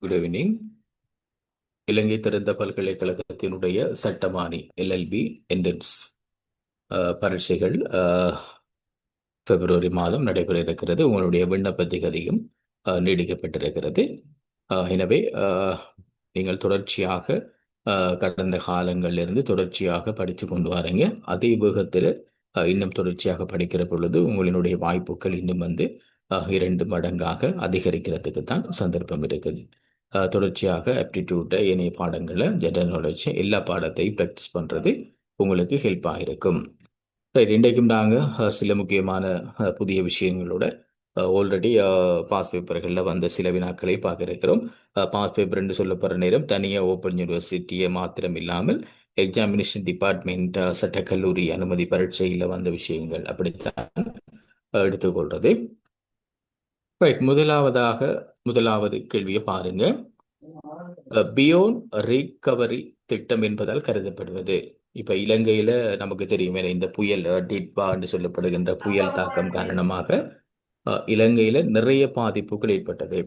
Good evening. இலங்கை திறந்த பல்கலைக்கழகத்தினுடைய சட்டமானி LLB entrance பரீட்சைகள் பிப்ரவரி மாதம் நடைபெற இருக்கிறது. உங்களுடைய விண்ணப்ப திகதியும் நீடிக்கப்பட்டிருக்கிறது. எனவே நீங்கள் தொடர்ச்சியாக கடந்த காலங்களிலிருந்து தொடர்ச்சியாக படித்து கொண்டு வரீங்க. அதே வேகத்தில் இன்னும் தொடர்ச்சியாக படிக்கிற பொழுது உங்களினுடைய வாய்ப்புகள் இன்னும் வந்து 2 மடங்காக அதிகரிக்கிறதுக்கு தான் சந்தர்ப்பம் இருக்குது. தொடர்ச்சியாக ஆப்டிடியூட் இணைய பாடங்களை ஜெனரல் நாலேஜ் எல்லா பாடத்தையும் ப்ராக்டிஸ் பண்ணுறது உங்களுக்கு ஹெல்ப்பாக இருக்கும். ரைட், இன்றைக்கும் நாங்கள் சில முக்கியமான புதிய விஷயங்களோட ஆல்ரெடி பாஸ் பேப்பர்களில் வந்த சில வினாக்களை பார்க்க இருக்கிறோம். பாஸ் பேப்பர் என்று சொல்லப்படுற நேரம் தனியாக ஓப்பன் யூனிவர்சிட்டியை மாத்திரம் இல்லாமல் எக்ஸாமினேஷன் டிபார்ட்மெண்ட் சட்டக்கல்லூரி அனுமதி பரீட்சையில் வந்த விஷயங்கள் அப்படித்தான் எடுத்துக்கொள்றது. ரைட், முதலாவது கேள்வியை பாருங்க. பியோண்ட் ரீகவரி திட்டம் என்பதால் கருதப்படுவது. இப்ப இலங்கையில நமக்கு தெரியும், இந்த புயல் டிட்பா என்று சொல்லப்படுகின்ற புயல் தாக்கம் காரணமாக இலங்கையில நிறைய பாதிப்புகள் ஏற்பட்டது.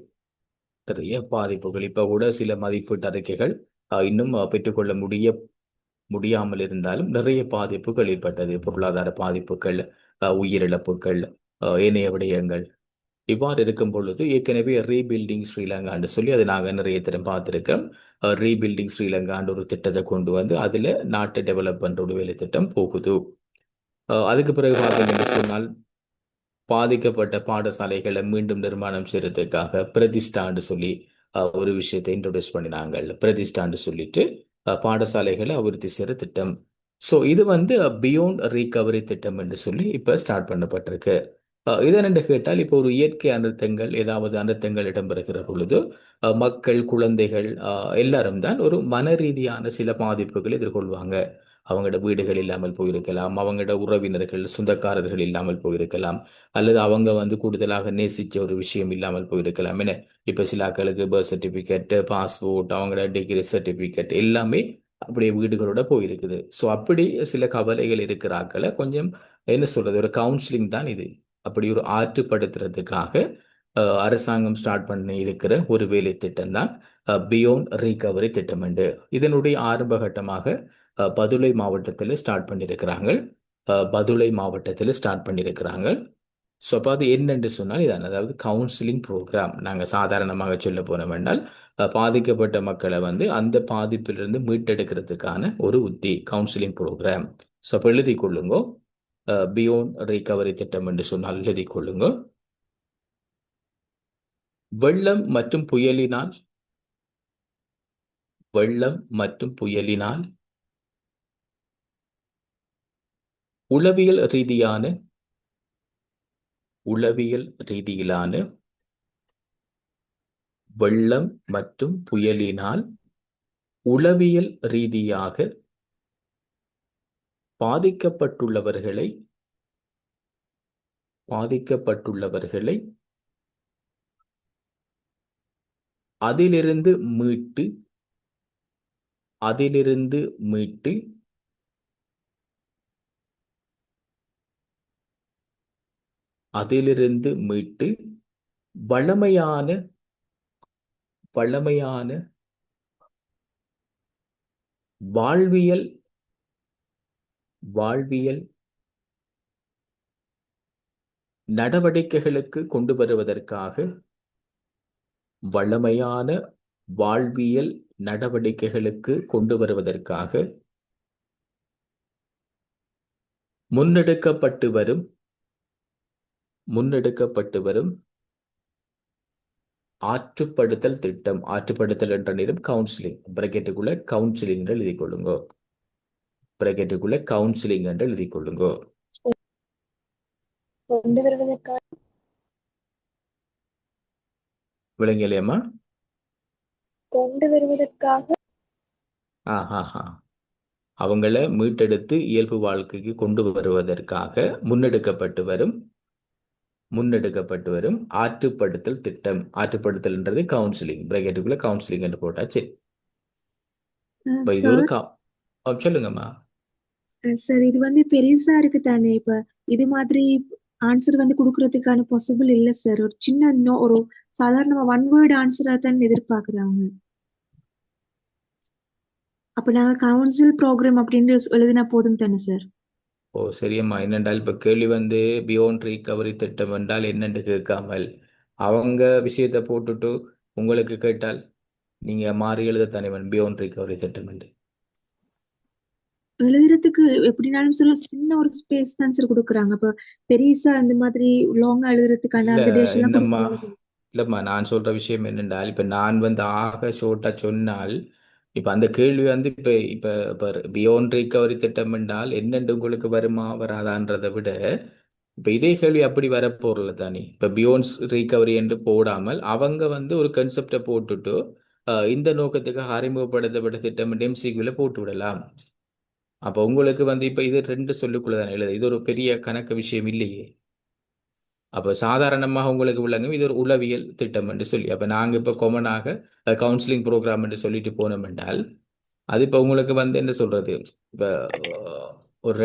நிறைய பாதிப்புகள் இப்ப கூட சில மதிப்பீட்டு அறிக்கைகள் இன்னும் பெற்றுக்கொள்ள முடியாமல் இருந்தாலும் நிறைய பாதிப்புகள் ஏற்பட்டது. பொருளாதார பாதிப்புகள், உயிரிழப்புகள், ஏனைய விடயங்கள். இவ்வாறு இருக்கும் பொழுது ஏற்கனவே ரீபில்டிங் ஸ்ரீலங்கான்னு சொல்லி அதை நாங்கள் நிறைய தினம் பார்த்துருக்கோம். ரீபில்டிங் ஸ்ரீலங்கான்ற ஒரு திட்டத்தை கொண்டு வந்து அதில் நாட்டை டெவலப் பண்ணுற ஒரு வேலை திட்டம் போகுது. அதுக்கு பிறகு பார்த்தீங்கன்னு சொன்னால் பாதிக்கப்பட்ட பாடசாலைகளை மீண்டும் நிர்மாணம் செய்யறதுக்காக பிரதிஷ்டான்னு சொல்லி ஒரு விஷயத்தை இன்ட்ரோடியூஸ் பண்ணினாங்க. பிரதிஷ்டான்னு சொல்லிட்டு பாடசாலைகளை அபிவிருத்தி செய்கிற திட்டம். ஸோ இது வந்து பியோண்ட் ரீகவரி திட்டம் என்று சொல்லி இப்போ ஸ்டார்ட் பண்ணப்பட்டிருக்கு. இதனென்று கேட்டால் இப்போ ஒரு இயற்கை அனர்த்தங்கள் ஏதாவது அனர்த்தங்கள் இடம்பெறுகிற பொழுது மக்கள், குழந்தைகள் எல்லாரும் தான் ஒரு மன ரீதியான சில பாதிப்புகளை எதிர்கொள்வாங்க. அவங்களோட வீடுகள் இல்லாமல் போயிருக்கலாம், அவங்களோட உறவினர்கள் சொந்தக்காரர்கள் இல்லாமல் போயிருக்கலாம், அல்லது அவங்க வந்து கூடுதலாக நேசிச்ச ஒரு விஷயம் இல்லாமல் போயிருக்கலாம். என்ன இப்போ சில ஆக்களுக்கு பர்த் சர்டிஃபிகேட், பாஸ்போர்ட், அவங்களோட டிகிரி சர்டிஃபிகேட் எல்லாமே அப்படியே வீடுகளோட போயிருக்குது. ஸோ அப்படி சில கவலைகள் இருக்கிற ஆக்களை கொஞ்சம் என்ன சொல்றது, ஒரு கவுன்சிலிங் தான் இது. அப்படி ஒரு ஆற்றுப்படுத்துறதுக்காக அரசாங்கம் ஸ்டார்ட் பண்ணி இருக்கிற ஒரு வேலை திட்டம் தான் பியோண்ட் ரீகவரி திட்டம். இதனுடைய ஆரம்ப கட்டமாக பதுளை மாவட்டத்தில் ஸ்டார்ட் பண்ணியிருக்கிறாங்க. ஸோ அப்போ அது என்னென்று சொன்னால் இதான், அதாவது கவுன்சிலிங் ப்ரோக்ராம். நாங்கள் சாதாரணமாக சொல்ல போனோம் என்றால் பாதிக்கப்பட்ட மக்களை வந்து அந்த பாதிப்பிலிருந்து மீட்டெடுக்கிறதுக்கான ஒரு உத்தி கவுன்சிலிங் ப்ரோக்ராம். ஸோ அப்போ எழுதி கொள்ளுங்க, பியோண்ட் ரீகவரி திட்டம் என்று சொன்னால் எழுதி கொள்ளுங்க. வெள்ளம் மற்றும் புயலினால் உளவியல் ரீதியிலான வெள்ளம் மற்றும் புயலினால் உளவியல் ரீதியாக பாதிக்கப்பட்டுள்ளவர்களை அதிலிருந்து மீட்டு வளமையான வாழ்வியல் நடவடிக்கைகளுக்கு கொண்டு வருவதற்காக முன்னெடுக்கப்பட்டு வரும் ஆற்றுப்படுத்தல் திட்டம். ஆற்றுப்படுத்தல் என்ற நேரம் கவுன்சிலிங், பிரக்கெட்டுக்குள்ள கவுன்சிலிங் என்று எழுதிக் கொள்ளுங்க. கொண்டு வருவதற்காக விளங்கியலையம்மா? அவங்கள மீட்டெடுத்து இயல்பு வாழ்க்கைக்கு கொண்டு வருவதற்காக முன்னெடுக்கப்பட்டு வரும் ஆற்றுப்படுத்தல் திட்டம். ஆற்றுப்படுத்தல்ன்றது கவுன்சிலிங், பிரக்கெட்டுக்குள்ள கவுன்சிலிங் என்று போட்டாச்சு. இது ஒரு சொல்லுங்கம்மா. சார், இது வந்து பெருசா இருக்கு தானே? இப்ப இது மாதிரி ஆன்சர் வந்து கொடுக்கறதுக்கான பாசிபிள் இல்ல சார். ஒரு சின்ன ஒரு சாதாரணமா ஒன் வேர்ட் ஆன்சரா தான் எதிர்பார்க்கறாங்க. அப்ப நாங்க கவுன்சில் ப்ரோக்ராம் அப்படின்னு எழுதினா போதும் தானே சார்? ஓ சரியம்மா, என்னென்றால் இப்போ கேள்வி வந்து பியோண்ட் ரீகவரி திட்டம் என்றால் என்னென்று கேட்காமல் அவங்க விஷயத்தை போட்டுட்டு உங்களுக்கு கேட்டால் நீங்க மாறி எழுதத்தானே வேணும் பியோண்ட் ரீகவரி திட்டம் என்று. எழுதுறதுக்கு எப்படினாலும் சார் சின்ன ஒரு ஸ்பேஸ் தான் சார் கொடுக்குறாங்க. அப்ப பெரியசா இந்த மாதிரி லாங்கா எழுதுறதுக்கான இல்ல அந்த டேஷ் எல்லாம் என்னம்மா, கொடுக்கறது. இல்லம்மா நான் சொல்ற விஷயம் என்னென்றால் இப்ப நான் வந்து ஆக ஷோர்ட்டா சொன்னால் இப்ப அந்த கேள்வி வந்து இப்ப இப்ப இப்ப பியோண்ட் ரிகவரி திட்டம் என்றால் என்னென்று உங்களுக்கு வருமா வராதான்றதை விட இப்ப இதே கேள்வி அப்படி வரப்போறல தானே. இப்ப பியோண்ட் ரீகவரி என்று போடாமல் அவங்க வந்து ஒரு கன்செப்டை போட்டுட்டு இந்த நோக்கத்துக்காக அறிமுகப்படுத்தப்பட்ட திட்டம் என்று எம்சிக்யூல போட்டு விடலாம். அப்ப உங்களுக்கு வந்து இப்ப இது ரெண்டு சொல்லுக்குள்ள தானே எழுது, இது ஒரு பெரிய கணக்கு விஷயம் இல்லையே. அப்போ சாதாரணமாக உங்களுக்கு விளங்கும் இது ஒரு உளவியல் திட்டம் என்று சொல்லி, அப்போ நாங்கள் இப்போ காமனாக கவுன்சிலிங் ப்ரோக்ராம் என்று சொல்லிட்டு போனோம் என்றால் அது இப்போ உங்களுக்கு வந்து என்ன சொல்றது, இப்போ ஒரு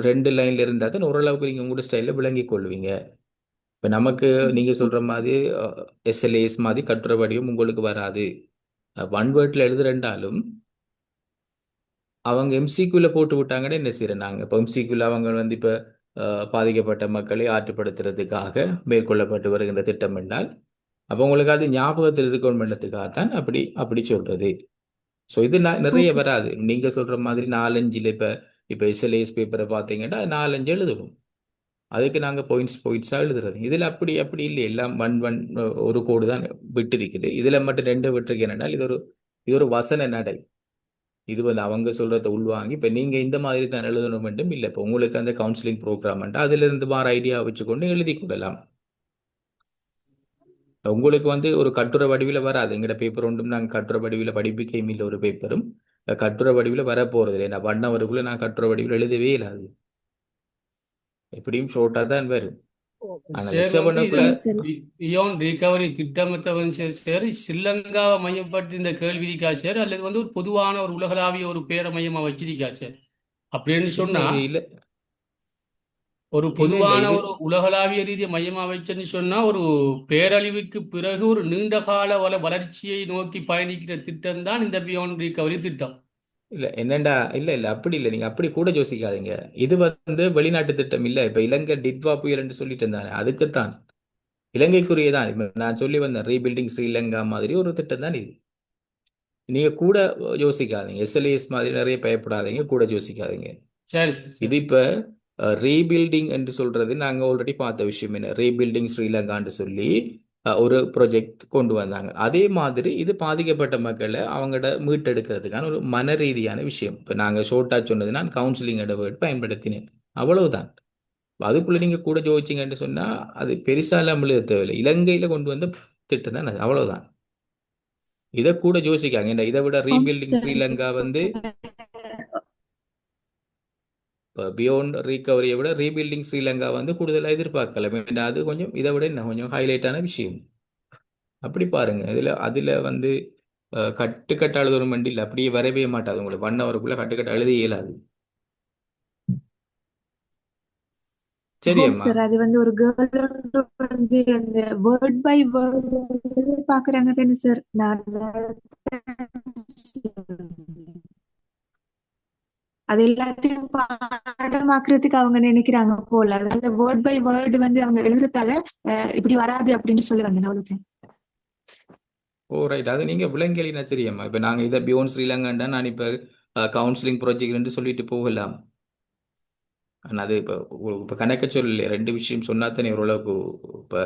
ரெண்டு லைன்ல இருந்தால் தான் ஓரளவுக்கு நீங்கள் உங்களோட ஸ்டைலில் விளங்கி கொள்வீங்க. இப்போ நமக்கு நீங்கள் சொல்ற மாதிரி எஸ்எல்ஏஎஸ் மாதிரி கட்டுரை வடிவம் உங்களுக்கு வராது. ஒன் வேர்ட்ல எழுதுறேன்டாலும் அவங்க எம்சிக்யூல போட்டு விட்டாங்கன்னா என்ன செய்யறோம் நாங்கள் இப்போ எம்சிக்யூல அவங்க வந்து இப்போ பாதிக்கப்பட்ட மக்களை ஆற்றுப்படுத்துறதுக்காக மேற்கொள்ளப்பட்டு வருகின்ற திட்டம் என்றால் அப்போ உங்களுக்கு அது ஞாபகத்தில் இருக்கணும்ன்றதுக்காகத்தான் அப்படி அப்படி சொல்றது. ஸோ இது நிறைய ஓகே. வராது. நீங்க சொல்ற மாதிரி நாலஞ்சில் இப்போ இப்போ எஸ்எல்ஏஎஸ் பேப்பரை பார்த்தீங்கன்னா நாலஞ்சு எழுதுவோம். அதுக்கு நாங்கள் பாயிண்ட்ஸாக எழுதுறது. இதில் அப்படி அப்படி இல்லை, எல்லாம் ஒன் ஒரு கோடு தான் விட்டு இருக்குது. இதில் மட்டும் ரெண்டு விட்டுருக்கு. என்னன்னா இது ஒரு வசன நடை. இது வந்து அவங்க சொல்றதை உள்வாங்கி இப்போ நீங்க இந்த மாதிரி தான் எழுதணும் மட்டும் இல்லை. இப்போ உங்களுக்கு அந்த கவுன்சிலிங் ப்ரோக்ராம் அதுல இருந்து மாற ஐடியா வச்சுக்கொண்டு எழுதி கொள்ளலாம். உங்களுக்கு வந்து ஒரு கட்டுரை வடிவில் வராது. எங்கட பேப்பர் ஒன்றும் நாங்கள் கட்டுரை வடிவில் படிப்பிக்கையும் இல்லை. ஒரு பேப்பரும் கட்டுரை வடிவில் வர போறது இல்லை. நான் பண்ணவருக்குள்ள நான் கட்டுரை வடிவில் எழுதவே இல்லாது. எப்படியும் ஷோர்ட்டாக தான் வரும். ஆனால் சார் எக்ஸாம் வந்து இதை பண்ணக்குள்ள ஓ சரி. பியாண்ட் ரிகவரி திட்டமிட்ட வந்து சார் ஸ்ரீலங்காவை மையப்படுத்தி இந்த கேள்வி இருக்கா சார், அல்லது வந்து ஒரு பொதுவான ஒரு உலகளாவிய ஒரு பேரை மையமா வச்சிருக்கா சார்? அப்படின்னு இல்லை சொன்னா இது இல்லை, ஒரு இல்லை இல்லை பொதுவான இது ஒரு உலகளாவிய ரீதியை மையமா வச்சுன்னு சொன்னா ஒரு பேரழிவுக்கு பிறகு ஒரு நீண்ட கால வளர்ச்சியை நோக்கி பயணிக்கிற திட்டம் தான் இந்த பியாண்ட் ரிகவரி திட்டம். இல்லை என்னண்டா, இல்லை இல்லை அப்படி இல்லை, நீங்க அப்படி கூட யோசிக்காதீங்க. இது வந்து வெளிநாட்டு திட்டம் இல்லை. இப்போ இலங்கை டிட்வா புயல் என்று சொல்லிட்டு இருந்தாங்க, அதுக்குத்தான் இலங்கைக்குரியதான். இப்ப நான் சொல்லி வந்தேன் ரீபில்டிங் ஸ்ரீலங்கா மாதிரி ஒரு திட்டம் தான் இது. நீங்க கூட யோசிக்காதீங்க, எஸ்எல்ஏஎஸ் மாதிரி நிறைய பயப்படாதீங்க, கூட யோசிக்காதீங்க. சரி சார், இது சரி. இப்ப ரீபில்டிங் என்று சொல்றது நாங்க ஆல்ரெடி பார்த்த விஷயம். என்ன ரீபில்டிங் ஸ்ரீலங்கான்னு சொல்லி ஒரு ப்ரொஜெக்ட் கொண்டு வந்தாங்க. அதே மாதிரி இது பாதிக்கப்பட்ட மக்களை அவங்களோட மீட்டெடுக்கிறதுக்கான ஒரு மன ரீதியான விஷயம். இப்போ நாங்கள் ஷோர்ட்டா சொன்னது நான் கவுன்சிலிங் வேர்ட் பயன்படுத்தினேன், அவ்வளவுதான். அதுக்குள்ள நீங்க கூட ஜோதிச்சிங்கன்னு சொன்னா அது பெருசா இல்லாமல் தேவையில்லை. இலங்கையில கொண்டு வந்த திட்டம் தான் அது, அவ்வளவுதான். இதை கூட யோசிக்காங்க. ஏன்னா இதை விட ஆமா ரீபில்டிங் சார். ஸ்ரீலங்கா வந்து பியோண்ட் ரீகவரியை விட ரீபில்டிங் ஸ்ரீலங்கா வந்து கூடுதலாக எதிர்பார்க்கலாம். ஏன்னா அது கொஞ்சம் இதை விட இன்னும் கொஞ்சம் ஹைலைட்டான விஷயம். அப்படி பாருங்க, அதுல வந்து கட்டுக்கட்ட எழுதுற மண்டி இல்லை, அப்படியே வரவே மாட்டாது. உங்களுக்கு 1 ஹவருக்குள்ள கட்டுக்கட்ட எழுத இயலாது. ஹோம் சரியம்மா. சார். அது வந்து ஒரு கேர்ள் வந்து அந்த வேர்ட் பை வேர்ட் பாக்குறாங்க தானே சார்? நான் அது எல்லாத்தையும் பாடமாக்குறதுக்கு அவங்க நினைக்கிறாங்க போல. அதனால வேர்ட் பை வேர்டு வந்து அவங்க எழுதுறதால இப்படி வராது அப்படின்னு சொல்லி வந்தேன் அவ்வளவுதான். ஓ ரைட், அது நீங்க விலங்கெளினா சரியம்மா. இப்ப நாங்க இதை பியோண்ட் ஸ்ரீலங்காண்டா நான் இப்ப கவுன்சிலிங் ப்ராஜெக்ட் சொல்லிட்டு போகலாம். ஆனா அது இப்ப கணக்க சொல்லல, ரெண்டு விஷயம் சொன்னாத்தானே ஓரளவுக்கு இப்ப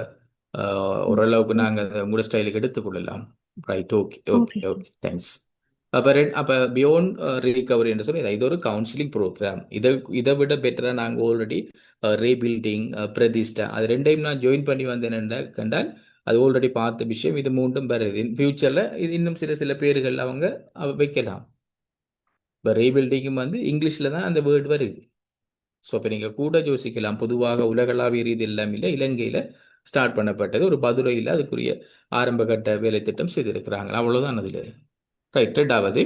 ஓரளவுக்கு நாங்க அதை உங்களோட ஸ்டைலுக்கு எடுத்துக்கொள்ளலாம். Right, okay okay okay sir. Okay, thanks. அப்ப பியோண்ட் ரிகவரி என்று சொல்லி இது ஒரு கவுன்சிலிங் ப்ரோக்ராம். இதை விட பெட்டரா நாங்க ஆல்ரெடி ரீபில்டிங் பிரதிஷ்டா அது ரெண்டையும் நான் ஜாயின் பண்ணி வந்தேன் கண்டால் அது ஆல்ரெடி பார்த்த விஷயம். இது மூன்றும் வருது ஃபியூச்சர்ல, இது இன்னும் சில சில பேர்கள் அவங்க வைக்கலாம். இப்போ ரீபில்டிங்கும் வந்து இங்கிலீஷ்ல தான் அந்த வேர்டு வருது. ஸோ இப்போ நீங்கள் கூட யோசிக்கலாம். பொதுவாக உலகளாவிய ரீதி எல்லாம் இல்லை, இலங்கையில் ஸ்டார்ட் பண்ணப்பட்டது ஒரு பதுரையில் அதுக்குரிய ஆரம்ப கட்ட வேலை திட்டம் செய்திருக்கிறாங்க, அவ்வளவுதான் அதில். ரைட், ரெண்டாவது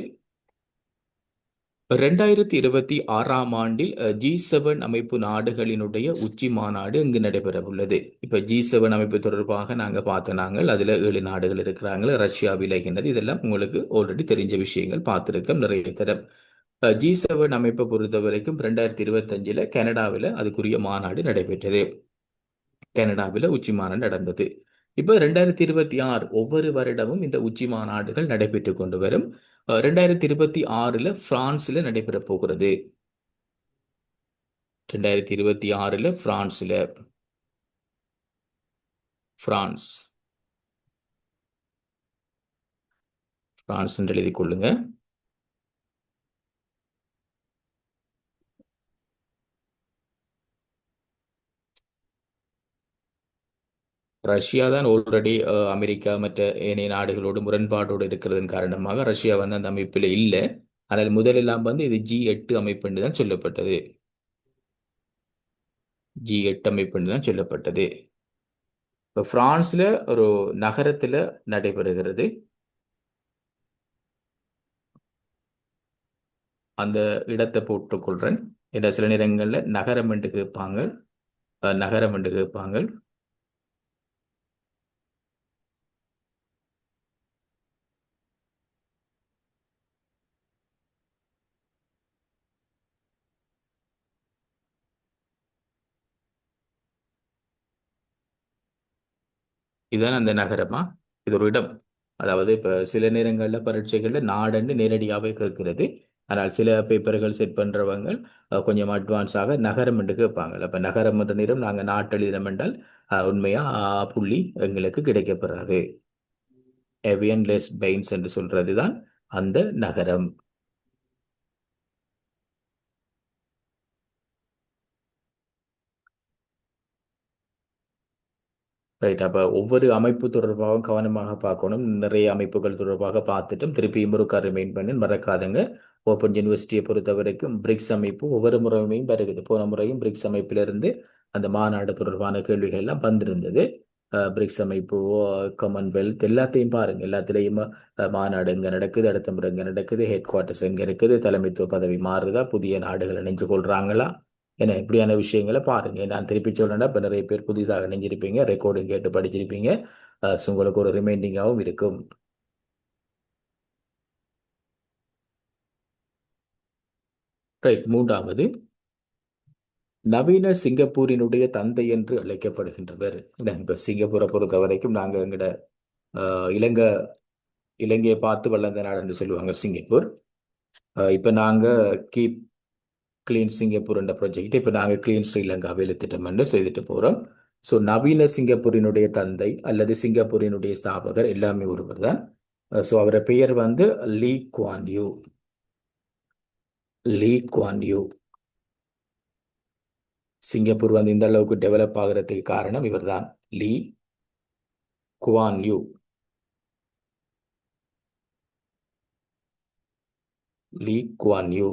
2026ஆம் ஆண்டில் G7 அமைப்பு நாடுகளினுடைய உச்சி மாநாடு இங்கு நடைபெற உள்ளது. இப்ப G7 அமைப்பு தொடர்பாக நாங்க பார்த்த நாங்கள் அதுல 7 நாடுகள் இருக்கிறாங்க. ரஷ்யா விலகினது, இதெல்லாம் உங்களுக்கு ஆல்ரெடி தெரிஞ்ச விஷயங்கள், பார்த்திருக்கோம் நிறைய தரம். G7 அமைப்பை பொறுத்த வரைக்கும் 2025 கனடாவில் அதுக்குரிய மாநாடு நடைபெற்றது. கனடாவில் உச்சி மாநாடு நடந்தது. இப்போ 2026 ஒவ்வொரு வருடமும் இந்த உச்சி மாநாடுகள் நடைபெற்று கொண்டு வரும். 2026 பிரான்ஸ்ல நடைபெற போகிறது. 2026 பிரான்ஸ்ல, பிரான்ஸ் பிரான்ஸ் என்று எழுதிக் கொள்ளுங்க. ரஷ்யா தான் ஆல்ரெடி அமெரிக்கா மற்ற ஏனைய நாடுகளோடு முரண்பாடோடு இருக்கிறதன் காரணமாக ரஷ்யா வந்து அந்த அமைப்பில் இல்லை. ஆனால் முதலெல்லாம் வந்து இது G8 அமைப்பு என்று தான் சொல்லப்பட்டது. G8 அமைப்பு என்று தான் சொல்லப்பட்டது. இப்போ பிரான்ஸ்ல ஒரு நகரத்துல நடைபெறுகிறது. அந்த இடத்தை போட்டுக்கொள்றேன். ஏன்னா சில நேரங்களில் நகரம் என்று கேட்பாங்க, நகரம் என்று கேட்பாங்க. இதுதான் அந்த நகரமா? இது ஒரு இடம். அதாவது இப்ப சில நேரங்களில் பரீட்சைகளில் நாடுன்னு நேரடியாகவே கேட்கிறது. ஆனால் சில பேப்பர்கள் செட் பண்றவங்க கொஞ்சம் அட்வான்ஸாக நகரம் என்று கேட்பாங்க. அப்ப நகரம் என்ற நேரம் நாங்கள் நாட்டெழுதினம் என்றால் உண்மையா புள்ளி எங்களுக்கு கிடைக்கப்பெறாது. எவியன் லெஸ் பெயின்ஸ் என்று சொல்றது தான் அந்த நகரம். ரைட். அப்போ ஒவ்வொரு அமைப்பு தொடர்பாகவும் கவனமாக பார்க்கணும். நிறைய அமைப்புகள் தொடர்பாக பார்த்துட்டும் திருப்பியும் ஒரு ரிமைண்ட் பண்ணி மறக்காதுங்க. ஓப்பன் யூனிவர்சிட்டியை பொறுத்த வரைக்கும் பிரிக்ஸ் அமைப்பு ஒவ்வொரு முறையும் வருகிறது. போன முறையும் பிரிக்ஸ் அமைப்பிலிருந்து அந்த மாநாடு தொடர்பான கேள்விகள் எல்லாம் வந்திருந்தது. பிரிக்ஸ் அமைப்பு, காமன்வெல்த் எல்லாத்தையும் பாருங்க. எல்லாத்திலையும் மாநாடு எங்கே நடக்குது, அடுத்த முறை எங்கே நடக்குது, ஹெட் குவார்ட்டர்ஸ் எங்கே இருக்குது, தலைமைத்துவ பதவி மாறுதா, புதிய நாடுகள் இணைஞ்சு கொள்றாங்களா, ஏன்னா இப்படியான விஷயங்களை பாருங்க. நான் திருப்பி சொல்லணும்னா இப்போ நிறைய பேர் புதிதாக இணைஞ்சிருப்பீங்க, ரெக்கார்டிங் கேட்டு படிச்சிருப்பீங்க. உங்களுக்கு ஒரு ரிமைண்டிங்காகவும் இருக்கும். ரைட். மூன்றாவது, நவீன சிங்கப்பூரினுடைய தந்தை என்று அழைக்கப்படுகின்றவர். இப்போ சிங்கப்பூரை பொறுத்த வரைக்கும் நாங்கள் எங்கட இலங்கை இலங்கையை பார்த்து வளர்ந்த நாடு என்று சொல்லுவாங்க சிங்கப்பூர். இப்போ நாங்கள் கீப் கிளீன் சிங்கப்பூர் என்ற ப்ராஜெக்ட் இப்போ நாங்கள் கிளீன் ஸ்ரீலங்காவில் திட்டம் என்று செய்துட்டு போகிறோம். ஸோ நவீன சிங்கப்பூரினுடைய தந்தை அல்லது சிங்கப்பூரினுடைய ஸ்தாபகர் எல்லாமே ஒருவர் தான். ஸோ அவரோட பெயர் வந்து Lee Kuan Yew. Lee Kuan Yew. Singapore வந்து இந்த அளவுக்கு டெவலப் ஆகிறதுக்கு காரணம் இவர் தான், Lee Kuan Yew. Lee Kuan Yew.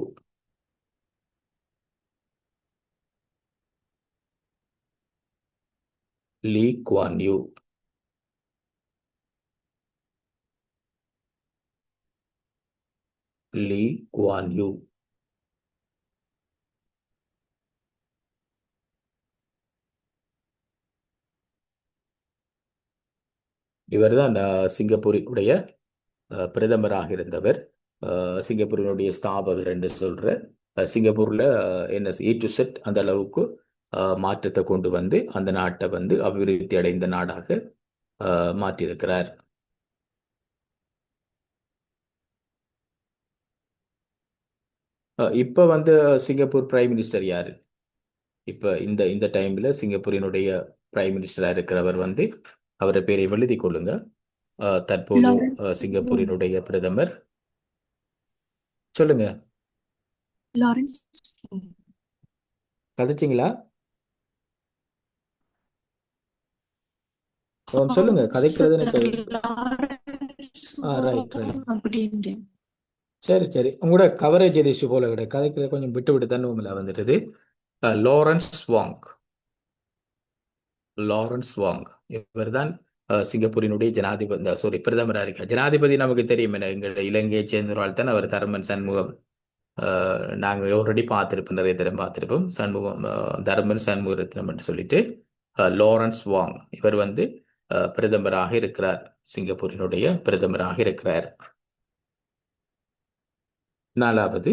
Lee Kuan Yew. Lee Kuan Yew. இவர் தான் சிங்கப்பூரினுடைய பிரதமராக இருந்தவர். சிங்கப்பூரினுடைய ஸ்தாபகர் என்று சொல்ற சிங்கப்பூர்ல என்ன A to Z அந்த அளவுக்கு மாற்றத்தை கொண்டு வந்து அந்த நாட்டை வந்து அபிவிருத்தி அடைந்த நாடாக மாற்றியிருக்கிறார். இப்ப வந்து சிங்கப்பூர் பிரைம் மினிஸ்டர் யாரு? இப்ப இந்த இந்த டைம்ல சிங்கப்பூரினுடைய பிரைம் மினிஸ்டரா இருக்கிறவர் வந்து அவரை பேரை எழுதி கொள்ளுங்க. தற்போது லாரன்ஸ் சிங்கப்பூரினுடைய பிரதமர் சொல்லுங்க. லாரன்ஸ் கதைச்சிங்களா? சொல்லுங்க, கதைக்கிறது எனக்கு. Right right. அப்படின்றேன். சரி சரி, உங்களோட கவரேஜ் இஷ்யூ போல கிடையாது, கதைக்கிறது கொஞ்சம் விட்டு விட்டு தானே உங்களை வந்துடுது. லாரன்ஸ் வாங். லாரன்ஸ் வாங் இவர் தான் சிங்கப்பூரினுடைய ஜனாதிபதி, சாரி பிரதமராக இருக்கார். ஜனாதிபதி நமக்கு தெரியும், எங்களுடைய இலங்கையை சேர்ந்தவரால் தான் அவர் தர்மன் சண்முகம் நாங்கள் ஆல்ரெடி பார்த்துருப்போம், நிறைய தரம் பார்த்துருப்போம். சண்முகம் தர்மன் சண்முகரத்னம் என்று சொல்லிட்டு லாரன்ஸ் வாங் இவர் வந்து பிரதமராக இருக்கிறார். சிங்கப்பூரினுடைய பிரதமராக இருக்கிறார். 4வது,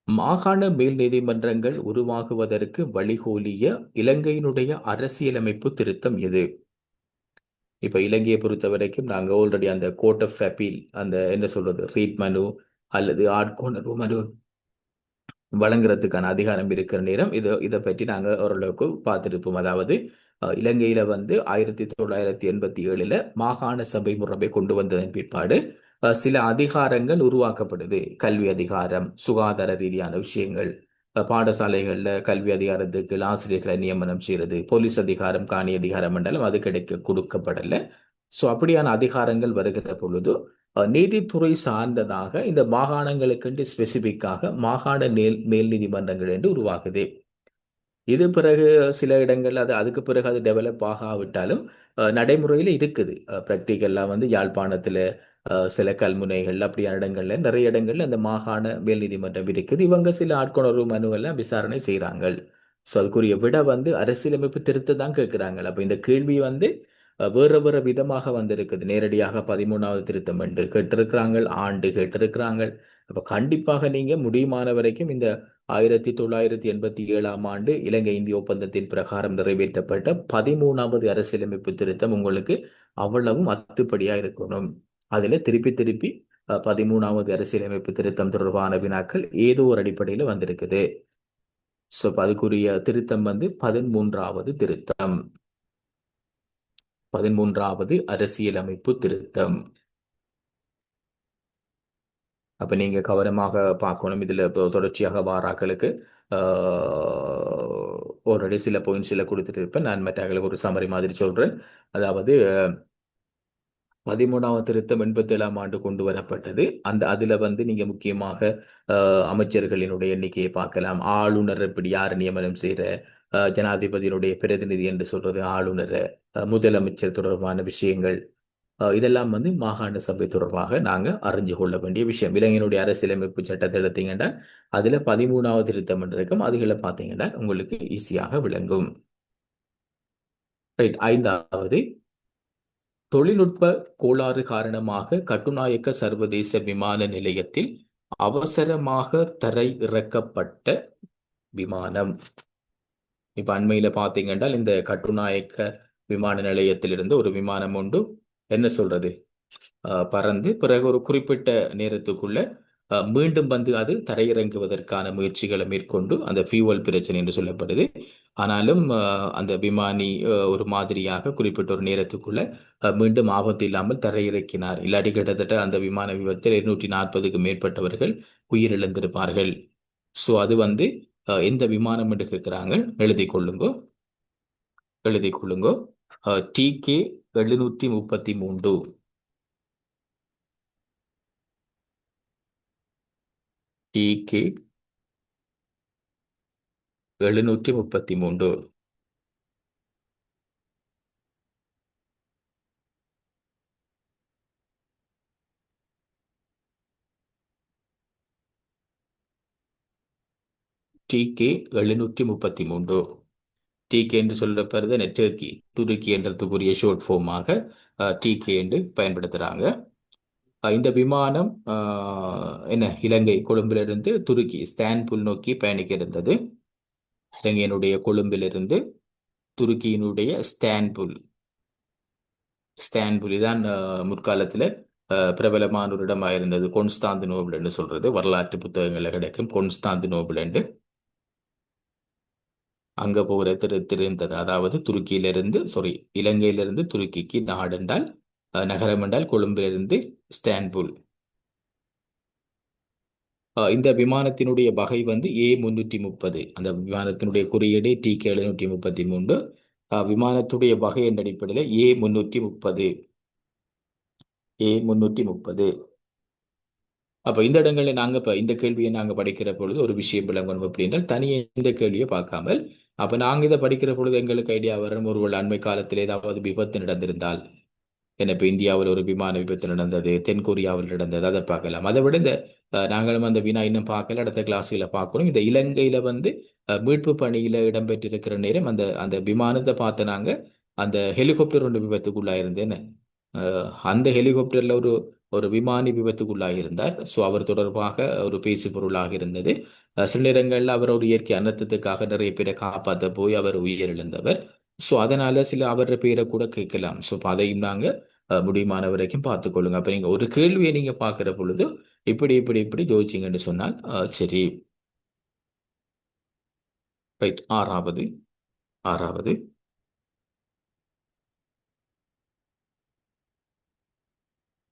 மாகாண மேல் நீதிமன்றங்கள் உருவாகுவதற்கு வழிகோலிய இலங்கையினுடைய அரசியலமைப்பு திருத்தம் எது? இப்ப இலங்கையை பொறுத்த வரைக்கும் நாங்கள் ஆல்ரெடி அந்த கோர்ட் ஆஃப் அப்பீல், அந்த என்ன சொல்றது, ரீட் மனு அல்லது ஆட்கொணர்வு மனு வழங்குறதுக்கான அதிகாரம் இருக்கிற நேரம் இதை பற்றி நாங்கள் ஓரளவுக்கு பார்த்துருப்போம். அதாவது இலங்கையில வந்து 1987 மாகாண சபை முறைமை கொண்டு வந்ததன் பிற்பாடு சில அதிகாரங்கள் உருவாக்கப்படுது. கல்வி அதிகாரம், சுகாதார ரீதியான விஷயங்கள், பாடசாலைகள்ல கல்வி அதிகாரத்துக்கு ஆசிரியர்களை நியமனம் செய்யறது, போலீஸ் அதிகாரம், காணி அதிகாரம் என்றாலும் அது கொடுக்கப்படல. ஸோ அப்படியான அதிகாரங்கள் வருகிற பொழுது நீதித்துறை சார்ந்ததாக இந்த மாகாணங்களுக்கென்று ஸ்பெசிபிக்காக மாகாண மேல் நீதிமன்றங்கள் என்று உருவாகுது. இது பிறகு சில இடங்கள் அதுக்கு பிறகு அது டெவலப் ஆகாவிட்டாலும் நடைமுறையில் இருக்குது. ப்ராக்டிக்கல்லாம் வந்து யாழ்ப்பாணத்தில் சில கல்முனைகள் அப்படியான இடங்கள்ல நிறைய இடங்கள்ல அந்த மாகாண மேல் நீதிமன்றம் இருக்குது. இவங்க சில ஆட்கொணர்வு மனுவெல்லாம் விசாரணை செய்கிறாங்க. ஸோ அதுக்குரிய விட வந்து அரசியலமைப்பு திருத்த தான் கேட்குறாங்க. அப்போ இந்த கேள்வி வந்து வேற வேற விதமாக வந்திருக்குது. நேரடியாக 13வது திருத்தம் என்று கேட்டிருக்கிறாங்க, ஆண்டு கேட்டிருக்கிறாங்க. அப்ப கண்டிப்பாக நீங்க முடியுமான வரைக்கும் இந்த 1987 ஆண்டு இலங்கை இந்திய ஒப்பந்தத்தின் பிரகாரம் நிறைவேற்றப்பட்ட 13வது அரசியலமைப்பு திருத்தம் உங்களுக்கு அவ்வளவும் அத்துப்படியா இருக்கணும். அதுல திருப்பி திருப்பி 13வது அரசியலமைப்பு திருத்தம் தொடர்பான வினாக்கள் ஏதோ ஒரு அடிப்படையில் வந்திருக்குது. ஸோ அதுக்குரிய திருத்தம் வந்து 13வது திருத்தம், 13வது அரசியலமைப்பு திருத்தம். அப்ப நீங்க கவனமாக பார்க்கணும். இதுல தொடர்ச்சியாக வாராக்களுக்கு ஆல்ரெடி சில பாயிண்ட்ஸ்ல கொடுத்துட்டு இருப்பேன். நான் மற்றவர்களுக்கு ஒரு சமரி மாதிரி சொல்றேன். அதாவது 13வது திருத்தம் 87 ஆண்டு கொண்டு வரப்பட்டது. அதுல வந்து நீங்க முக்கியமாக அமைச்சர்களினுடைய எண்ணிக்கையை பார்க்கலாம். ஆளுநர் இப்படி யார் நியமனம் செய்யற, ஜனாதிபதியினுடைய பிரதிநிதி என்று சொல்றது ஆளுநர், முதலமைச்சர் தொடர்பான விஷயங்கள், இதெல்லாம் வந்து மாகாண சபை தொடர்பாக நாங்க அறிஞ்சு கொள்ள வேண்டிய விஷயம். இலங்கையினுடைய அரசியலமைப்பு சட்டத்தை எடுத்தீங்கன்னா அதுல 13வது திருத்தம் இருக்கும். அதுகளை பார்த்தீங்கன்னா உங்களுக்கு ஈஸியாக விளங்கும். ரைட். 5வது, தொழில்நுட்ப கோளாறு காரணமாக கட்டுநாயக்க சர்வதேச விமான நிலையத்தில் அவசரமாக தரை இறக்கப்பட்ட விமானம். இப்ப அண்மையில பாத்தீங்கன்னா இந்த கட்டுநாயக்க விமான நிலையத்திலிருந்து ஒரு விமானம் உண்டு என்ன சொல்றது பறந்து பிறகு ஒரு குறிப்பிட்ட நேரத்துக்குள்ள மீண்டும் வந்து அது தரையிறங்குவதற்கான முயற்சிகளை மேற்கொண்டு அந்த ஃபியூவல் பிரச்சனை என்று சொல்லப்படுது. ஆனாலும் அந்த விமானி ஒரு மாதிரியாக குறிப்பிட்ட ஒரு நேரத்துக்குள்ள மீண்டும் ஆபத்து இல்லாமல் தரையிறக்கினார். இல்லாட்டி கிட்டத்தட்ட அந்த விமான விபத்தில் 240க்கு மேற்பட்டவர்கள் உயிரிழந்திருப்பார்கள். ஸோ அது வந்து எந்த விமானம் என்று கேட்கிறாங்க. எழுதி கொள்ளுங்கோ. TK 733. TK 733. TK 733. TK என்று சொல்லப்படுறது நெட்வொர்க்கி, துருக்கி என்றதுக்குரிய ஷோர்ட் ஃபார்மாக TK என்று பயன்படுத்துகிறாங்க. இந்த விமானம் என்ன இலங்கை கொழும்பிலிருந்து துருக்கி இஸ்தான்புல் நோக்கி பயணிக்க இருந்தது. இலங்கையினுடைய கொழும்பிலிருந்து துருக்கியினுடைய இஸ்தான்புல் இதான் முற்காலத்தில் பிரபலமான ஒரு இடமாக இருந்தது. கொன்ஸ்தாந்தினோபிள் என்று சொல்றது வரலாற்று புத்தகங்களில் கிடைக்கும். கொன்ஸ்தாந்தினோபிள் என்று அங்க போகிற திருந்தது. அதாவது இலங்கையிலிருந்து துருக்கிக்கு நாடு என்றால் நகரம் என்றால் கொழும்பிலிருந்து இஸ்தான்புல். இந்த விமானத்தினுடைய வகை வந்து A330. அந்த விமானத்தினுடைய குறியீடு TK 733. விமானத்துடைய வகை என்ற அடிப்படையில் A330. அப்ப இந்த இடங்களில் நாங்க இந்த கேள்வியை நாங்க படிக்கிற பொழுது ஒரு விஷயம் விளங்கணும் அப்படின்றால் தனியே இந்த கேள்வியை பார்க்காமல் அப்ப நாங்க இதை படிக்கிற பொழுது எங்களுக்கு ஐடியா வரும், ஒருவேளை அண்மை காலத்தில் ஏதாவது விபத்து நடந்திருந்தால் என்ன இப்போ இந்தியாவில் ஒரு விமான விபத்து நடந்தது, தென்கொரியாவில் நடந்தது, அதை பார்க்கலாம். அதை விட இந்த நாங்களும் அந்த வினா இன்னும் பார்க்கல, அடுத்த கிளாஸில் பார்க்கணும். இந்த இலங்கையில் வந்து மீட்பு பணியில் இடம்பெற்றிருக்கிற நேரம் அந்த அந்த விமானத்தை பார்த்து நாங்கள் அந்த ஹெலிகாப்டர் ஒன்று விபத்துக்குள்ளாயிருந்தேன்னு, அந்த ஹெலிகாப்டரில் ஒரு ஒரு விமானி விபத்துக்குள்ளாகியிருந்தார். ஸோ அவர் தொடர்பாக ஒரு பேசு பொருளாக இருந்தது. சில நேரங்களில் அவர் ஒரு இயற்கை அனர்த்தத்துக்காக நிறைய பேரை காப்பாற்ற போய் அவர் உயிரிழந்தவர். ஸோ அதனால சில அவர பேரை கூட கேட்கலாம். ஸோ அதையும் நாங்கள் முடியுமான வரைக்கும் பார்த்துக்கொள்ளுங்க. அப்போ நீங்கள் ஒரு கேள்வியை நீங்கள் பார்க்குற பொழுது இப்படி இப்படி இப்படி யோசிச்சிங்கன்னு சொன்னால் சரி. ரைட். ஆறாவது ஆறாவது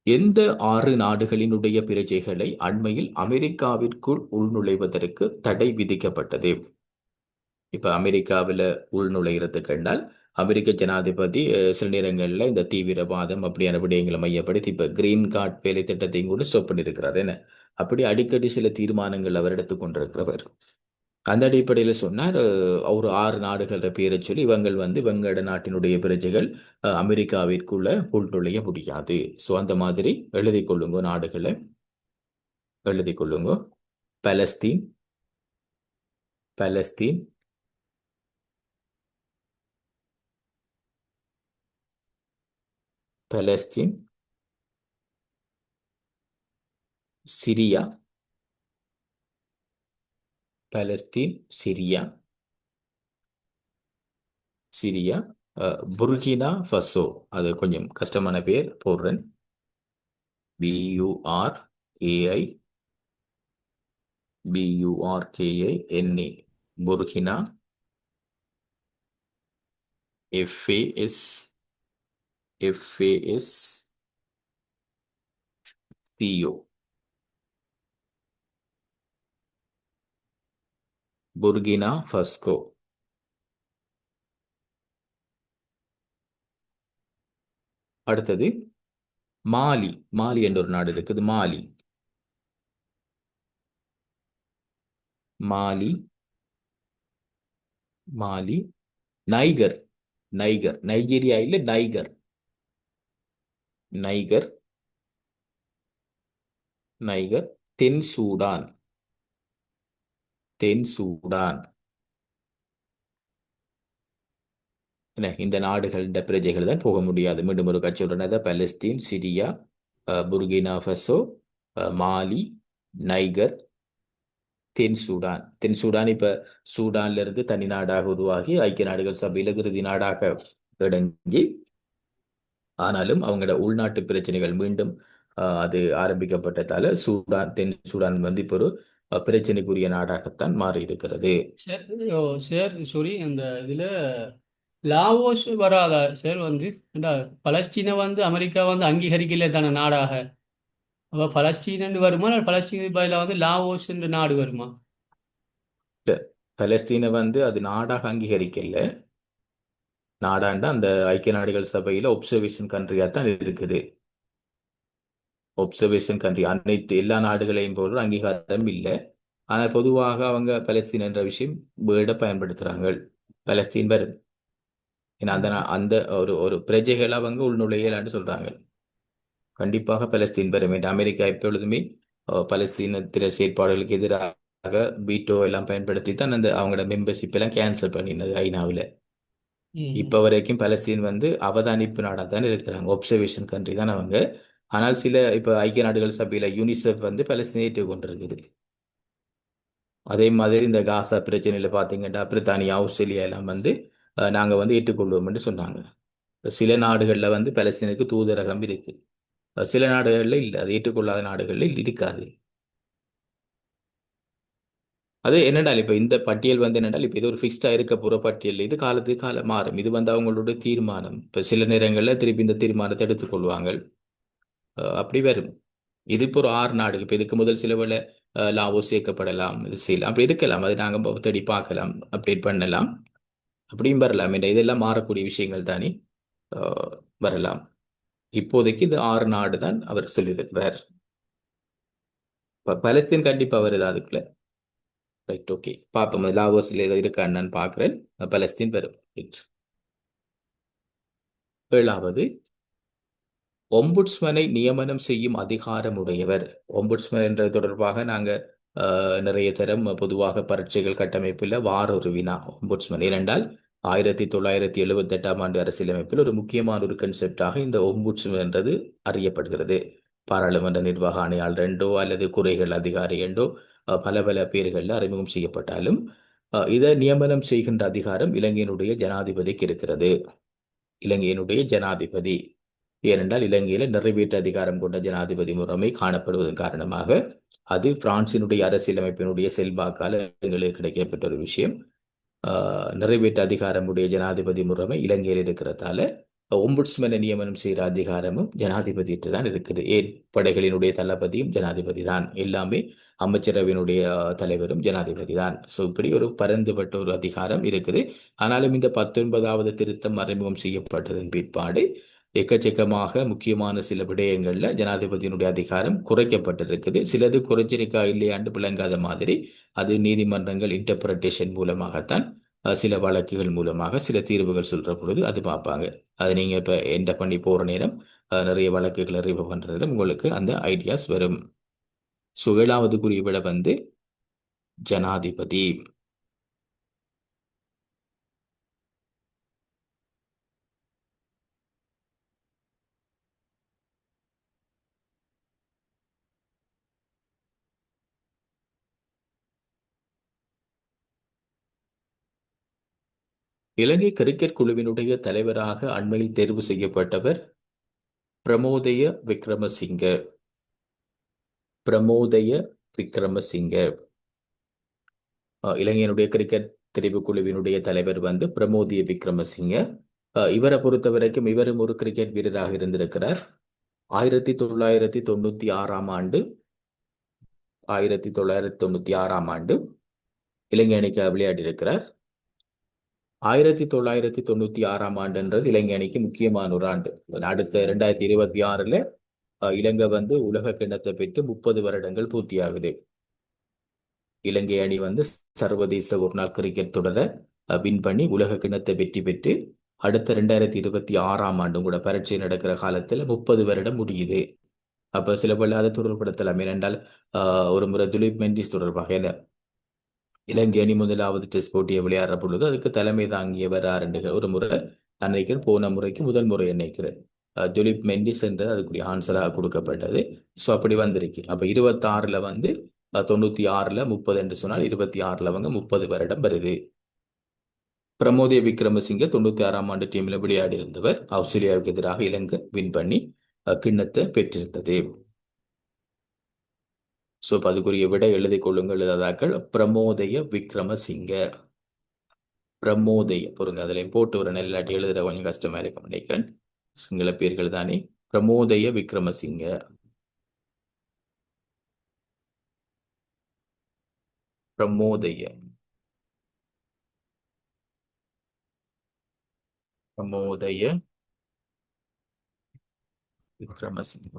எந்த 6 நாடுகளினுடைய பிரஜைகளை அண்மையில் அமெரிக்காவிற்குள் உள்நுழைவதற்கு தடை விதிக்கப்பட்டது? இப்ப அமெரிக்காவில் உள்நுழைகிறது கண்டால் அமெரிக்க ஜனாதிபதி சில நேரங்களில் இந்த தீவிரவாதம் அப்படியான விடயங்களை மையப்படுத்தி இப்ப கிரீன் கார்டு வேலை திட்டத்தையும் கூட ஸ்டாப் பண்ணியிருக்கிறார். என்ன அப்படி அடிக்கடி சில தீர்மானங்கள் அவர் எடுத்துக்கொண்டிருக்கிறவர். அந்த அடிப்படையில் சொன்னார், ஒரு 6 நாடுகள பேரை சொல்லி இவங்கள் வந்து இவங்களோட நாட்டினுடைய பிரஜைகள் அமெரிக்காவிற்குள்ள உள்நுழைய முடியாது. ஸோ அந்த மாதிரி எழுதி கொள்ளுங்க, நாடுகளை எழுதி கொள்ளுங்க. Palestine, Palestine, Palestine, Syria, Palestine, Syria, Syria, Burkina Faso. அது கொஞ்சம் கஷ்டமான பேர் போடுறேன். BURAI BURKINA Burkina, FASCO Burkina Faso. அடுத்தது மாலி. மாலி என்ற ஒரு நாடு இருக்குது. மாலி, மாலி, மாலி. நைகர், நைகர், நைஜீரியா இல்ல, நைகர், நைகர், நைகர். தென் சூடான், தென் சூடான். இந்த நாடுகளின் பிரஜைகள் தான் போக முடியாது. மீண்டும் ஒரு சொல்றேன், பலஸ்தீன், சிரியா, புர்கினா ஃபசோ, மாலி, நைகர், தென் சூடான். தென் சூடான் இப்ப சூடான்ல இருந்து தனி நாடாக உருவாகி ஐக்கிய நாடுகள் சபையில இறுதி நாடாக இடங்கி, ஆனாலும் அவங்களோட உள்நாட்டு பிரச்சனைகள் மீண்டும் அது ஆரம்பிக்கப்பட்டதால சூடான், தென் சூடான் வந்து இப்போ ஒரு பிரச்சனைக்குரிய நாடாகத்தான் மாறி இருக்கிறது. சார் சாரி, அந்த இதுல லாவோஸ் வராதா சார்? வந்து பலஸ்தீனை வந்து அமெரிக்கா வந்து அங்கீகரிக்கல தானே நாடாக. அப்ப பலஸ்தீன் வருமா, இல்லை பலஸ்தீனுக்கு பதிலாக வந்து லாவோஸ் என்ற நாடு வருமா? பலஸ்தீனை வந்து அது நாடாக அங்கீகரிக்கல. நாடாண்டா அந்த ஐக்கிய நாடுகள் சபையில ஒப்சர்வேஷன் கண்ட்ரியா தான் இருக்குது. ஒப்சர்வேஷன் கண்ட்ரி அனைத்து எல்லா நாடுகளையும் போல அங்கீகாரம் இல்லை. ஆனால் பொதுவாக அவங்க பலஸ்தீன் என்ற விஷயம் வேர்டை பயன்படுத்துறாங்க. பலஸ்தீன் வரும். ஏன்னா அந்த அந்த ஒரு ஒரு பிரஜைகள் அவங்க உள்நுழையலான்னு சொல்றாங்க. கண்டிப்பாக பலஸ்தீன் வரும். அமெரிக்கா எப்பொழுதுமே பலஸ்தீனத்தின செயற்பாடுகளுக்கு எதிராக வீட்டோ எல்லாம் பயன்படுத்தி தான் அந்த அவங்களோட மெம்பர்ஷிப் எல்லாம் கேன்சல் பண்ணினது ஐநாவில். இப்ப வரைக்கும் பலஸ்தீன் வந்து அவதானிப்பு நாடாக தான் இருக்கிறாங்க. ஒப்சர்வேஷன் கண்ட்ரி தான் அவங்க. ஆனால் சில இப்ப ஐக்கிய நாடுகள் சபையில யூனிசெஃப் வந்து பலஸ்தீனை ஏற்றுக்கொண்டிருக்குது. அதே மாதிரி இந்த காசா பிரச்சனையில பாத்தீங்கன்னா பிரித்தானியா, ஆஸ்திரேலியா எல்லாம் வந்து நாங்க வந்து ஏற்றுக்கொள்வோம் என்று சொன்னாங்க. சில நாடுகள்ல வந்து பலஸ்தீனுக்கு தூதரகம் இருக்கு. சில நாடுகள்ல இல்லை, அது ஏற்றுக்கொள்ளாத நாடுகள்ல இருக்காது. அது என்னென்றால் இப்ப இந்த பட்டியல் வந்து என்னென்றால் இப்ப இது ஒரு ஃபிக்ஸ்டா இருக்க போற பட்டியல். இது காலத்துக்கு காலம் மாறும். இது வந்து அவங்களோட தீர்மானம். இப்ப சில நேரங்கள்ல திருப்பி இந்த தீர்மானத்தை எடுத்துக்கொள்வாங்க. அப்படி வரும். இது இப்போ ஒரு 6 நாடுகள். இப்ப இதுக்கு முதல் சில வேளை லாவோ சேர்க்கப்படலாம், இது செய்யலாம், அப்படி இருக்கலாம். அது நாங்க தேடி பார்க்கலாம், அப்டேட் பண்ணலாம், அப்படியும் வரலாம். இதெல்லாம் மாறக்கூடிய விஷயங்கள் தானே. வரலாம். இப்போதைக்கு இது 6 நாடு தான் அவர் சொல்லியிருக்கிறார். பலஸ்தீன் கண்டிப்பா வருது அதுக்குள்ள. ரைட், ஓகே, பார்ப்போம். லாவோஸ்ல ஏதோ இருக்கான்னு நான் பார்க்கிறேன். பலஸ்தீன் வரும். ஏழாவது ஒம்புட்ஸ்மனை நியமனம் செய்யும் அதிகாரம் உடையவர். ஒம்புட்ஸ்மன் என்ற தொடர்பாக நாங்கள் நிறைய தரம் பொதுவாக பரீட்சைகள் கட்டமைப்பில் வார ஒரு வினா ஒம்புட்ஸ்மன். ஏனென்றால் 1978ஆம் ஆண்டு அரசியலமைப்பில் ஒரு முக்கியமான ஒரு கன்செப்டாக இந்த ஒம்புட்ஸ்மன் என்றது அறியப்படுகிறது. பாராளுமன்ற நிர்வாக ஆணையாளர் என்றோ அல்லது குறைகள் அதிகாரி என்றோ பல பல பேர்களில் அறிமுகம் செய்யப்பட்டாலும் இதை நியமனம் செய்கின்ற அதிகாரம் இலங்கையினுடைய ஜனாதிபதிக்கு இருக்கிறது. இலங்கையினுடைய ஜனாதிபதி. ஏனென்றால் இலங்கையில நிறைவேற்று அதிகாரம் கொண்ட ஜனாதிபதி முறைமை காணப்படுவதன் காரணமாக அது பிரான்சினுடைய அரசியலமைப்பினுடைய செல்வாக்கால் எங்களுக்கு கிடைக்கப்பட்ட ஒரு விஷயம். நிறைவேற்று அதிகாரமுடைய ஜனாதிபதி முறைமை இலங்கையில் இருக்கிறதால ஒம்புட்ஸ்மனை நியமனம் செய்கிற அதிகாரமும் ஜனாதிபதியிட்டு தான் இருக்குது. ஏன் படைகளினுடைய தளபதியும் ஜனாதிபதி தான், எல்லாமே அமைச்சரவையினுடைய தலைவரும் ஜனாதிபதி தான். ஸோ இப்படி ஒரு பரந்துபட்ட ஒரு அதிகாரம் இருக்குது. ஆனாலும் இந்த 19வது திருத்தம் அறிமுகம் செய்யப்பட்டதன் பிற்பாடு எக்கச்சக்கமாக முக்கியமான சில விடயங்கள்ல ஜனாதிபதியினுடைய அதிகாரம் குறைக்கப்பட்டிருக்குது. சிலது குறைச்சிருக்கா இல்லையாண்டு விளங்காத மாதிரி அது நீதிமன்றங்கள் இன்டர்பிரட்டேஷன் மூலமாகத்தான் சில வழக்குகள் மூலமாக சில தீர்வுகள் சொல்ற பொழுது அது பார்ப்பாங்க. அது நீங்க இப்ப என்ட பண்ணி போற நேரம் நிறைய வழக்குகள் அறிவு பண்ற நேரம் உங்களுக்கு அந்த ஐடியாஸ் வரும். ஸோ 7வது குறிவிட வந்து ஜனாதிபதி. இலங்கை கிரிக்கெட் குழுவினுடைய தலைவராக அண்மையில் தேர்வு செய்யப்பட்டவர் பிரமோதய விக்ரமசிங்க. பிரமோதய விக்ரமசிங்க. இலங்கையினுடைய கிரிக்கெட் தெரிவு குழுவினுடைய தலைவர் வந்து பிரமோதிய விக்ரமசிங்க. இவரை பொறுத்த வரைக்கும் இவரும் ஒரு கிரிக்கெட் வீரராக இருந்திருக்கிறார். 1996ஆம் ஆண்டு 1996ஆம் ஆண்டு இலங்கை அணிக்கு விளையாடி இருக்கிறார். 1996ஆம் ஆண்டுன்றது இலங்கை அணிக்கு முக்கியமான ஒரு ஆண்டு. அடுத்த 2026ல இலங்கை வந்து உலக கிண்ணத்தை பெற்று 30 வருடங்கள் பூர்த்தியாகுது. இலங்கை அணி வந்து சர்வதேச ஒரு நாள் கிரிக்கெட் தொடரை வின் பண்ணி உலக கிண்ணத்தை வெற்றி பெற்று அடுத்த 2026ஆம் ஆண்டும் கூட பரீட்சை நடக்கிற காலத்துல 30 வருடம் முடியுது. அப்ப சில பல அதை தொடர்படுத்தலாம். ஏனென்றால் ஒரு முறை துலீப் மெண்டிஸ் தொடர்பாக இலங்கை அணி முதலாவது டெஸ்ட் போட்டியை விளையாடுற பொழுது அதுக்கு தலைமை தாங்கியவர் ஆரண்டுகள் ஒரு முறை நினைக்கிறேன். போன முறைக்கு முதல் முறை நினைக்கிறேன் துலீப் மெண்டிஸ் என்றது அதுக்குரிய ஆன்சராக கொடுக்கப்பட்டது. ஸோ அப்படி வந்திருக்கு. அப்ப 26ல வந்து 96ல 30 என்று சொன்னால் 26ல அவங்க 30 வருடம் வருது. பிரமோதிய விக்ரமசிங்க 96ஆம் ஆண்டு டீம்ல விளையாடி இருந்தவர். ஆஸ்திரேலியாவுக்கு எதிராக இலங்கை வின் பண்ணி கிண்ணத்தை பெற்றிருந்தது. ஸோ அதுக்குரிய விட எழுதி கொள்ளுங்கள் எழுதாதாக்கள் பிரமோதய விக்ரமசிங்க. பிரமோதய பொருங்க அதுலையும் போட்டு ஒரு நெல்லாட்டி எழுதுற கொஞ்சம் கஷ்டமா இருக்கும் நினைக்கிறேன். சிங்கள பேர்கள் தானே. பிரமோதய விக்ரமசிங்க. பிரமோதய பிரமோதய விக்ரமசிங்க.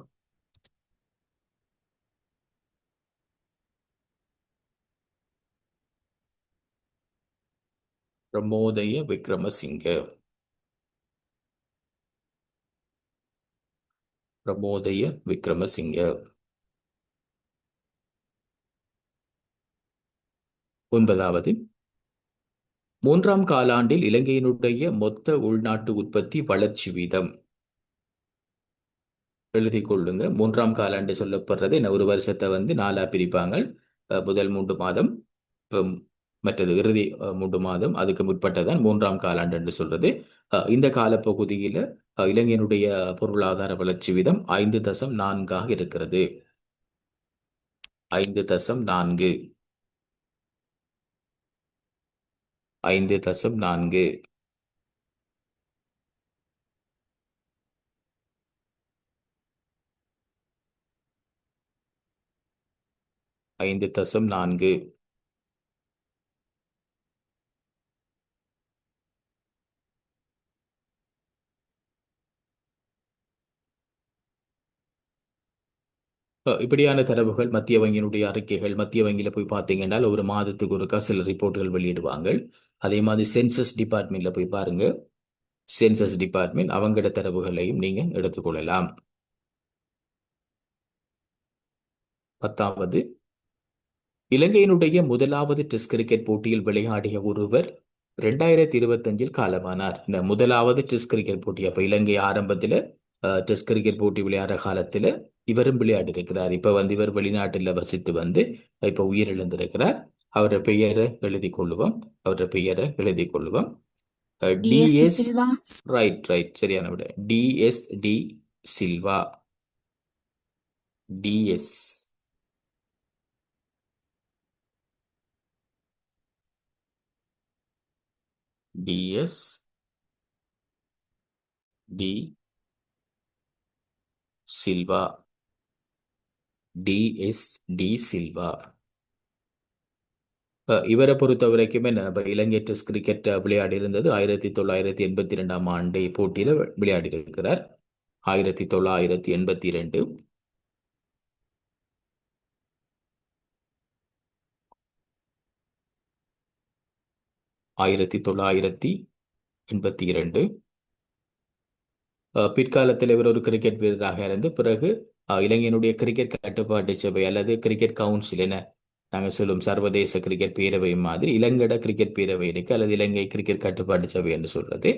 பிரமோதய விக்ரமசிங்க. பிரமோதய விக்ரமசிங்க. 9வது 3ஆம் காலாண்டில் இலங்கையினுடைய மொத்த உள்நாட்டு உற்பத்தி வளர்ச்சி வீதம். எழுதி கொள்ளுங்க. 3ஆம் காலாண்டு சொல்லப்படுறது என்ன, ஒரு வருஷத்தை வந்து 4ஆ பிரிப்பாங்க. முதல் 3 மாதம், மற்றது இறுதி 3 மாதம், அதுக்கு முற்பட்டதான் 3ஆம் காலாண்டு என்று சொல்றது. இந்த காலப்பகுதியில இலங்கையினுடைய பொருளாதார வளர்ச்சி வீதம் 5.4 இருக்கிறது. 5.4 5.4. ஐந்து தசம் நான்கு. இப்படியான தரவுகள் மத்திய வங்கியினுடைய அறிக்கைகள். மத்திய வங்கியில போய் பார்த்தீங்கன்னா ஒரு மாதத்துக்கு ஒருக்கா சில ரிப்போர்ட்டுகள் வெளியிடுவாங்க. அதே மாதிரி சென்சஸ் டிபார்ட்மெண்ட்ல போய் பாருங்க. சென்சஸ் டிபார்ட்மெண்ட் அவங்களோட தரவுகளையும் நீங்க எடுத்துக்கொள்ளலாம். 10வது, இலங்கையினுடைய முதலாவது டெஸ்ட் கிரிக்கெட் போட்டியில் விளையாடிய ஒருவர் 2025 காலமானார். இந்த முதலாவது டெஸ்ட் கிரிக்கெட் போட்டி, அப்ப இலங்கை ஆரம்பத்துல டெஸ்ட் கிரிக்கெட் போட்டி விளையாடுற காலத்துல இவரும் விளையாடி இருக்கிறார். இப்ப இவர் வெளிநாட்டில் வசித்து இப்ப உயிரிழந்திருக்கிறார். அவருடைய பெயரை எழுதி கொள்ளுவோம். DST DS, Silva. ரைட், சரியான விட, DSD Silva. DS DS D Silva. DSD Silva. இவரை பொறுத்த வரைக்கும் என்ன, இலங்கை டெஸ்ட் கிரிக்கெட் விளையாடி இருந்தது 1982 ஆண்டு போட்டியில விளையாடி இருக்கிறார். 1982, 1982. பிற்காலத்தில் இவர் ஒரு கிரிக்கெட் வீரராக இருந்து பிறகு இலங்கையினுடைய கிரிக்கெட் கட்டுப்பாட்டு சபை அல்லது கிரிக்கெட் கவுன்சில் என நாங்கள் சொல்லும் சர்வதேச கிரிக்கெட் பேரவை மாதிரி இலங்கட கிரிக்கெட் பேரவை இருக்கு, அல்லது இலங்கை கிரிக்கெட் கட்டுப்பாட்டு சபை என்று சொல்றது.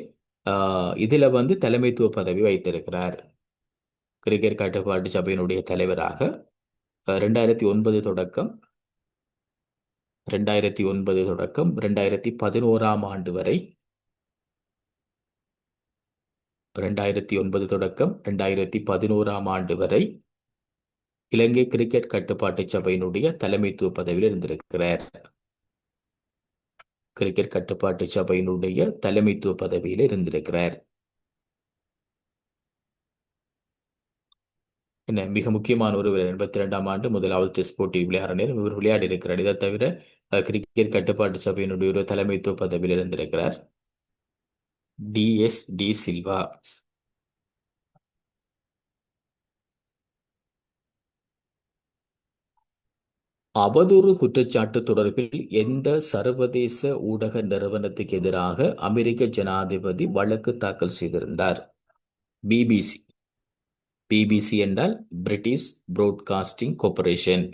இதுல தலைமைத்துவ பதவி வைத்திருக்கிறார். கிரிக்கெட் கட்டுப்பாட்டு சபையினுடைய தலைவராக 2009 தொடக்கம் 2011 ஆண்டு வரை 2009 தொடக்கம் 2011 ஆண்டு வரை இலங்கை கிரிக்கெட் கட்டுப்பாட்டு சபையினுடைய தலைமைத்துவ பதவியில் இருந்திருக்கிறார். கிரிக்கெட் கட்டுப்பாட்டு சபையினுடைய தலைமைத்துவ பதவியில் இருந்திருக்கிறார். என்ன மிக முக்கியமான ஒருவர். 82 ஆண்டு முதலாவது டெஸ்ட் போட்டி விளையாட நேரம் இவர் விளையாடி இருக்கிறார். இதை தவிர கிரிக்கெட் கட்டுப்பாட்டு சபையினுடைய ஒரு தலைமைத்துவ பதவியில் இருந்திருக்கிறார். டிஎஸ்டி சில்வா. அவதூறு குற்றச்சாட்டு தொடர்பில் எந்த சர்வதேச ஊடக நிறுவனத்துக்கு எதிராக அமெரிக்க ஜனாதிபதி வழக்கு தாக்கல் செய்திருந்தார்? பிபிசி. பிபிசி என்றால் British broadcasting corporation.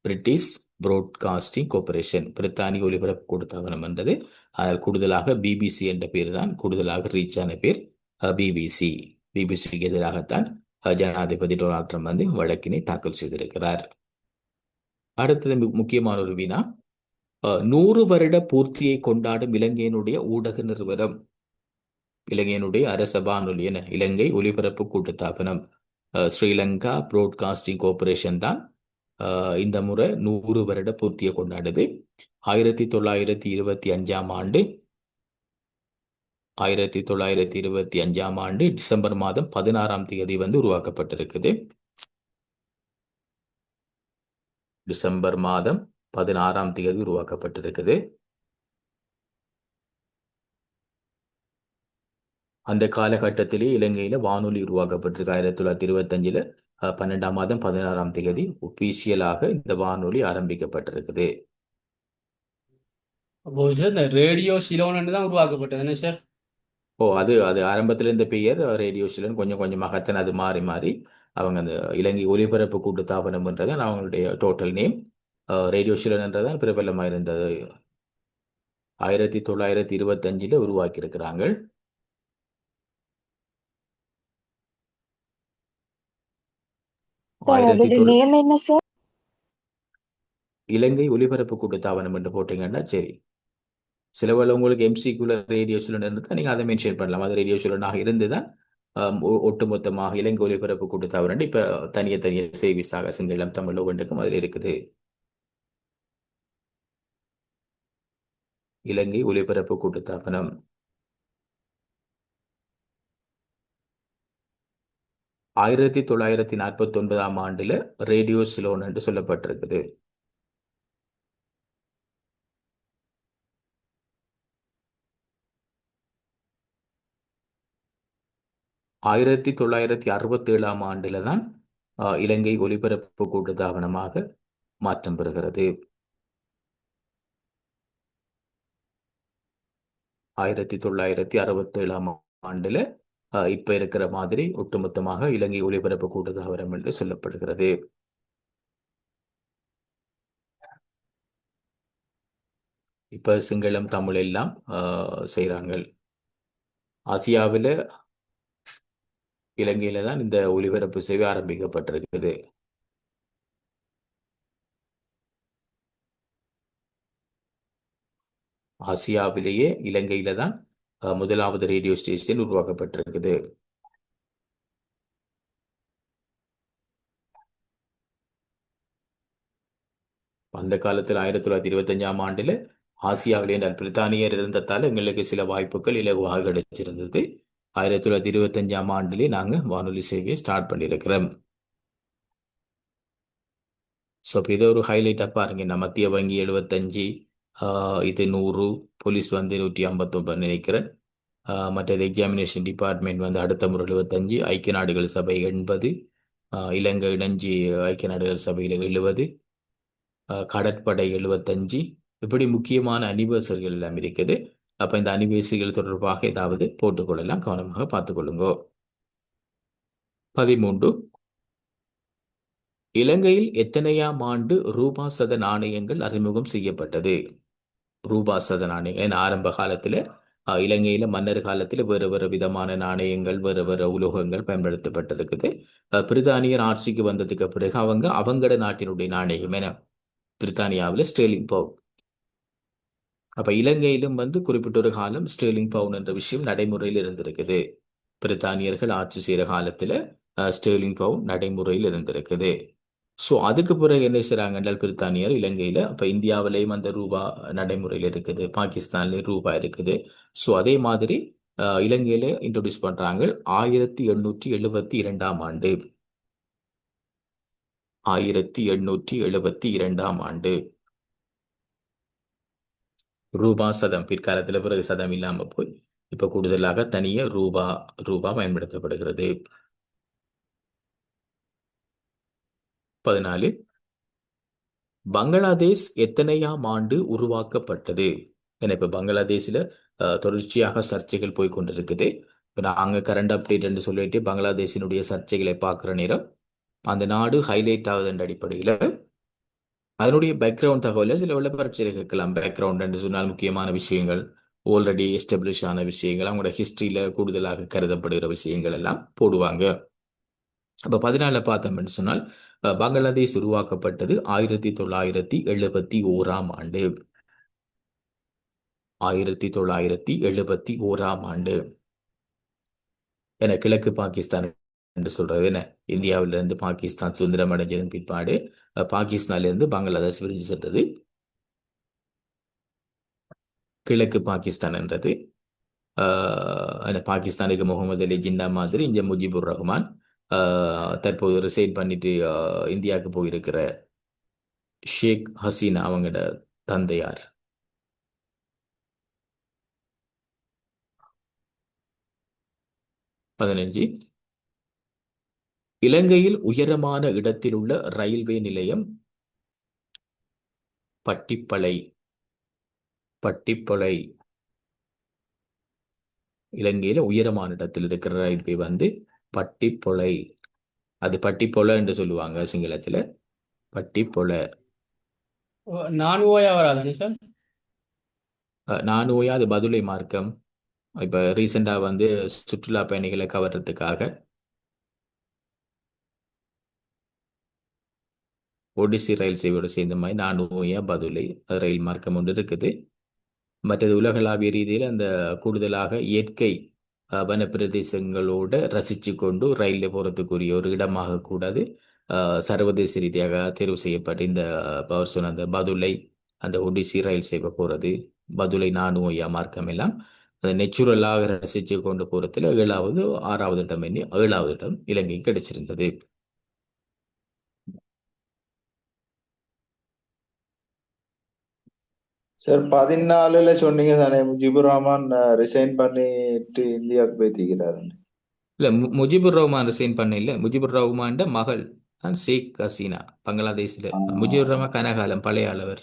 British broadcasting corporation, பிரித்தானிய ஒலிபரப்பு கூட்டுத்தாபனம் என்றது. அதில் கூடுதலாக பிபிசி என்ற பேர் தான் கூடுதலாக ரீச்சான பேர். பிபிசி. பிபிசிக்கு எதிராகத்தான் ஜனாதிபதி டொனால்ட் ட்ரம்ப் வழக்கினை தாக்கல் செய்திருக்கிறார். அடுத்தது முக்கியமான ஒரு வினா, 100 வருட பூர்த்தியை கொண்டாடும் இலங்கையினுடைய ஊடக நிறுவனம், இலங்கையினுடைய அரச வானொலி என இலங்கை ஒலிபரப்பு கூட்டுத்தாபனம், ஸ்ரீலங்கா புரோட்காஸ்டிங் கார்ப்பரேஷன் தான் இந்த முறை 100 வருட பூர்த்தியை கொண்டாடுது. 1925 ஆண்டு டிசம்பர் மாதம் 16ஆம் தேதி உருவாக்கப்பட்டிருக்குது. டிசம்பர் மாதம் 16ஆம் தேதி உருவாக்கப்பட்டிருக்குது. அந்த காலகட்டத்திலே இலங்கையில வானொலி உருவாக்கப்பட்டிருக்கு. 1925 12ஆம் மாதம் 16ஆம் தேதி ஒபிஷியலாக இந்த வானொலி ஆரம்பிக்கப்பட்டிருக்குது. அப்போ சார் இந்த ரேடியோ சிலோன் தான் உருவாக்கப்பட்டது என்ன சார்? அது ஆரம்பத்தில் இந்த பெயர் ரேடியோ சிலோன், கொஞ்சம் கொஞ்சமாகத்தான் அது மாறி மாறி அவங்க அந்த இலங்கை ஒலிபரப்பு கூட்டுத்தாபனம் என்றதான் அவங்களுடைய டோட்டல் நேம். ரேடியோ சிலோன் என்றதான் பிரபலமாக இருந்தது. 1925 உருவாக்கி இருக்கிறாங்க. இலங்கை ஒலிபரப்பு கூட்டுத்தாபனம் என்று போட்டீங்கன்னா சரி. சிலவள உங்களுக்கு எம்சிக்குள்ள ரேடியோ சிலோன் இருந்தால் நீங்கள் அதை மென்ஷன் பண்ணலாம். அது ரேடியோ சிலோனாக இருந்துதான் ஒட்டுமொத்தமாக இலங்கை ஒலிபரப்பு கூட்டுத்தாபனம் இப்ப தனிய சேவிஸாக சிங்களம் தமிழ் ஒவ்வொன்றுக்கும் அதில் இருக்குது. இலங்கை ஒலிபரப்பு கூட்டுத்தாபனம் 1949ஆம் ஆண்டுல ரேடியோ சிலோன் என்று சொல்லப்பட்டிருக்குது. 1967ஆம் ஆண்டுல தான் இலங்கை ஒலிபரப்பு கூட்டுத்தாபனமாக மாற்றம் பெறுகிறது. 1967ஆம் ஆண்டுல இப்ப இருக்கிற மாதிரி ஒட்டுமொத்தமாக இலங்கை ஒலிபரப்பு கூட்டதாக வரும் என்று சொல்லப்படுகிறது. இப்ப சிங்களம் தமிழ் எல்லாம் செய்கிறாங்க. ஆசியாவில் இலங்கையில தான் இந்த ஒலிபரப்பு சேவை ஆரம்பிக்கப்பட்டிருக்குது. ஆசியாவிலேயே இலங்கையில தான் முதலாவது ரேடியோ ஸ்டேஷன் உருவாக்கப்பட்டிருக்குது. அந்த காலத்தில் 1925ஆம் ஆண்டுல ஆசியாவிலே பிரித்தானியர் இருந்ததால் எங்களுக்கு சில வாய்ப்புகள் இலகுவாக கிடைச்சிருந்தது. 1925ஆம் ஆண்டிலே நாங்க வானொலி சேவையை ஸ்டார்ட் பண்ணியிருக்கிறோம். ஸோ இதை ஒரு ஹைலைட்டாக பாருங்க. நான் மத்திய வங்கி 75, இது 100, போலீஸ் வந்து 159 நினைக்கிறேன். மற்றது எக்ஸாமினேஷன் டிபார்ட்மெண்ட் வந்து அடுத்த முறை 75, ஐக்கிய நாடுகள் சபை 80, இலங்கை இணைஞ்சி ஐக்கிய நாடுகள் சபையில் 70, கடற்படை 75, இப்படி முக்கியமான அனிவர்சரிகள் எல்லாம் இருக்குது. அப்போ இந்த அனிவர்சரிகள் தொடர்பாக ஏதாவது போட்டுக்கொள்ளலாம், கவனமாக பார்த்துக்கொள்ளுங்க. 13, இலங்கையில் எத்தனையாம் ஆண்டு ரூபா சத நாணயங்கள் அறிமுகம் செய்யப்பட்டது? ரூபா சத நாணயம் ஆரம்ப காலத்தில் இலங்கையில மன்னர் காலத்தில் வேறு வேறு விதமான நாணயங்கள், வேறு வேறு உலோகங்கள் பயன்படுத்தப்பட்டிருக்குது. பிரித்தானியர் ஆட்சிக்கு வந்ததுக்கு பிறகு அவங்களோட நாட்டினுடைய நாணயம் என பிரித்தானியாவில் ஸ்டெர்லிங் பவுன். அப்ப இலங்கையிலும் வந்து குறிப்பிட்ட ஒரு காலம் ஸ்டெர்லிங் பவுன் என்ற விஷயம் நடைமுறையில் இருந்திருக்குது. பிரித்தானியர்கள் ஆட்சி செய்கிற காலத்துல ஸ்டெர்லிங் பவுன் நடைமுறையில் இருந்திருக்குது. ஸோ அதுக்கு பிறகு என்ன செய்றாங்க என்றால் பிரித்தானியர் இலங்கையில அப்ப இந்தியாவிலேயும் அந்த ரூபா நடைமுறையில் இருக்குது, பாகிஸ்தான்லேயும் ரூபா இருக்குது. ஸோ அதே மாதிரி இலங்கையில இன்ட்ரோடியூஸ் பண்றாங்க 1872ஆம் ஆண்டு. 1872ஆம் ஆண்டு ரூபா சதம். பிற்காலத்தில் பிறகு சதம் இல்லாம போய் இப்ப கூடுதலாக தனிய ரூபா ரூபா பயன்படுத்தப்படுகிறது. 14, பங்களாதேஷ் எத்தனையாம் ஆண்டு உருவாக்கப்பட்டது? ஏன்னா இப்ப பங்களாதேஷ்ல தொடர்ச்சியாக சர்ச்சைகள் போய் கொண்டிருக்குது. இப்ப நாங்க கரண்ட் அப்டேட் என்று சொல்லிட்டு பங்களாதேஷினுடைய சர்ச்சைகளை பார்க்குற நேரம் அந்த நாடு ஹைலைட் ஆகுது என்ற அடிப்படையில் அதனுடைய பேக்ரவுண்ட் தகவலை சில விளம்பரச்சை கேட்கலாம். பேக்ரவுண்ட் என்று சொன்னால் முக்கியமான விஷயங்கள், ஆல்ரெடி எஸ்டாப்ளிஷ் ஆன விஷயங்கள், அவங்களோட ஹிஸ்டரியில கூடுதலாக கருதப்படுகிற விஷயங்கள் எல்லாம் போடுவாங்க. அப்ப 14 பார்த்தோம்னு சொன்னால் பங்களாதேஷ் உருவாக்கப்பட்டது 1971ஆம் ஆண்டு. 1971ஆம் ஆண்டு. என கிழக்கு பாகிஸ்தான் என்று சொல்றது என்ன, இந்தியாவிலிருந்து பாகிஸ்தான் சுதந்திரம் அடைஞ்சதன் பிற்பாடு பாகிஸ்தான்ல இருந்து பங்களாதேஷ் பிரிஞ்சு சென்றது. கிழக்கு பாகிஸ்தான் என்றது பாகிஸ்தானுக்கு முகமது அலி ஜின்னா மாதிரி இங்க முஜிபுர் ரஹ்மான், தற்போது ரிசைன் பண்ணிட்டு இந்தியாவுக்கு போயிருக்கிற ஷேக் ஹசீனா அவங்களோட தந்தையார். 15, இலங்கையில் உயரமான இடத்தில் உள்ள ரயில்வே நிலையம் பட்டிப்பளை. பட்டிப்பளை இலங்கையில உயரமான இடத்தில் இருக்கிற ரயில்வே வந்து பட்டிப்பொலை. அது பட்டிப்பொலை என்று சொல்லுவாங்க சிங்களத்துல. பட்டிப்பொலை. நானுவோயா வராதானே சார்? நானுயா அது பதுளை மார்க்கம். இப்ப ரீசெண்டா வந்து சுற்றுலா பயணிகளை கவர்றதுக்காக ஒடிசி ரயில் சேவையோட சேர்ந்த மாதிரி நானுயா பதுளை ரயில் மார்க்கம் ஒன்று இருக்குது. மற்றது உலகளாவிய ரீதியில் அந்த கூடுதலாக இயற்கை வனப்பிரதேசங்களோட ரசித்து கொண்டு ரயிலில் போகிறதுக்குரிய ஒரு இடமாக கூடாது சர்வதேச ரீதியாக தேர்வு செய்யப்பட்ட இந்த பவர் சொன்ன அந்த பதுளை, அந்த ஒடிசி ரயில் சேவை போகிறது, பதுளை நானுயா மார்க்கம் எல்லாம் அந்த நெச்சுரலாக ரசித்து கொண்டு போகிறதுல 7வது 6வது இடம் 7வது இடம் இலங்கைக்கு கிடைச்சிருந்தது. சார் 14ல சொன்னீங்க தானே முஜிபுர் ரஹ்மான் ரிசைன் பண்ணிட்டு இந்தியாவுக்கு போய்த்திக்கிறாரு. இல்ல முஜிபுர் ரஹ்மான் ரிசைன் பண்ண இல்ல, முஜிபுர் ரஹ்மான் மகள் தான் ஷேக் ஹசீனா. பங்களாதேஷ்ல முஜிபுர் ரஹ்மான் கனகாலம் பழைய ஆளவர்.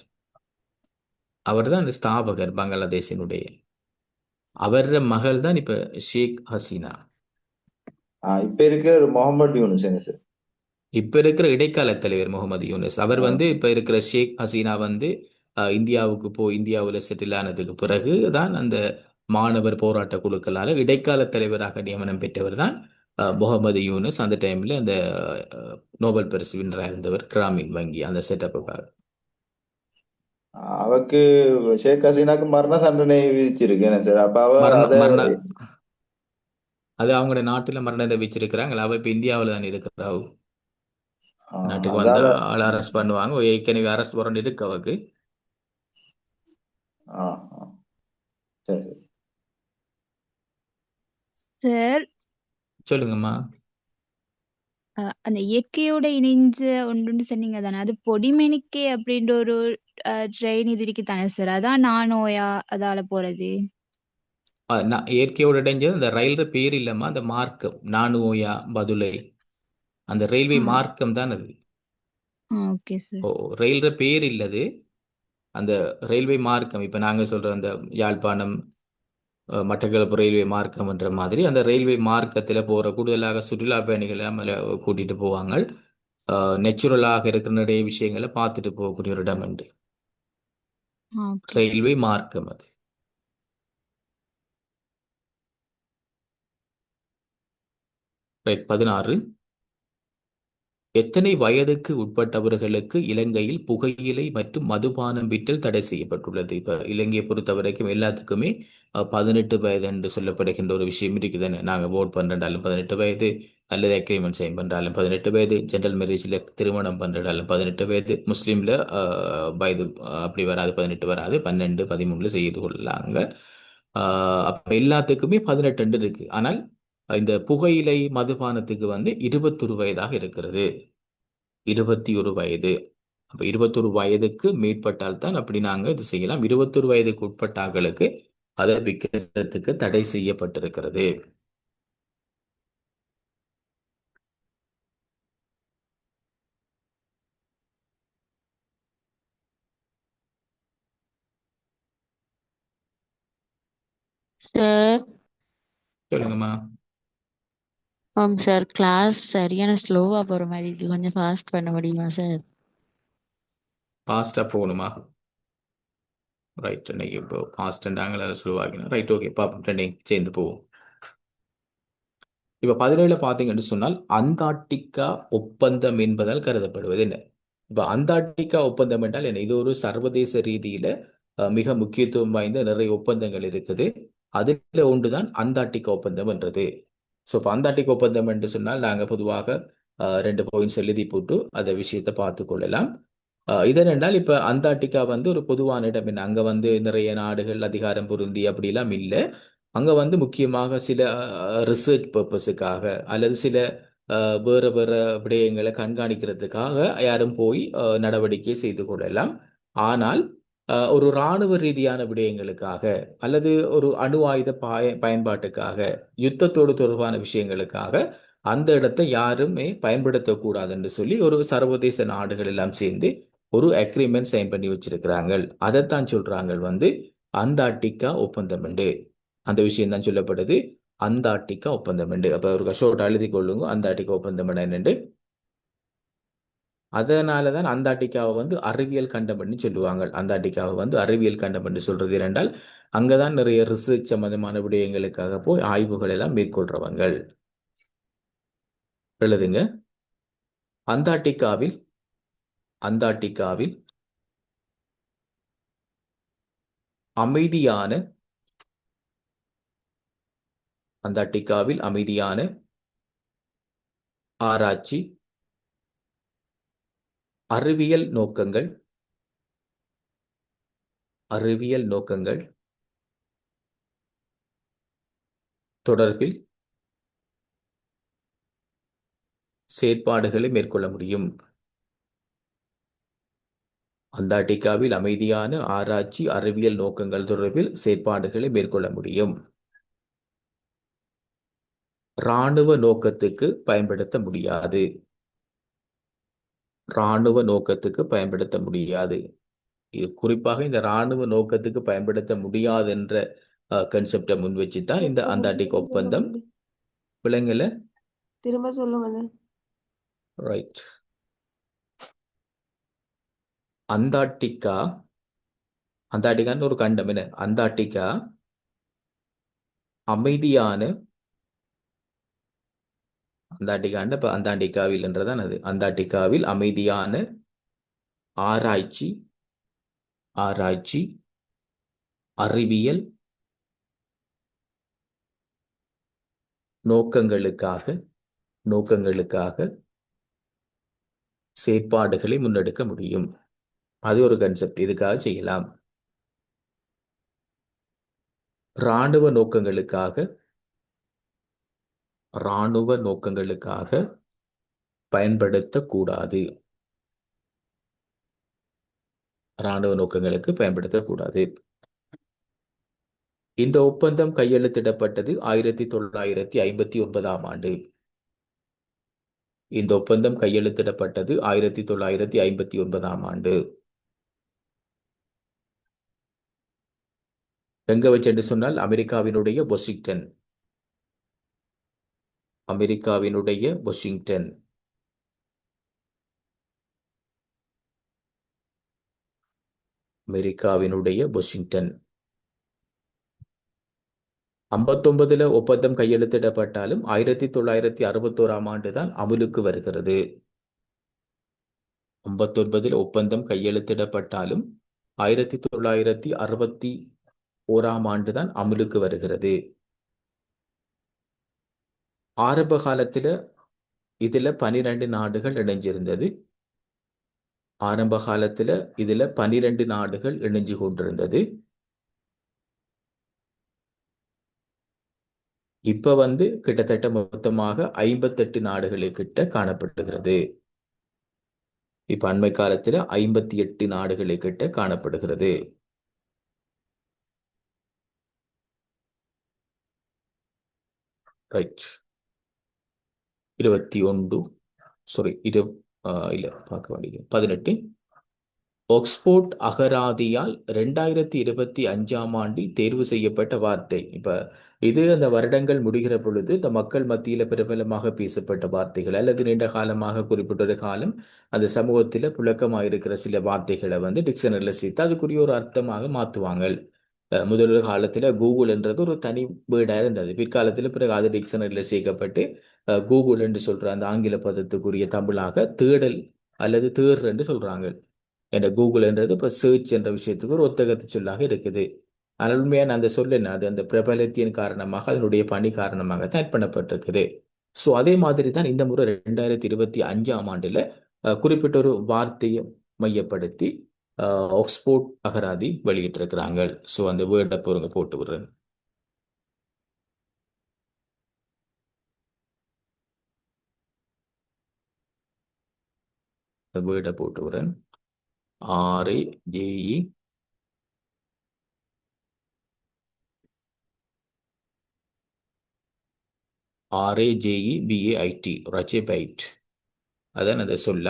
அவர் தான் அந்த ஸ்தாபகர் பங்களாதேஷினுடைய. அவர மகள் தான் இப்ப ஷேக் ஹசீனா. இப்ப இருக்க ஒரு முகமது யூனுஸ் என்ன சார்? இப்ப இருக்கிற இடைக்கால தலைவர் முகமது யூனுஸ் அவர் வந்து இப்ப இருக்கிற ஷேக் ஹசீனா வந்து இந்தியாவுக்கு போய் இந்தியாவில் செட்டில் ஆனதுக்கு பிறகு தான் அந்த மாணவர் போராட்ட குழுக்களால் இடைக்கால தலைவராக நியமனம் பெற்றவர் தான் முகமது யூனுஸ். அந்த டைம்ல அந்த நோபல் பரிசு வின்னராக இருந்தவர் கிராமின் வங்கி அந்த செட்டப்புக்காக. அவருக்கு ஷேக் ஹசீனாக்கு மரண தண்டனை விதிச்சிருக்கு என்ன சார்? அப்ப அவ மரண அத மரண அது அவங்களோட நாட்டுல மரண தண்டனை வச்சிருக்கிறாங்க. அவ இப்ப இந்தியாவில் தான் இருக்கிறாவு. நாட்டுக்கு வந்தா அதால ஆள் அரெஸ்ட் பண்ணுவாங்க. ஏற்கனவே அரெஸ்ட் வாரண்ட் இருக்கு அவருக்கு. ஆ, ஆ, சரி. சார் சொல்லுங்கம்மா. அந்த இயற்கையோட இணைஞ்ச ஒன்றுன்னு சொன்னீங்க தானே, அது பொடிமெனிக்கே அப்படின்ற ஒரு ட்ரெயின் இது இருக்கு தானே சார், அதான் நானோயா அதால போறது? இயற்கையோட இடைஞ்சது அந்த ரயில்ற பேர் இல்லம்மா, அந்த மார்க்கம் நானுயா பதுளை அந்த ரயில்வே ஆ மார்க்கம் தான் அது. Okay sir. ஓ, ரயில்ற பேர் இல்லது, அந்த ரயில்வே மார்க்கம். இப்ப நாங்க சொல்ற அந்த யாழ்ப்பாணம் மட்டக்களப்பு ரயில்வே மார்க்கம்ன்ற மாதிரி அந்த ரயில்வே மார்க்கத்துல போற கூடுதலாக சுற்றுலா பயணிகளை மேல கூட்டிட்டு போவாங்க. நேச்சுரலாக இருக்கிற நிறைய விஷயங்களை பார்த்துட்டு போகக்கூடிய ஒரு இடம் உண்டு. Okay sir. ரயில்வே மார்க்கம் அது. ரைட். 16. எத்தனை வயதுக்கு உட்பட்டவர்களுக்கு இலங்கையில் புகையிலை மற்றும் மதுபானம் விற்றல் தடை செய்யப்பட்டுள்ளது? இப்ப இலங்கையை பொறுத்த வரைக்கும் எல்லாத்துக்குமே 18 வயது என்று சொல்லப்படுகின்ற ஒரு விஷயம் இருக்குதுன்னு. நாங்க ஓட் பண்றாலும் 18 வயது, அல்லது அக்ரிமெண்ட் சைன் பண்றாலும் 18 வயது, ஜென்ரல் மேரேஜ்ல திருமணம் பண்றாலும் 18 வயது, முஸ்லீம்ல வயது அப்படி வராது, 18 வராது, 12 13 செய்து கொள்ளலாங்க. அப்ப எல்லாத்துக்குமே 18 இருக்கு. ஆனால் இந்த புகையிலை மதுபானத்துக்கு வந்து 21 வயதாக இருக்கிறது. 21 வயது. அப்ப 21 வயதுக்கு மேற்பட்டால் தான் அப்படி நாங்க இது செய்யலாம். 21 வயதுக்கு உட்பட்ட ஆட்களுக்கு அதை விற்கிறதுக்கு தடை செய்யப்பட்டிருக்கிறது. சார் சொல்லுங்கம்மா. சார் கிளாஸ் சரியான ஸ்லோவா போற மாதிரி இருக்கு, கொஞ்சம் ஃபாஸ்ட் பண்ண முடியுமா சார்? ஃபாஸ்டா போகணுமா? ரைட். இன்னைக்கு இப்போ ஃபாஸ்ட் அண்ட் ஸ்லோவாகினா ரைட். ஓகே, பாப்போம், ரெண்டையும் சேர்ந்து போவோம். இப்ப 17 பார்த்தீங்கன்னு சொன்னால் அந்தார்டிகா ஒப்பந்தம் என்பதால் கருதப்படுவது என்ன? இப்ப அந்தார்டிகா ஒப்பந்தம் என்றால் என்ன? இது ஒரு சர்வதேச ரீதியில மிக முக்கியத்துவம் வாய்ந்த நிறைய ஒப்பந்தங்கள் இருக்குது. அதுல ஒன்றுதான் அந்தார்டிகா ஒப்பந்தம் என்றது. ஸோ இப்போ அந்தார்டிகா ஒப்பந்தம் என்று சொன்னால் நாங்கள் பொதுவாக 2 பாயிண்ட்ஸ் எழுதி போட்டு அந்த விஷயத்தை பார்த்து கொள்ளலாம். இதனென்றால் இப்ப அந்தார்டிகா வந்து ஒரு பொதுவான இடம் என்ன, அங்க வந்து நிறைய நாடுகள் அதிகாரம் பொருந்தி அப்படிலாம் இல்லை. அங்க வந்து முக்கியமாக சில ரிசர்ச் பர்பஸுக்காக அல்லது சில வேற வேற விடயங்களை கண்காணிக்கிறதுக்காக யாரும் போய் நடவடிக்கை செய்து கொள்ளலாம். ஆனால் ஒரு இராணுவ ரீதியான விடயங்களுக்காக அல்லது ஒரு அணு ஆயுத பயன்பாட்டுக்காக, யுத்தத்தோடு தொடர்பான விஷயங்களுக்காக அந்த இடத்தை யாருமே பயன்படுத்தக்கூடாது என்று சொல்லி ஒரு சர்வதேச நாடுகள் எல்லாம் சேர்ந்து ஒரு அக்ரிமெண்ட் சைன் பண்ணி வச்சிருக்கிறாங்க. அதைத்தான் சொல்றாங்க வந்து அந்தார்டிகா ஒப்பந்தம் என்று. அந்த விஷயம் தான் சொல்லப்படுது அந்தார்டிகா ஒப்பந்தம் என்று. அப்ப ஒரு ஷோர்ட் எழுதி கொள்ளுங்க, அந்தார்டிகா ஒப்பந்தம் என்னன்னு. அதனாலதான் அந்தார்டிகாவை வந்து அறிவியல் கண்டம் என்று சொல்லுவாங்க. அந்தார்டிகாவை வந்து அறிவியல் கண்டம் என்று சொல்றது இரண்டால் அங்கதான் நிறைய ரிசர்ச் சம்பந்தமான விடயங்களுக்காக போய் ஆய்வுகள் எல்லாம் மேற்கொள்றவங்க. எழுதுங்க. அந்தார்டிகாவில் அந்தார்டிகாவில் அமைதியான அந்தார்டிகாவில் அமைதியான ஆராய்ச்சி, அறிவியல் நோக்கங்கள் அறிவியல் நோக்கங்கள் தொடர்பில் செயற்பாடுகளை மேற்கொள்ள முடியும். அந்தார்டிகாவில் அமைதியான ஆராய்ச்சி, அறிவியல் நோக்கங்கள் தொடர்பில் செயற்பாடுகளை மேற்கொள்ள முடியும். இராணுவ நோக்கத்துக்கு பயன்படுத்த முடியாது. இராணுவ நோக்கத்துக்கு பயன்படுத்த முடியாது. இது குறிப்பாக இந்த இராணுவ நோக்கத்துக்கு பயன்படுத்த முடியாது என்ற கன்செப்டை முன் வச்சுதான் இந்த அந்தார்டிக் ஒப்பந்தம். விலங்குல திரும்ப சொல்லுங்க. ரைட். அந்தார்டிகா அந்தார்டிகான்னு ஒரு கண்டம் என்ன? அந்தார்டிகா அமைதியான அந்தார்டிகாண்ட இப்ப அந்தார்டிகாவில் என்றதான் அது. அந்தார்டிகாவில் அமைதியான ஆராய்ச்சி ஆராய்ச்சி அறிவியல் நோக்கங்களுக்காக நோக்கங்களுக்காக செயற்பாடுகளை முன்னெடுக்க முடியும். அது ஒரு கன்செப்ட். இதுக்காக செய்யலாம். இராணுவ நோக்கங்களுக்காக இராணுவ நோக்கங்களுக்காக பயன்படுத்தக்கூடாது. இராணுவ நோக்கங்களுக்கு பயன்படுத்தக்கூடாது. இந்த ஒப்பந்தம் கையெழுத்திடப்பட்டது 1959ஆம் ஆண்டு. இந்த ஒப்பந்தம் கையெழுத்திடப்பட்டது 1959ஆம் ஆண்டு. எங்க வச்சு என்று சொன்னால் அமெரிக்காவினுடைய வாஷிங்டன். அமெரிக்காவினுடைய வாஷிங்டன். அமெரிக்காவினுடைய வாஷிங்டன். 59ல ஒப்பந்தம் கையெழுத்திடப்பட்டாலும் 1961ஆம் ஆண்டு தான் அமுலுக்கு வருகிறது. 59ல் ஒப்பந்தம் கையெழுத்திடப்பட்டாலும் 1961ஆம் ஆண்டு தான் அமுலுக்கு வருகிறது. ஆரம்ப காலத்துல இதுல 12 நாடுகள் இணைஞ்சிருந்தது. ஆரம்ப காலத்துல இதுல 12 நாடுகள் இணைஞ்சு கொண்டிருந்தது. இப்ப கிட்டத்தட்ட மொத்தமாக 58 நாடுகளுக்கிட்ட காணப்படுகிறது. இப்ப அண்மை காலத்துல 58 நாடுகளுக்கிட்ட காணப்படுகிறது. ரைட். 21 சாரி இல்ல பார்க்க வேண்டியது 18 ஆக்ஸ்போர்ட் அகராதியால் 2025ஆம் ஆண்டில் தேர்வு செய்யப்பட்ட வார்த்தை. இப்ப இது அந்த வருடங்கள் முடிகிற பொழுது இந்த மக்கள் மத்தியில பிரபலமாக பேசப்பட்ட வார்த்தைகள் அல்லது நீண்ட காலமாக குறிப்பிட்ட ஒரு காலம் அந்த சமூகத்தில் புழக்கமாக இருக்கிற சில வார்த்தைகளை டிக்ஷனரியில் சேர்த்து அதுக்குரிய ஒரு அர்த்தமாக மாற்றுவாங்க. முதல் காலத்துல கூகுள் என்றது ஒரு தனி வேர்டா இருந்தது. பிற்காலத்தில் பிறகு அது டிக்ஷனரியில் சேர்க்கப்பட்டு கூகுள் என்று சொல்ற அந்த ஆங்கில பதத்துக்குரிய தமிழாக தேடல் அல்லது தேர் என்று சொல்றாங்க. என்ற கூகுள் என்றது இப்போ சர்ச் என்ற விஷயத்துக்கு ஒரு ஒத்தகத்து சொல்லாக இருக்குது. ஆனால் உண்மையான அந்த சொல்ல என்ன? அது அந்த பிரபலத்தின் காரணமாக அதனுடைய பணி காரணமாக தான் பண்ணப்பட்டிருக்குது. ஸோ அதே மாதிரி தான் இந்த முறை 2025ஆம் ஆண்டுல குறிப்பிட்ட ஒரு வார்த்தையை மையப்படுத்தி ஆக்ஸ்போர்ட் அகராதி வெளியிட்டிருக்கிறாங்க. ஸோ அந்த வேர்டை பொருங்க போட்டு விடுறேன். வேர்டை போட்டு விடுறேன். RAJE RAJEBAIT ரஜெபைட். அதான் அந்த சொல்ல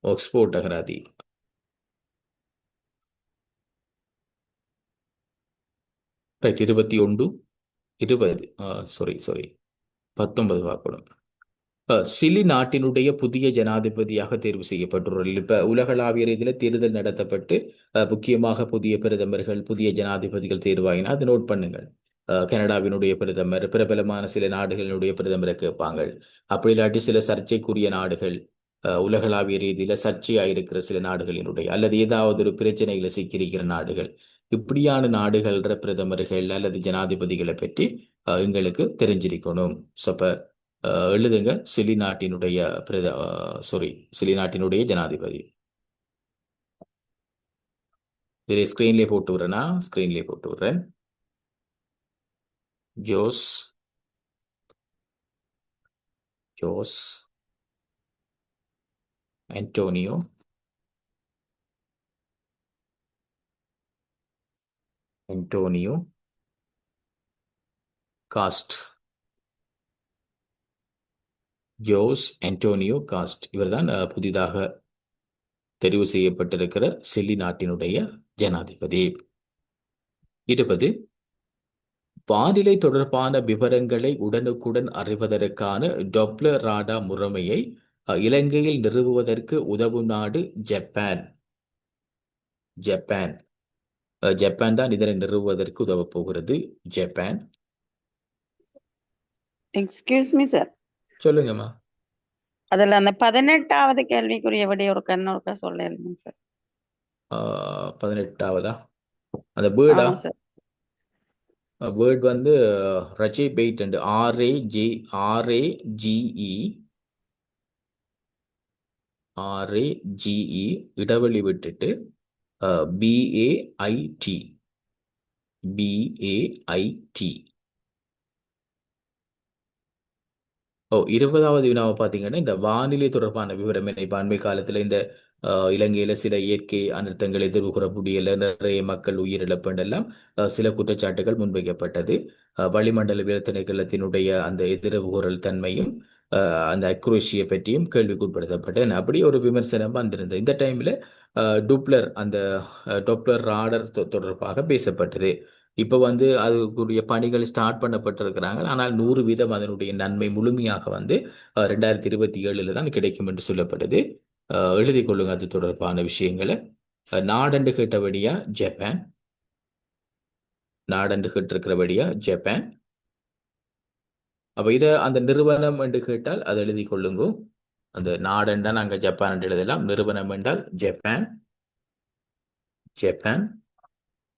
ஆக்ஸ்போர்ட் அகராதி. ரைட். 21 20 சாரி 19 பார்க்கணும். சிலி நாட்டினுடைய புதிய ஜனாதிபதியாக தேர்வு செய்யப்பட்டுள்ளார். இப்ப உலகளாவிய ரீதியில தேர்தல் நடத்தப்பட்டு முக்கியமாக புதிய பிரதமர்கள் புதிய ஜனாதிபதிகள் தேர்வாயினா அது நோட் பண்ணுங்கள். கனடாவினுடைய பிரதமர் பிரபலமான சில நாடுகளினுடைய பிரதமரை கேட்பாங்க. அப்படி இல்லாட்டி சில சர்ச்சைக்குரிய நாடுகள் உலகளாவிய ரீதியில சர்ச்சையாயிருக்கிற சில நாடுகளினுடைய அல்லது ஏதாவது ஒரு பிரச்சனைகளை சிக்கியிருக்கிற நாடுகள் இப்படியான நாடுகள பிரதமர்கள் அல்லது ஜனாதிபதிகளை பற்றி எங்களுக்கு தெரிஞ்சிருக்கணும். எழுதுங்க சிலி நாட்டினுடைய சிலி நாட்டினுடைய ஜனாதிபதி. இதில் ஸ்கிரீன்லேயே போட்டு விடுறேன்னா ஸ்கிரீன்லேயே போட்டு விடுறேன். Jose Antonio Kast. Jose Antonio Kast இவர்தான் புதிதாக தெரிவு செய்யப்பட்டிருக்கிற சிலி நாட்டினுடைய ஜனாதிபதி. 20 வானிலை தொடர்பான விவரங்களை உடனுக்குடன் அறிவதற்கான டொப்ளர் ராடார் முறைமையை இலங்கையில் நிறுவுவதற்கு உதவும் நாடு ஜப்பான். ஜப்பான் ஜப்பான் தான் இதனை நிறுவுவதற்கு உதவப் போகிறது. ஜப்பான். எக்ஸ்கியூஸ் மீ சார், சொல்லுங்கம்மா. அதுல அந்த 18வது கேள்விக்குரிய விடைய ஒரு கண்ணொருக்கா சொல்லிருங்க சார். 18வதா? அந்த வேர்டா? ஆமா சார். வேர்ட் வந்து ரஜிபெய்ட் அண்ட் RAGE இடைவெளி விட்டுட்டு BAIT. 20வது வினாவை பார்த்தீங்கன்னா, இந்த வானிலை தொடர்பான விவரம் என்ன? இப்ப அண்மை காலத்துல இந்த இலங்கையில சில இயற்கை அனர்த்தங்கள் எதிர்வு கூறக்கூடிய நிறைய மக்கள் உயிரிழப்பு எல்லாம் சில குற்றச்சாட்டுகள் முன்வைக்கப்பட்டது. வளிமண்டலவியல் திணைக்களத்தினுடைய அந்த எதிர்வுகூறல் தன்மையும் அந்த அக்யூரேசியை பற்றியும் கேள்விக்குட்படுத்தப்பட்டது. அப்படி ஒரு விமர்சனம் வந்திருந்தது. இந்த டைம்ல அந்த டொப்ளர் ராடர் தொடர்பாக பேசப்பட்டது. இப்ப வந்து அதுக்குரிய பணிகள் ஸ்டார்ட் பண்ணப்பட்டிருக்கிறாங்க. ஆனால் 100% அதனுடைய நன்மை முழுமையாக வந்து 2027 தான் கிடைக்கும் என்று சொல்லப்பட்டது. எழுதி கொள்ளுங்க அது தொடர்பான விஷயங்களை. நாடென்று கேட்டபடியா ஜப்பான். நாடென்று கேட்டிருக்கிறபடியா ஜப்பான். அப்ப இதை அந்த நிறுவனம் என்று கேட்டால் அதை எழுதி கொள்ளுங்க. அந்த நாடென்றா நாங்க ஜப்பான் என்று எழுதலாம். நிறுவனம் என்றால் Japan. Japan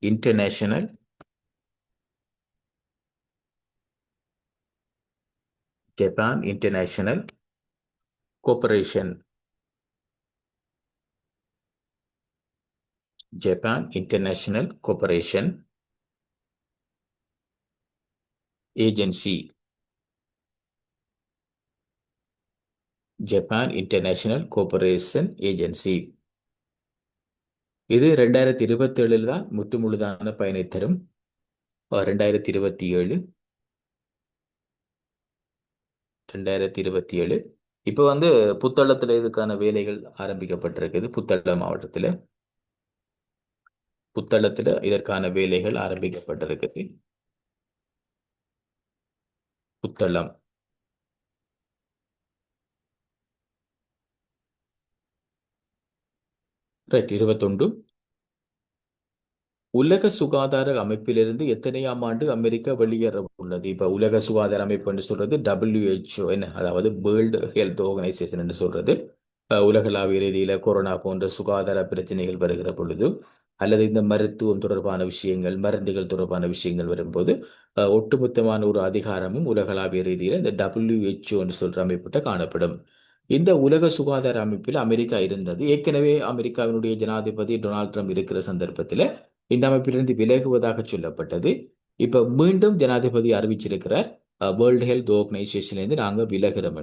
international Japan international cooperation. Japan international cooperation agency. Japan international cooperation agency. இது 2027 தான் முற்றுமுழுதான பயனை தரும். 2027 இப்போ வந்து புத்தளத்துல இதுக்கான வேலைகள் ஆரம்பிக்கப்பட்டிருக்குது. புத்தளம் மாவட்டத்துல இதற்கான வேலைகள் ஆரம்பிக்கப்பட்டிருக்குது. புத்தளம். ரைட். 21. உலக சுகாதார அமைப்பிலிருந்து எத்தனையாம் ஆண்டு அமெரிக்கா வெளியேற உள்ளது? இப்ப உலக சுகாதார அமைப்பு என்று சொல்றது WHO என்ன, அதாவது வேர்ல்டு ஹெல்த் ஆர்கனைசேஷன் என்று சொல்றது. உலகளாவிய ரீதியில கொரோனா போன்ற சுகாதார பிரச்சனைகள் வருகிற பொழுது, அல்லது இந்த மருத்துவம் தொடர்பான விஷயங்கள், மருந்துகள் தொடர்பான விஷயங்கள் வரும்போது ஒட்டுமொத்தமான ஒரு அதிகாரமும் உலகளாவிய ரீதியில இந்த WHO என்று சொல்ற அமைப்பிட்ட காணப்படும். இந்த உலக சுகாதார அமைப்பில் அமெரிக்கா இருந்தது. ஏற்கனவே அமெரிக்காவினுடைய ஜனாதிபதி டொனால்ட் ட்ரம்ப் இருக்கிற சந்தர்ப்பத்தில் இந்த அமைப்பிலிருந்து விலகுவதாக சொல்லப்பட்டது. இப்ப மீண்டும் ஜனாதிபதி அறிவிச்சிருக்கிறார், வேர்ல்டு ஹெல்த் ஆர்கனைசேஷன்லேருந்து நாங்க விலகிறோம்.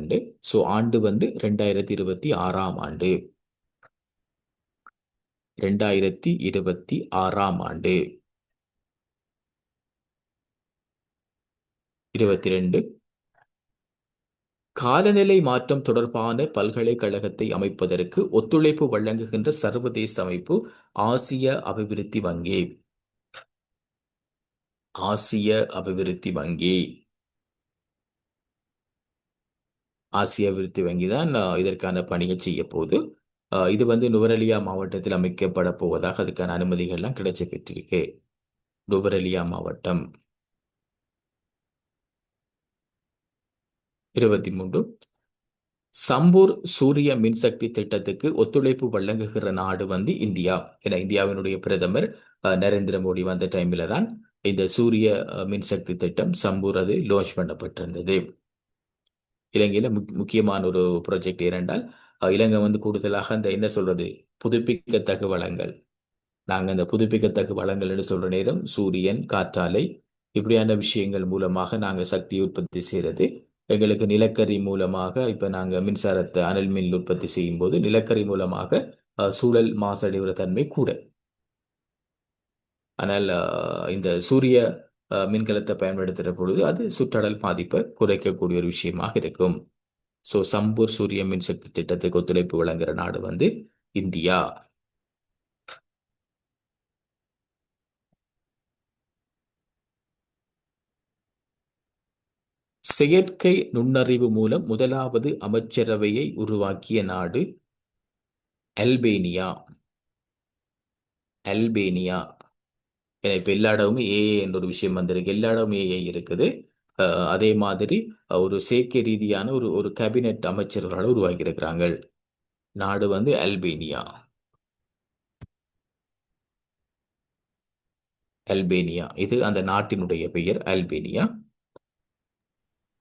ஸோ ஆண்டு வந்து 2026 ஆண்டு. 2026 ஆண்டு. 22. காலநிலை மாற்றம் தொடர்பான பல்கலைக்கழகத்தை அமைப்பதற்கு ஒத்துழைப்பு வழங்குகின்ற சர்வதேச அமைப்பு ஆசிய அபிவிருத்தி வங்கி. ஆசிய அபிவிருத்தி வங்கி. ஆசிய அபிவிருத்தி வங்கி தான் இதற்கான பணியை செய்ய போகுது. இது வந்து நுவரெலியா மாவட்டத்தில் அமைக்கப்பட போவதாக அதுக்கான அனுமதிகள்லாம் கிடைச்சி பெற்றிருக்கு. நுவரெலியா மாவட்டம். 23. சம்பூர் சூரிய மின்சக்தி திட்டத்துக்கு ஒத்துழைப்பு வழங்குகிற நாடு வந்து இந்தியா. ஏன்னா இந்தியாவினுடைய பிரதமர் நரேந்திர மோடி வந்த டைம்ல தான் இந்த சூரிய மின்சக்தி திட்டம் சம்பூர் அது லான்ச் பண்ணப்பட்டிருந்தது. இலங்கையில முக்கியமான ஒரு ப்ராஜெக்ட் ஏனென்றால் இலங்கை வந்து கூடுதலாக அந்த என்ன சொல்றது, புதுப்பிக்கத்தக்க வளங்கள். நாங்க இந்த புதுப்பிக்கத்தக்க வளங்கள் என்று சொல்ற நேரம் சூரியன், காற்றாலை இப்படியான விஷயங்கள் மூலமாக நாங்க சக்தி உற்பத்தி செய்யறது. எங்களுக்கு நிலக்கரி மூலமாக இப்ப நாங்க மின்சாரத்தை அனல் மின் உற்பத்தி செய்யும் போது நிலக்கரி மூலமாக சூழல் மாசடைகிற தன்மை கூட. ஆனால் இந்த சூரிய மின்கலத்தை பயன்படுத்துகிற பொழுது அது சுற்றடல் பாதிப்பை குறைக்கக்கூடிய ஒரு விஷயமாக இருக்கும். ஸோ சம்பூர் சூரிய மின்சக்தி திட்டத்துக்கு ஒத்துழைப்பு வழங்குகிற நாடு வந்து இந்தியா. செயற்கை நுண்ணறிவு மூலம் முதலாவது அமைச்சரவையை உருவாக்கிய நாடு அல்பேனியா. அல்பேனியா. ஏன்னா இப்ப எல்லா இடமும் ஏஐ என்ற ஒரு விஷயம் வந்திருக்கு. எல்லா இடமும் ஏஐ இருக்குது. அதே மாதிரி ஒரு செயற்கை ரீதியான ஒரு ஒரு கேபினெட் அமைச்சர்களை உருவாக்கி இருக்கிறாங்க. நாடு வந்து அல்பேனியா. அல்பேனியா இது அந்த நாட்டினுடைய பெயர் அல்பேனியா.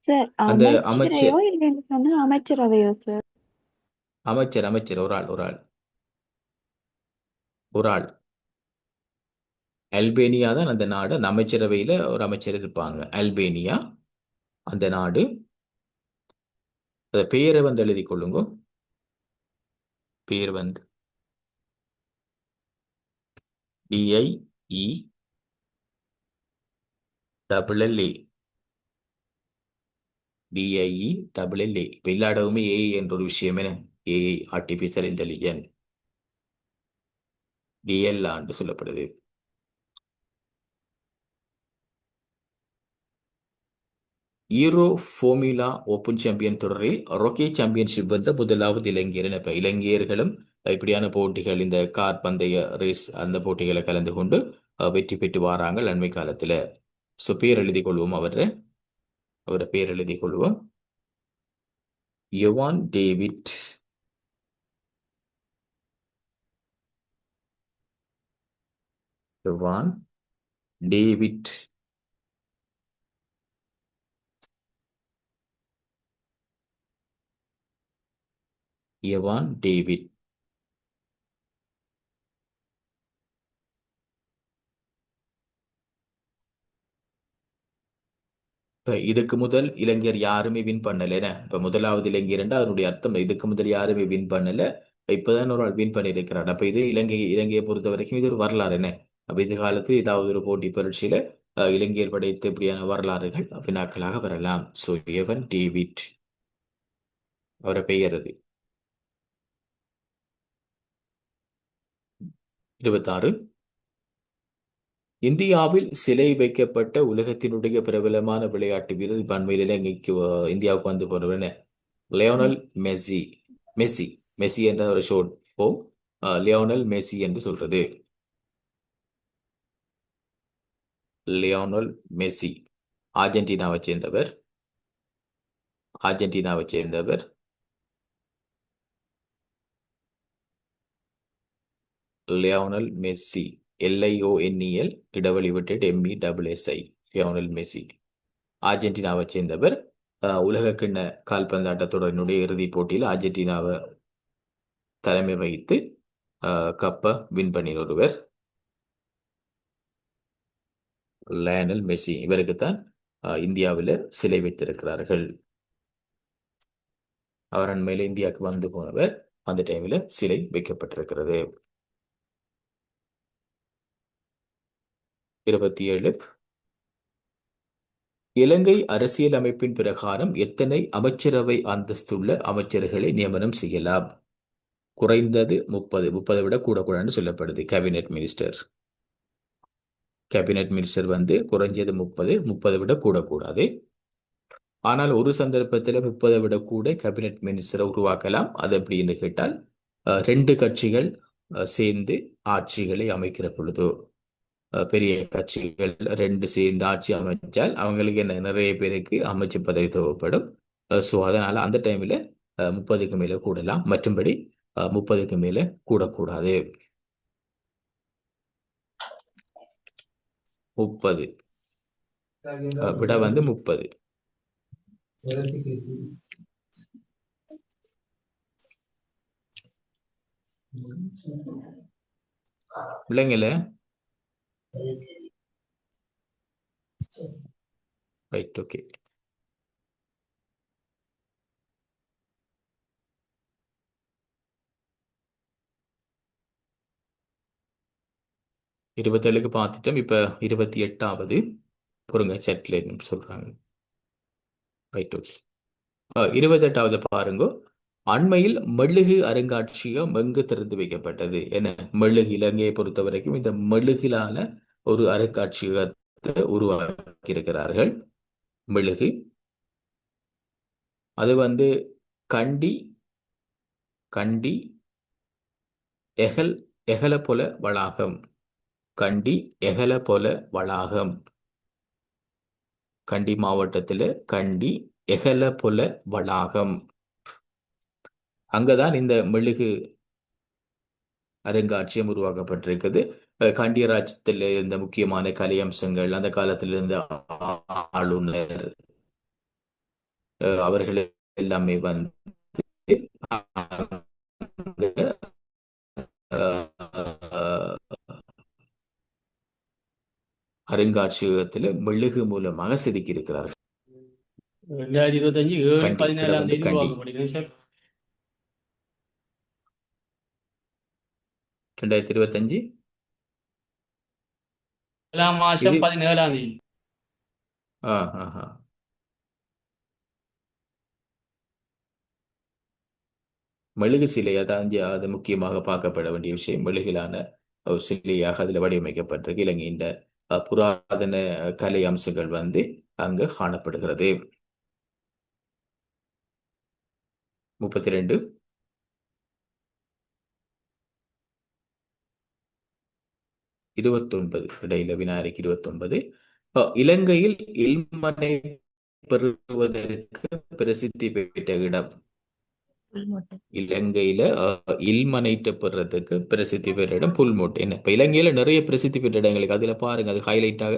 சார் அந்த அமைச்சரையோ அமைச்சர் இல்லைன்னு சொன்னா அமைச்சரவையோ சார்? அமைச்சர் அமைச்சர் ஒரு ஆள் ஒரு ஆள் ஒரு ஆள். அல்பேனியா தான் அந்த நாடு. அந்த அமைச்சரவையில ஒரு அமைச்சர் இருப்பாங்க. அல்பேனியா அந்த நாடு. அந்த பெயரை வந்து எழுதி கொள்ளுங்க. பெயர் வந்து DIELLA. DIELLA. இப்ப எல்லா இடமுமே ஏஐ என்ற ஒரு விஷயம் என்ன? ஏஐ ஆர்டிபிஷியல் இன்டெலிஜென்ஸ் DLA என்று சொல்லப்படுது. ஈரோ ஃபோர்முலா ஓபன் சாம்பியன் தொடரில் ரொக்கி சாம்பியன்ஷிப் வந்த முதலாவது இலங்கையர். இப்ப இலங்கையர்களும் இப்படியான போட்டிகள், இந்த கார் பந்தய ரேஸ் அந்த போட்டிகளை கலந்து கொண்டு வெற்றி பெற்று வராங்க அண்மை காலத்துல. ஸோ பேர் எழுதி கொள்வோம். அவரை பேர் எழுதி கொள்வோம். Juan David. Juan David Juan David. இப்ப இதுக்கு முதல் இளைஞர் யாருமே வின் பண்ணல. இப்ப முதலாவது இளைஞர் அதனுடைய அர்த்தம் இதுக்கு முதல் யாருமே வின் பண்ணல. இப்பதான் ஒரு ஆள் வின் பண்ணியிருக்கிறார். அப்ப இது இலங்கையை பொறுத்த வரைக்கும் இது ஒரு வரலாறு என்ன. அப்ப இது காலத்தில் ஏதாவது ஒரு போட்டி பரீட்சையில இலங்கையர் படைத்த இப்படியான வரலாறுகள் வினாக்களாக வரலாம். ஸோ எவன் டேவிட் அவரை பெயர் அது. 26. இந்தியாவில் சிலை வைக்கப்பட்ட உலகத்தினுடைய பிரபலமான விளையாட்டு வீரர் இப்ப அண்மையில் இலங்கைக்கு இந்தியாவுக்கு வந்து போனவர் லியோனல் மெஸ்ஸி. மெஸ்ஸி மெஸ்ஸி என்ற ஒரு ஷோட் போம். லியோனல் மெஸ்ஸி என்று சொல்றது. லியோனல் மெஸ்ஸி அர்ஜென்டினாவை சேர்ந்தவர். அர்ஜென்டினாவை சேர்ந்தவர். Lionel Messi. LIONEL இடைவெளி விட்டு MESSI. லியோனல் மெஸ்ஸி அர்ஜென்டினாவை சேர்ந்தவர். உலக கிண்ண கால்பந்தாட்ட தொடரினுடைய இறுதிப் போட்டியில் அர்ஜென்டினாவை தலைமை வகித்து கப்பை வின் பண்ணின ஒருவர் லயனல் மெஸ்ஸி. இவருக்குத்தான் இந்தியாவில் சிலை வைத்திருக்கிறார்கள். அவர் அண்மையில் இந்தியாவுக்கு வந்து போனவர். அந்த டைம்ல சிலை வைக்கப்பட்டிருக்கிறது. 27. இலங்கை அரசியல் அமைப்பின் பிரகாரம் எத்தனை அமைச்சரவை அந்தஸ்துள்ள அமைச்சர்களை நியமனம் செய்யலாம்? குறைந்தது 30. 30 விட கூடக்கூடாதுன்னு சொல்லப்படுது. Cabinet minister. கேபினெட் மினிஸ்டர் வந்து குறைஞ்சது 30. 30 விட கூடக்கூடாது. ஆனால் ஒரு சந்தர்ப்பத்தில் 30 விட கூட கேபினெட் மினிஸ்டரை உருவாக்கலாம். அது எப்படின்னு கேட்டால் 2 கட்சிகள் சேர்ந்து ஆட்சிகளை அமைக்கிற பொழுது, பெரிய கட்சிகள் 2 சேர்ந்து ஆட்சி அமைச்சால் அவங்களுக்கு என்ன நிறைய பேருக்கு அமைச்சு பதவி தேவைப்படும். ஸோ அதனால அந்த டைம்ல 30க்கு மேல கூடலாம். மற்றும்படி 30க்கு மேல கூடக்கூடாது. 30 விட வந்து 30. பிள்ளைங்கள ரைட். ஓகே. இருபத்தேழுக்கு பார்த்துட்டோம். இப்ப 28வது பொறுங்க, செட்ல சொல்றாங்க. ரைட். ஓகே. 28வது பாருங்க. அண்மையில் மெழுகு அருங்காட்சியகம் எங்கு திறந்து வைக்கப்பட்டது? என்ன மெழுகு இலங்கையை பொறுத்த வரைக்கும் இந்த மெழுகிலான ஒரு அருங்காட்சியகத்தை உருவாக்கி இருக்கிறார்கள். மெழுகு அது வந்து கண்டி கண்டி எகல் எகலபொல வளாகம். கண்டி எகலபொல வளாகம். கண்டி மாவட்டத்தில் கண்டி எகலபொல வளாகம். அங்கதான் இந்த மெழுகு அருங்காட்சியகம் உருவாக்கப்பட்டிருக்குது. கண்டி ராஜ்யத்தில் இருந்த முக்கியமான கலை அம்சங்கள், அந்த காலத்தில் இருந்த ஆளுநர் அவர்கள் எல்லாமே வந்து அருங்காட்சியகத்தில் மெழுகு மூலமாக செதுக்கி இருக்கிறார்கள். 2025 7 கண்டி இடம் 17 வந்து தேதி கண்டி. உருவாக்கப்படுகிறது சார். 2025 7ஆம் மாசம் இது 17ஆம் தேதி. ஆ ஆ ஆ. மெழுகு சிலை அதான் அது முக்கியமாக பார்க்கப்பட வேண்டிய விஷயம். மெழுகிலான ஒரு சிலையாக அதில் வடிவமைக்கப்பட்டிருக்கு. இலங்கையின் புராதன கலை அம்சங்கள் வந்து அங்கு காணப்படுகிறது. 32 29 இடையில வினாடிக்கு 29. இலங்கையில் இல்மனை பெறுவதற்கு பிரசித்தி பெற்ற இடம். இலங்கையில இல்மனைட்டை பெறுறதுக்கு பிரசித்தி பெற்ற இடம் புல்மோட்டை. என்ன இப்ப இலங்கையில நிறைய பிரசித்தி பெற்ற இடங்களுக்கு அதுல பாருங்க, அது ஹைலைட்டாக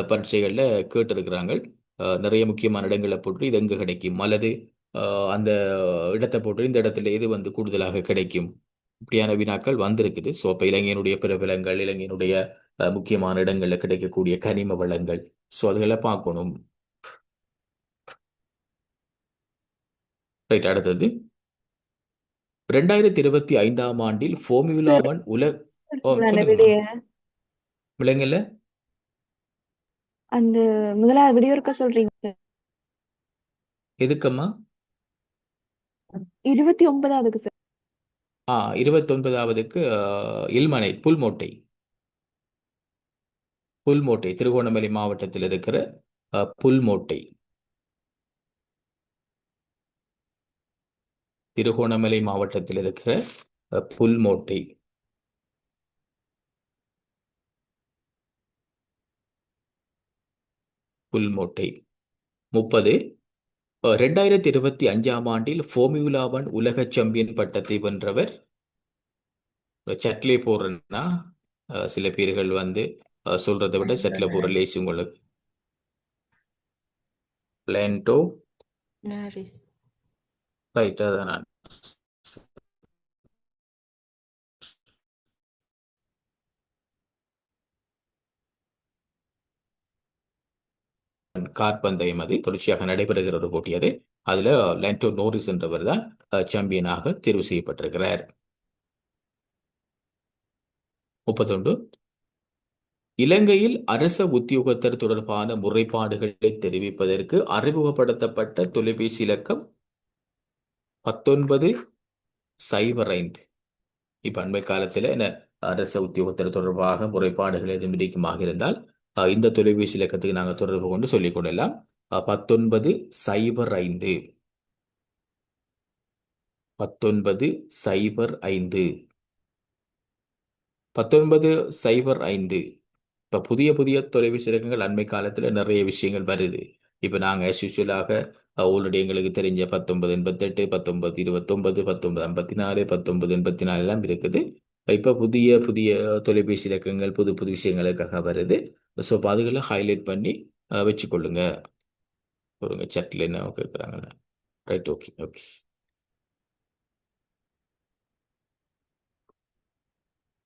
பரீட்சைகள்ல கேட்டிருக்கிறாங்க. நிறைய முக்கியமான இடங்களை போட்டு இது எங்க கிடைக்கும், அல்லது அந்த இடத்தை போட்டு இந்த இடத்துல எது வந்து கூடுதலாக கிடைக்கும், இப்படியான வினாக்கள் வந்திருக்குது. ஸோ இப்போ இலங்கையினுடைய பிரபலங்கள், இலங்கையினுடைய முக்கியமான இடங்கள்ல கிடைக்கக்கூடிய கனிம வளங்கள், ஸோ அதுகளை பார்க்கணும். ரைட், அடுத்தது 2025ஆம் ஆண்டில் ஃபார்முலா சார் 1 உலக அந்த சொல்லுங்கம்மா. விடைய விலங்குல அந்த முதலாவது விடிய இருக்க சொல்றீங்க சார். எதுக்கம்மா? 29வதுக்கு சார். 29வதுக்கு இல்மனை புல்மோட்டை. புல்மோட்டை திருகோணமலை மாவட்டத்தில் இருக்கிற புல்மோட்டை. திருகோணமலை மாவட்டத்தில் இருக்கிற புல்மோட்டை. புல்மோட்டை. 30 2025ஆம் ஆண்டில் ஃபார்முலா 1 உலக சாம்பியன் பட்டத்தை வென்றவர் சட்லே போறன்னா சில பேர்கள் வந்து சொல்றதை விட சட்ல போற லேசி உங்களுக்கு. லேண்டோ ரைட், அதான் நான் காற்பந்தயம் அது தொடர்ச்சியாக நடைபெறுகிற ஒரு போட்டி. அது அதுல லேண்டோ நோரிஸ் என்றவர் தான் சாம்பியனாக தேர்வு செய்யப்பட்டிருக்கிறார். 31 இலங்கையில் அரச உத்தியோகத்தர் தொடர்பான முறைப்பாடுகளை தெரிவிப்பதற்கு அறிமுகப்படுத்தப்பட்ட தொலைபேசி இலக்கம் 1905. இப்ப அண்மை காலத்தில் என்ன அரச உத்தியோகத்தர் தொடர்பாக முறைப்பாடுகள் எதுவும் இருக்குமாக இருந்தால் இந்த தொலைபேசி இலக்கத்துக்கு நாங்கள் தொடர்பு கொண்டு சொல்லிக் கொள்ளலாம். 1905. 1905. 1905. இப்போ புதிய புதிய தொலைபேசி இலக்கங்கள் அண்மை காலத்தில் நிறைய விஷயங்கள் வருது. இப்போ நாங்கள் யூஸ்வலாக ஆல்ரெடி எங்களுக்கு தெரிஞ்ச 1988, 1929, 1954, 1984 எல்லாம் இருக்குது. இப்போ புதிய புதிய தொலைபேசி இலக்கங்கள் புது புது விஷயங்களுக்காக வருது. ஸோ அதுகளை ஹைலைட் பண்ணி வச்சுக்கொள்ளுங்க. ஒருங்க சட்டில் என்ன கேட்குறாங்க. Right, okay okay.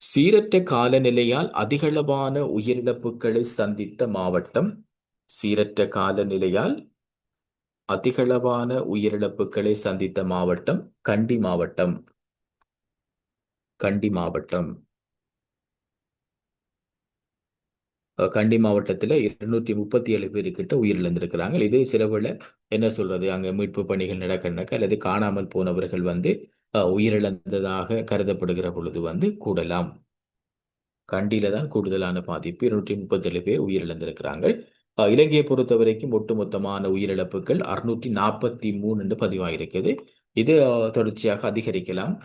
சீரற்ற காலநிலையால் அதிகளவான உயிரிழப்புகளை சந்தித்த மாவட்டம். சீரற்ற காலநிலையால் அதிகளவான உயிரிழப்புகளை சந்தித்த மாவட்டம் கண்டி மாவட்டம். கண்டி மாவட்டம். கண்டி மாவட்டத்தில் 237 பேரு கிட்ட உயிரிழந்திருக்கிறாங்க. இது சிலவுல என்ன சொல்றது, அங்க மீட்பு பணிகள் நடக்க அல்லது காணாமல் போனவர்கள் வந்து உயிரிழந்ததாக கருதப்படுகிற பொழுது வந்து கூடலாம். கண்டியில தான் கூடுதலான பாதிப்பு. 237 பேர் உயிரிழந்திருக்கிறாங்க. இலங்கையை பொறுத்த வரைக்கும் ஒட்டுமொத்தமான உயிரிழப்புகள் 643 என்று பதிவாயிருக்குது. இது தொடர்ச்சியாக அதிகரிக்கலாம்.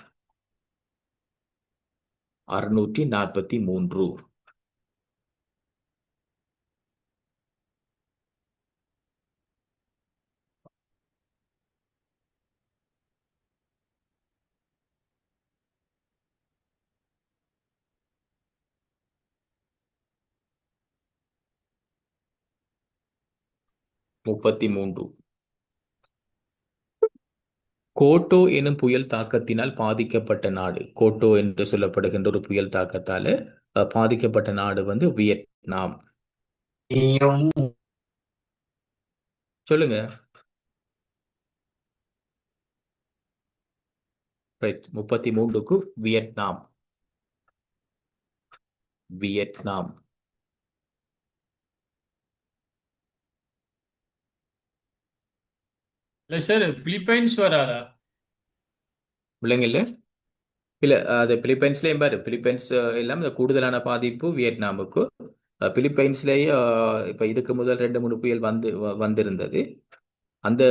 643. முப்பத்தி மூன்று. கோட்டோ எனும் புயல் தாக்கத்தினால் பாதிக்கப்பட்ட நாடு. கோட்டோ என்று சொல்லப்படுகின்ற ஒரு புயல் தாக்கத்தால பாதிக்கப்பட்ட நாடு வந்து வியட்நாம். சொல்லுங்க. ரைட். 33க்கு வியட்நாம். வியட்நாம். இல்லை சார், பிலிப்பைன்ஸ் வராதா? விலங்கில்ல. இல்ல அது பிலிப்பைன்ஸ்லயும் பாரு, பிலிப்பைன்ஸ் எல்லாம் இந்த கூடுதலான பாதிப்பு வியட்நாமுக்கு. பிலிப்பைன்ஸ்லேயே இப்ப இதுக்கு முதல் 2-3 புயல் வந்திருந்தது. அந்த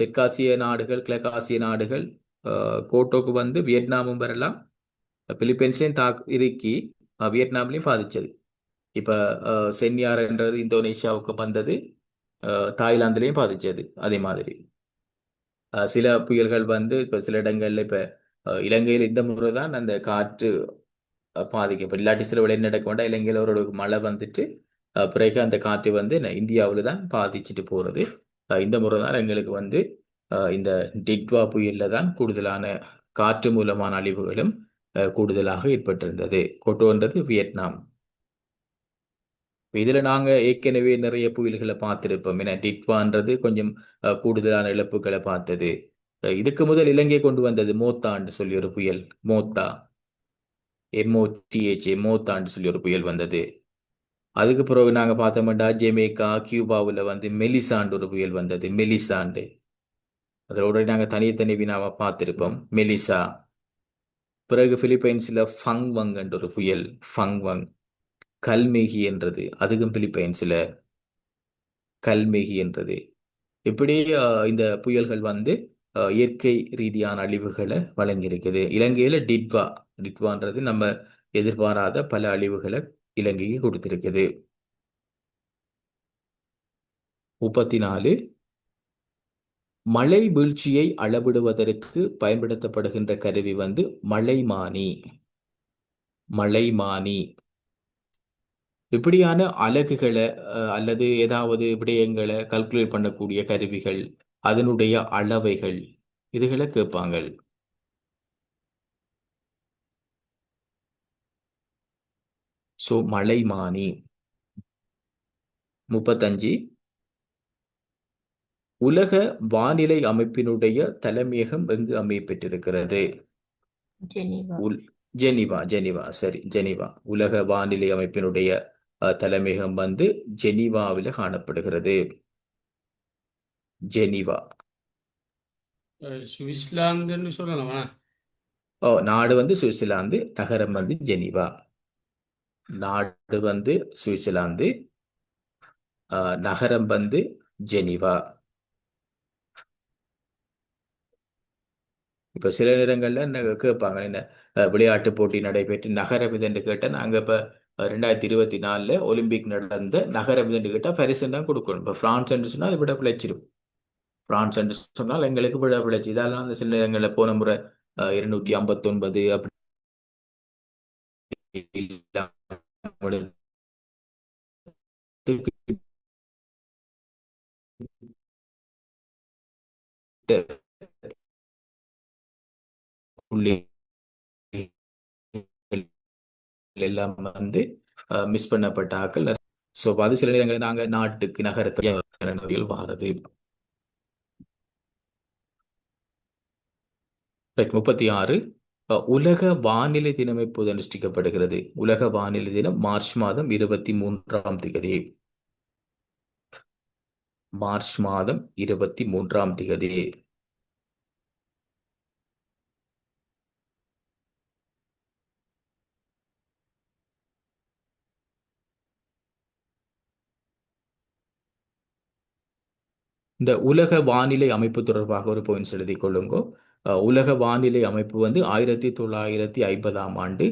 தெற்காசிய நாடுகள், கிழக்காசிய நாடுகள் கோட்டோக்கு வந்து வியட்நாமும் வரலாம், பிலிப்பைன்ஸையும் இறுக்கி வியட்நாம்லையும் பாதிச்சது. இப்ப சென்யார்ன்றது இந்தோனேஷியாவுக்கு வந்தது, தாய்லாந்துலையும் பாதிச்சது. அதே மாதிரி சில புயல்கள் வந்து இப்ப சில இடங்கள்ல இப்ப இலங்கையில் இந்த முறை தான் அந்த காற்று பாதிக்கப்படும். இல்லாட்டி சில விட என்ன நடக்க இலங்கையில் ஒரு மழை வந்துட்டு பிறகு அந்த காற்று வந்து இந்தியாவில் தான் பாதிச்சுட்டு போறது. இந்த முறை தான் எங்களுக்கு வந்து இந்த டிட்வா புயல்ல தான் கூடுதலான காற்று மூலமான அழிவுகளும் கூடுதலாக ஏற்பட்டிருந்தது. கோட்டோன்றது வியட்நாம். இதுல நாங்க ஏற்கனவே நிறைய புயல்களை பார்த்திருப்போம். ஏன்னா டிட்வான்றது கொஞ்சம் கூடுதலான இழப்புகளை பார்த்தது. இதுக்கு முதல் இலங்கை கொண்டு வந்தது மோத்தான்னு சொல்லி ஒரு புயல். மோத்தா, MOTHA, மோத்தான்னு சொல்லி ஒரு புயல் வந்தது. அதுக்கு பிறகு நாங்க பார்த்தோம்டா ஜெமேக்கா, கியூபாவில் வந்து மெலிசாண்டு ஒரு புயல் வந்தது. மெலிசாண்டு அதோட நாங்க தனித்தனி வினாவா பார்த்திருப்போம். மெலிசா. பிறகு பிலிப்பைன்ஸ்ல ஃபங்வங் என்ற ஒரு புயல். ஃபங்வங். கல்மேகி என்றது, அதுக்கும் பிலிப்பைன்ஸ்ல கல்மேகி என்றது. இப்படி இந்த புயல்கள் வந்து இயற்கை ரீதியான அழிவுகளை வழங்கியிருக்குது. இலங்கையில டிட்வான்றது நம்ம எதிர்பாராத பல அழிவுகளை இலங்கைக்கு கொடுத்திருக்குது. 34. மழை வீழ்ச்சியை அளவிடுவதற்கு பயன்படுத்தப்படுகின்ற கருவி வந்து மழைமானி. மழைமானி. இப்படியான அலகுகளை அல்லது ஏதாவது விடயங்களை கல்குலேட் பண்ணக்கூடிய கருவிகள், அதனுடைய அளவைகள், இதுகளை கேட்பாங்க. ஸோ மழைமானி. 35. உலக வானிலை அமைப்பினுடைய தலைமையகம் எங்கு அமையப்பெற்றிருக்கிறது? ஜெனீவா. ஜெனீவா. ஜெனீவா, சரி, ஜெனீவா. உலக வானிலை அமைப்பினுடைய தலைமையகம் வந்து ஜெனீவாவில் காணப்படுகிறது. ஜெனீவா. சுவிட்சர்லாந்துன்னு சொல்லலாமா? நாடு வந்து சுவிட்சர்லாந்து, நகரம் வந்து ஜெனீவா. நாடு வந்து சுவிட்சர்லாந்து, நகரம் வந்து ஜெனீவா. இப்ப சில நேரங்கள்ல கேட்பாங்க, என்ன விளையாட்டு போட்டி நடைபெற்று நகரம் இதுன்னு கேட்டால், நாங்க இப்ப 2024 ஒலிம்பிக் நடந்த நகரம் இதுன்னு கேட்டால் பரிசு தான் கொடுக்கணும். இப்ப பிரான்ஸ் என்று சொன்னால் விட பிழைச்சிடும். பிரான்ஸ் என்று சொன்னால் எங்களுக்கு விட பிழைச்சி. இதெல்லாம் அந்த சில நேரங்களில் போன முறை 259 அப்படி எல்லாம் வந்து மிஸ் பண்ணப்பட்ட ஆக்கள். ஸோ அது சில நேரங்களில் நாங்க நாட்டுக்கு நகரத்தில் வாரது. 36. உலக வானிலை தினம் எப்போது அனுஷ்டிக்கப்படுகிறது? உலக வானிலை தினம் மார்ச் மாதம் 23ஆம் திகதி. மார்ச் மாதம் 23ஆம் திகதி. இந்த உலக வானிலை அமைப்பு தொடர்பாக ஒரு பாயிண்ட்ஸ் எழுதி கொள்ளுங்கோ. உலக வானிலை அமைப்பு வந்து 1950ஆம் ஆண்டு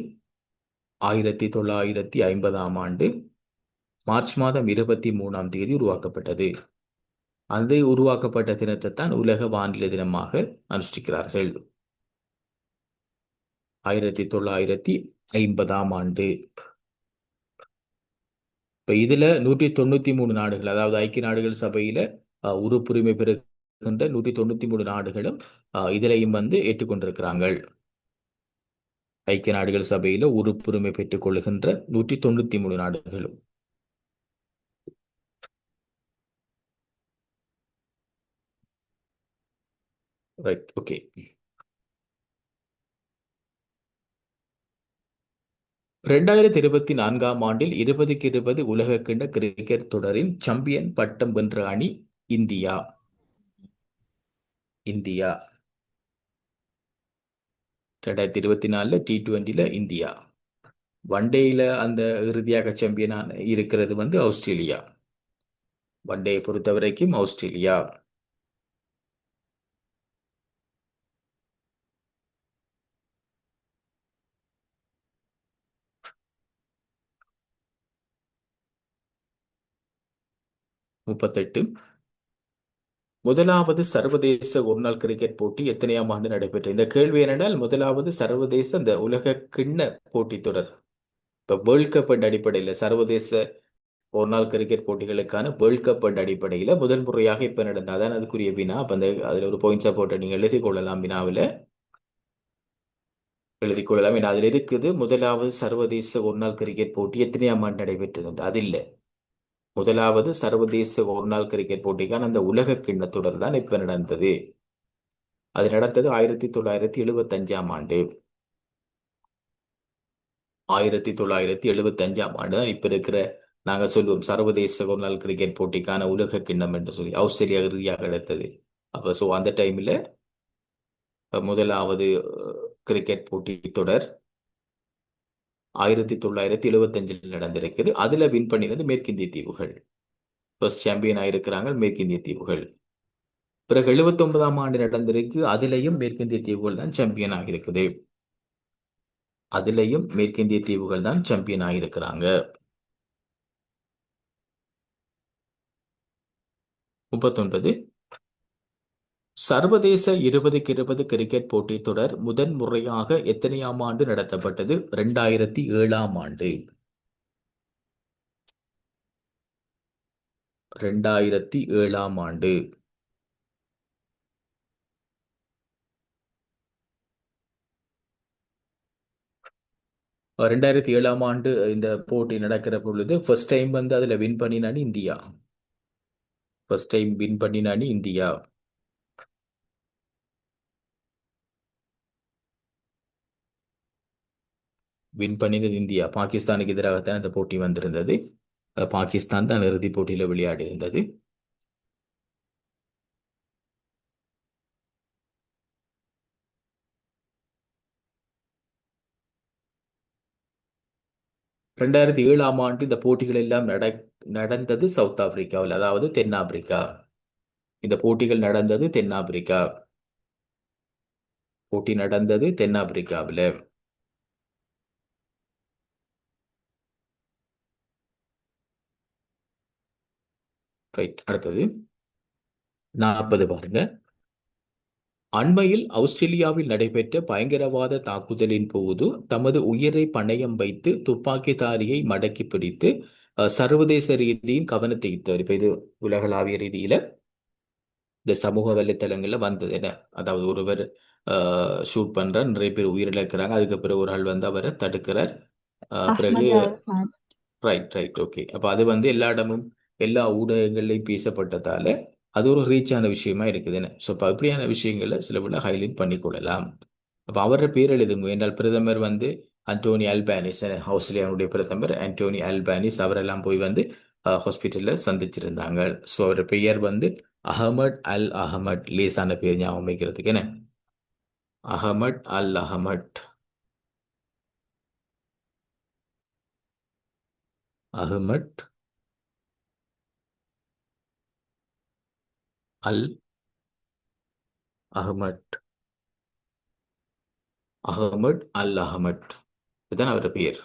1950ஆம் ஆண்டு மார்ச் மாதம் 23ஆம் தேதி உருவாக்கப்பட்டது. அது உருவாக்கப்பட்ட தினத்தை தான் உலக வானிலை தினமாக அனுஷ்டிக்கிறார்கள். 1950ஆம் ஆண்டு. இப்ப இதுல 193 நாடுகள், அதாவது ஐக்கிய நாடுகள் சபையில உறுப்புரிமை பெறுகின்ற 193 நாடுகளும் இதிலையும் வந்து ஏற்றுக்கொண்டிருக்கிறார்கள். ஐக்கிய நாடுகள் சபையில உறுப்புரிமை பெற்றுக் கொள்ளுகின்ற 193 நாடுகளும். Right, okay. 2024ஆம் ஆண்டில் 20க்கு 20 உலகக்கிண்ண கிரிக்கெட் தொடரின் சாம்பியன் பட்டம் வென்ற அணி இந்தியா. இந்தியா 2024 T20ல இந்தியா. ஒன்டேல அந்த இறுதியாக சாம்பியனான இருக்கிறது வந்து ஆஸ்திரேலியா. ஒன்டேயை பொறுத்த வரைக்கும் ஆஸ்திரேலியா. முப்பத்தெட்டு. முதலாவது சர்வதேச ஒருநாள் கிரிக்கெட் போட்டி எத்தனையாம் ஆண்டு நடைபெற்றது? இந்த கேள்வி என்னென்றால் முதலாவது சர்வதேச இந்த உலக கிண்ண போட்டி தொடர், இப்ப வேர்ல்ட் கப் என்ற அடிப்படையில் சர்வதேச ஒருநாள் கிரிக்கெட் போட்டிகளுக்கான வேர்ல்ட் கப் என்ற அடிப்படையில் முதல் முறையாக இப்ப நடந்தது. அதான் அதுக்குரிய வினா. அப்ப அந்த அதுல ஒரு பாயிண்ட்ஸை போட்டு நீங்க எழுதி கொள்ளலாம். வினாவில் எழுதி கொள்ளலாம். ஏன்னா அதுல இருக்குது முதலாவது சர்வதேச ஒருநாள் கிரிக்கெட் போட்டி எத்தனையாம் ஆண்டு நடைபெற்றது. அது இல்லை, முதலாவது சர்வதேச ஒருநாள் கிரிக்கெட் போட்டிக்கான அந்த உலக கிண்ண தொடர் தான் இப்ப நடந்தது. அது நடந்தது 1975ஆம் ஆண்டு. 1975ஆம் ஆண்டு தான் இப்ப இருக்கிற நாங்க சொல்லுவோம் சர்வதேச ஒருநாள் கிரிக்கெட் போட்டிக்கான உலக கிண்ணம் என்று சொல்லி ஆஸ்திரேலியா இறுதியாக எடுத்தது. அப்ப சோ அந்த டைம்ல முதலாவது கிரிக்கெட் போட்டி தொடர் 1975 நடந்திருக்குது. அதுல வின் பண்ணினது மேற்கிந்திய தீவுகள். ஃபர்ஸ்ட் சாம்பியன் ஆயிருக்கிறாங்க மேற்கிந்திய தீவுகள். பிறகு 79ஆம் ஆண்டு நடந்திருக்கு. அதுலயும் மேற்கிந்திய தீவுகள் தான் சாம்பியன் ஆகியிருக்குது. அதுலயும் மேற்கிந்திய தீவுகள் தான் சாம்பியன் ஆகியிருக்கிறாங்க. 39. சர்வதேச 20க்கு 20 கிரிக்கெட் போட்டி தொடர் முதன் முறையாக எத்தனையாம் ஆண்டு நடத்தப்பட்டது? 2007ஆம் ஆண்டு. 2007ஆம் ஆண்டு. ரெண்டாயிரத்தி ஏழாம் ஆண்டு இந்த போட்டி நடக்கிற பொழுது ஃபர்ஸ்ட் டைம் வந்து அதுல வின் பண்ணினானு இந்தியா. ஃபர்ஸ்ட் டைம் வின் பண்ணினானு இந்தியா. வின் பண்ணினது இந்தியா. பாகிஸ்தானுக்கு எதிராகத்தான் இந்த போட்டி வந்திருந்தது. பாகிஸ்தான் தான் இறுதிப் போட்டியில விளையாடி இருந்தது. ரெண்டாயிரத்தி ஏழாம் ஆண்டு இந்த போட்டிகள் எல்லாம் நடந்தது சவுத் ஆப்பிரிக்காவில், அதாவது தென்னாப்பிரிக்கா. இந்த போட்டிகள் நடந்தது தென்னாப்பிரிக்கா. போட்டி நடந்தது தென்னாப்பிரிக்காவில். ரைட், அடுத்தது 40 பாருங்க. அண்மையில் ஆஸ்திரேலியாவில் நடைபெற்ற பயங்கரவாத தாக்குதலின் போது தமது உயிரை பணயம் வைத்து துப்பாக்கிதாரியை மடக்கி பிடித்து சர்வதேச ரீதியின் கவனத்தை ஈர்த்தவர். இப்ப இது உலகளாவிய ரீதியில இந்த சமூக வலைத்தளங்கள்ல வந்தது என்ன, அதாவது ஒருவர் ஷூட் பண்ற, நிறைய பேர் உயிரிழக்கிறாங்க. அதுக்கு பிறகு ஒரு ஆள் வந்து அவரை தடுக்கிறார். பிறகு Ahmed Ahmed. Right right okay. அப்ப அது வந்து எல்லா இடமும் எல்லா ஊடகங்கள்லையும் பேசப்பட்டதால அது ஒரு ரீச்சான விஷயமா இருக்குதுன்னு. ஸோ இப்போ அப்படியான விஷயங்களை சில பேர் ஹைலைட் பண்ணிக்கொள்ளலாம். அப்போ அவர பேர் எழுதுங்க. என்றால் பிரதமர் வந்து அன்டோனி அல்பானிஸ், ஆஸ்திரேலியாவுடைய பிரதமர் அன்டோனி அல்பானிஸ் அவரெல்லாம் போய் வந்து ஹாஸ்பிட்டலில் சந்திச்சிருந்தாங்க. ஸோ அவர் பெயர் வந்து அஹமட் அல் அஹமட். லேசான பேர் ஞாபகம் வைக்கிறதுக்கு என்ன, அஹமட் அல் அஹமட். அஹமட் அல் அஹ்மட் அஹ்மட் அல் அஹ்மட் இதுதான் அவர் பெயர்.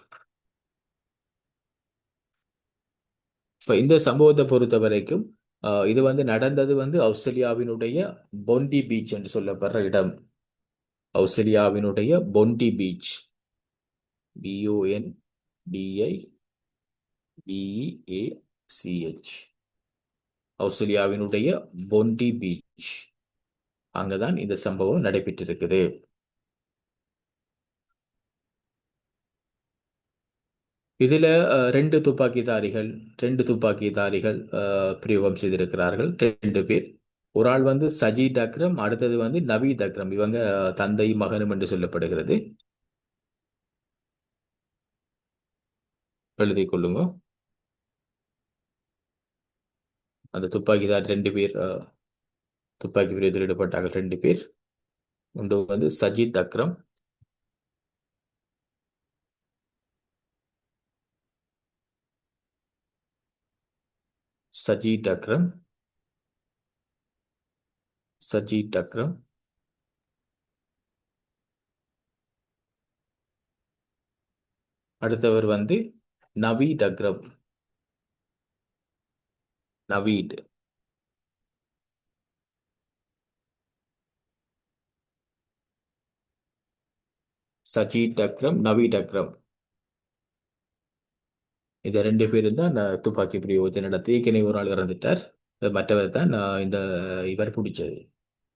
இப்ப இந்த சம்பவத்தை பொறுத்த வரைக்கும் இது வந்து நடந்தது வந்து ஆஸ்திரேலியாவினுடைய பொண்டி பீச் என்று சொல்லப்படுற இடம். ஆஸ்திரேலியாவினுடைய Bondy beach, BONDIBEACH, ஆஸ்திரேலியாவினுடைய Bondy beach, அங்கதான் இந்த சம்பவம் நடைபெற்றிருக்குது. இதுல ரெண்டு துப்பாக்கிதாரிகள் பிரயோகம் செய்திருக்கிறார்கள். 2 பேர். ஒரு ஆள் வந்து சஜீத் அக்ரம், அடுத்தது வந்து நவீத் அக்ரம். இவங்க தந்தை மகனும் என்று சொல்லப்படுகிறது. எழுதிக் கொள்ளுங்க. அந்த துப்பாக்கிதார் 2 பேர் துப்பாக்கி பிரயோகத்தில் ஈடுபட்டார்கள். 2 பேர். ஒன்று வந்து சஜீத் அக்ரம், சஜீத் அக்ரம், சஜீத் அக்ரம். அடுத்தவர் வந்து நவீத் அக்ரம், நவீத். சஜீத் அக்ரம், நவீத் அக்ரம். இந்த 2 பேரும் தான் துப்பாக்கி பிரயோகத்தை நடத்தி ஏற்கனவே ஒரு ஆள் இறந்துட்டார். மற்றவர் தான் இவர் பிடிச்சது,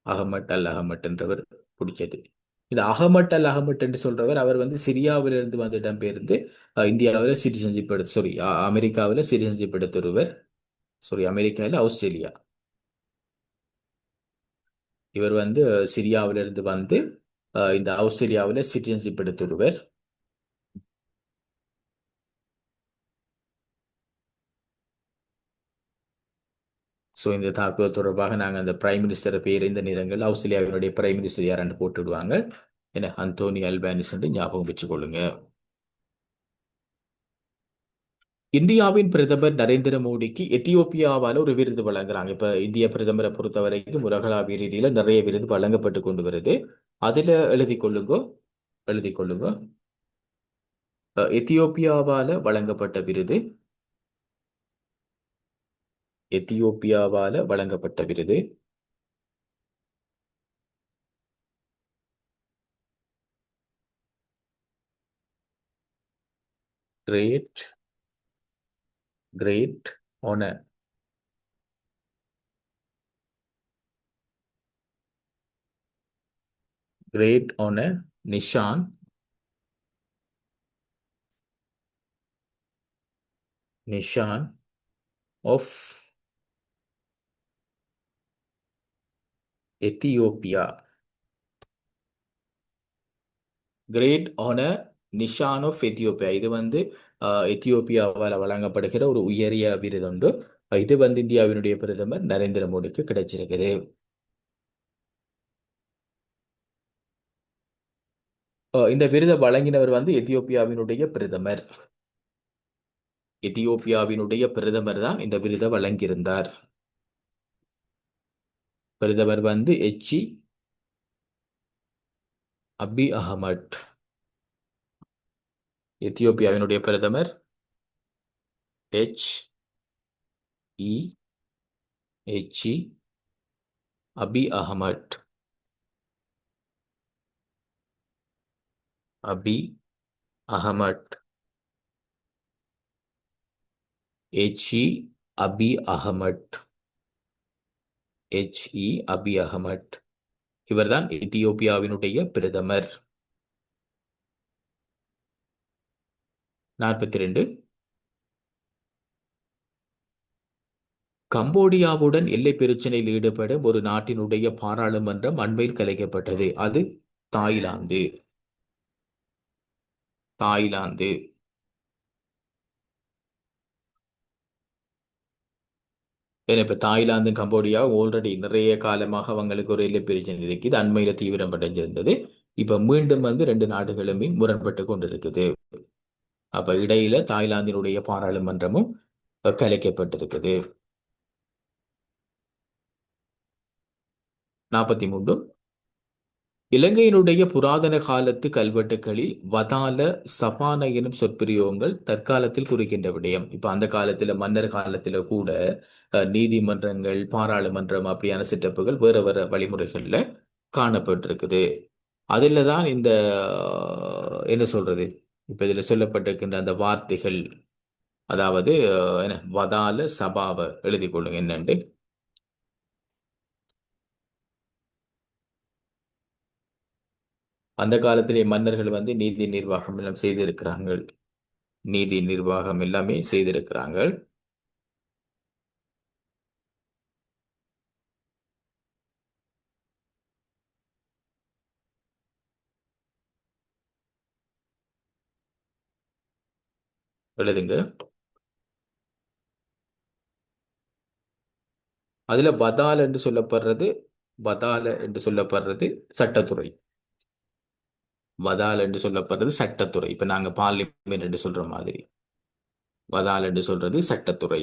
அகமட் அல் அகமட் என்றவர் பிடிச்சது. இந்த அகமட் அல் அகமட் என்று சொல்றவர் அவர் வந்து சிரியாவிலிருந்து வந்து இடம்பெயர்ந்து இந்தியாவில் சிட்டிசன்ஷிப் எடுத்து அமெரிக்காவில் சிட்டிசன்ஷிப் எடுத்தொருவர். அமெரிக்காவில் ஆஸ்திரேலியா. இவர் வந்து சிரியாவிலிருந்து வந்து இந்த ஆஸ்திரேலியாவில் சிட்டிசன்ஷிப் எடுத்தொருவர். இந்த தாக்குதல் தொடர்பாக நாங்கள் அந்த பிரைம் மினிஸ்டர் பேர் இந்த நேரங்கள் ஆஸ்திரேலியாவினுடைய பிரைம் மினிஸ்டர் யாரான்னு போட்டு விடுவாங்க. என்ன, அந்தோனி அல்பானிஸ் என்று ஞாபகம் வச்சுக்கொள்ளுங்க. இந்தியாவின் பிரதமர் நரேந்திர மோடிக்கு எத்தியோப்பியாவால் ஒரு விருது வழங்குறாங்க. இப்ப இந்திய பிரதமரை பொறுத்த வரைக்கும் உலகளாவிய ரீதியில நிறைய விருது வழங்கப்பட்டு கொண்டு வருது. அதுல எழுதிக் கொள்ளுங்க. எத்தியோப்பியாவால வழங்கப்பட்ட விருது, great honor, Nishan of Ethiopia. Great honor Nishan of Ethiopia. இது வந்து எத்தியோப்பியாவால் வழங்கப்படுகிற ஒரு உயரிய விருதுண்டு. இது வந்து இந்தியாவினுடைய பிரதமர் நரேந்திர மோடிக்கு கிடைச்சிருக்குது. இந்த விருதை வழங்கினவர் வந்து எத்தியோப்பியாவினுடைய பிரதமர் தான் இந்த விருதை வழங்கியிருந்தார். பிரதமர் வந்து அபி அஹமட். எத்தியோப்பியாவினுடைய பிரதமர் அபி அஹமட். அபி அஹமட். அபி அஹமட். இவர்தான் எத்தியோப்பியாவினுடைய பிரதமர். 42. கம்போடியாவுடன் எல்லை பிரச்சனையில் ஈடுபடும் ஒரு நாட்டினுடைய பாராளுமன்றம் அண்மையில் கலைக்கப்பட்டது. அது தாய்லாந்து. ஏன்னா இப்ப தாய்லாந்து கம்போடியா ஆல்ரெடி நிறைய காலமாக அவங்களுக்கு ஒரு எல்லை பிரச்சனை இருக்குது. அண்மையில தீவிரம் அடைஞ்சிருந்தது. இப்ப மீண்டும் வந்து 2 நாடுகளுமே முரண்பட்டு கொண்டிருக்குது. அப்ப இடையில தாய்லாந்தினுடைய பாராளுமன்றமும் கலைக்கப்பட்டிருக்குது. 43. இலங்கையினுடைய புராதன காலத்து கல்வெட்டுகளில் வதால சபான எனும் சொற்பிரயோகங்கள் தற்காலத்தில் குறிக்கின்ற விடயம். இப்ப அந்த காலத்துல மன்னர் காலத்துல கூட நீதிமன்றங்கள், பாராளுமன்றம் அப்படியான செட்டப்புகள் வேற வேற வழிமுறைகள்ல காணப்பட்டிருக்குது. அதுல தான் இந்த என்ன சொல்றது, இப்ப இதுல சொல்லப்பட்டிருக்கின்ற அந்த வார்த்தைகள், அதாவது என்ன வதால சபாவை எழுதி கொள்ளுங்க என்னண்டு. அந்த காலத்திலே மன்னர்கள் வந்து நீதி நிர்வாகம் எல்லாம் செய்திருக்கிறாங்க. நீதி நிர்வாகம் எல்லாமே செய்திருக்கிறாங்க. எழுதுங்க. அதுல வதால என்று சொல்லப்படுறது சட்டத்துறை. வதால் என்று சொல்லப்படுறது சட்டத்துறை. இப்ப நாங்க பார்லிமெண்ட் என்று சொல்ற மாதிரி வதால் என்று சொல்றது சட்டத்துறை.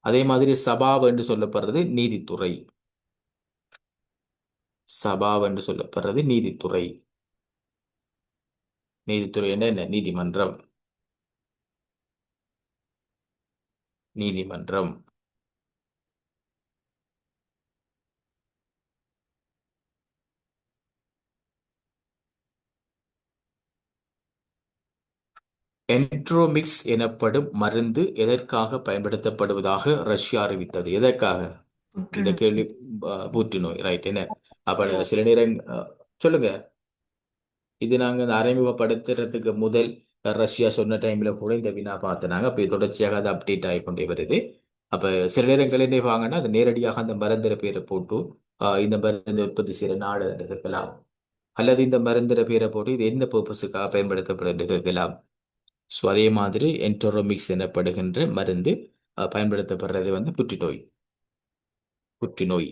அதே மாதிரி சபாவ் என்று சொல்லப்படுறது நீதித்துறை. சபாவ் என்று சொல்லப்படுறது நீதித்துறை. நீதித்துறை என்ன? நீதிமன்றம். நீதிமன்றம். என்ட்ரோமிக்ஸ் எனப்படும் மருந்து எதற்காக பயன்படுத்தப்படுவதாக ரஷ்யா அறிவித்தது? எதற்காக? இந்த கேள்வி புற்றுநோய், ரைட். என்ன அப்ப சில நேரம் சொல்லுங்க. இது நாங்க அறிமுகப்படுத்துறதுக்கு முதல் ரஷ்யா சொன்ன டைம்ல கூட இந்த வினா பார்த்தினாங்க. அப்ப தொடர்ச்சியாக அது அப்டேட் ஆகிக்கொண்டே வருது. அப்ப சில நேரங்கள் என்ன வாங்கன்னா அது நேரடியாக அந்த மருந்திர பேரை போட்டு இந்த மருந்து உற்பத்தி செய்யற நாடு இருக்கலாம், அல்லது இந்த மருந்திர பேரை போட்டு இது எந்த பர்பஸுக்காக பயன்படுத்தப்படுது இருக்கலாம். ஸோ அதே மாதிரி என்டோரோமிக்ஸ் எனப்படுகின்ற மருந்து பயன்படுத்தப்படுறது வந்து புற்றுநோய். புற்றுநோய்.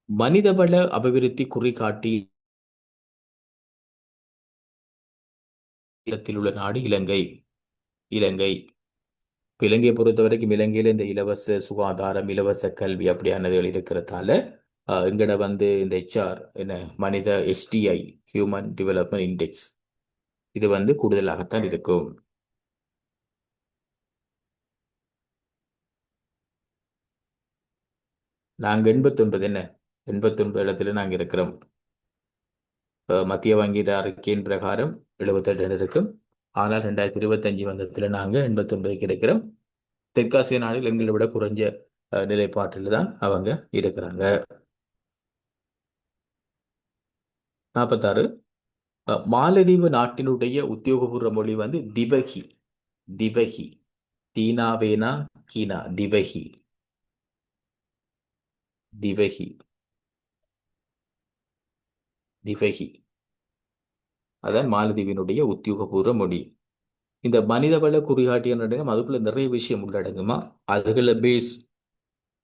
மனிதவள அபிவிருத்தி குறிகாட்டி உள்ள நாடு இலங்கை. இலங்கை. இலங்கையை பொறுத்த வரைக்கும் இலங்கையில இந்த இலவச சுகாதாரம், இலவச கல்வி அப்படியானதுகள் இருக்கிறதால எங்கட வந்து இந்த HR என்ன மனித HDI, ஹியூமன் டெவலப்மெண்ட் இண்டெக்ஸ், இது வந்து கூடுதலாகத்தான் இருக்கும். நாங்க 89 என்ன 89 இடத்துல நாங்க இருக்கிறோம். மத்திய வங்கியிட அறிக்கையின் பிரகாரம் 78 இருக்கும். ஆனால் 2025 வந்ததுல நாங்க 89 கிடைக்கிறோம். தெற்காசிய நாடுகள் எங்களை விட குறைஞ்ச நிலைப்பாட்டில் தான் அவங்க இருக்கிறாங்க. 46. மாலத்தீவு நாட்டினுடைய உத்தியோகபூர்வ மொழி வந்து திவகி. திவகி. தீனாவேனா கீனா. திவகி. திவகி. திவகி. அதான் மாலத்தீவினுடைய உத்தியோகபூர்வ மொழி. இந்த மனிதவள குறிகாட்டிய அதுக்குள்ள நிறைய விஷயம் உள்ளடங்குமா, அதுகளை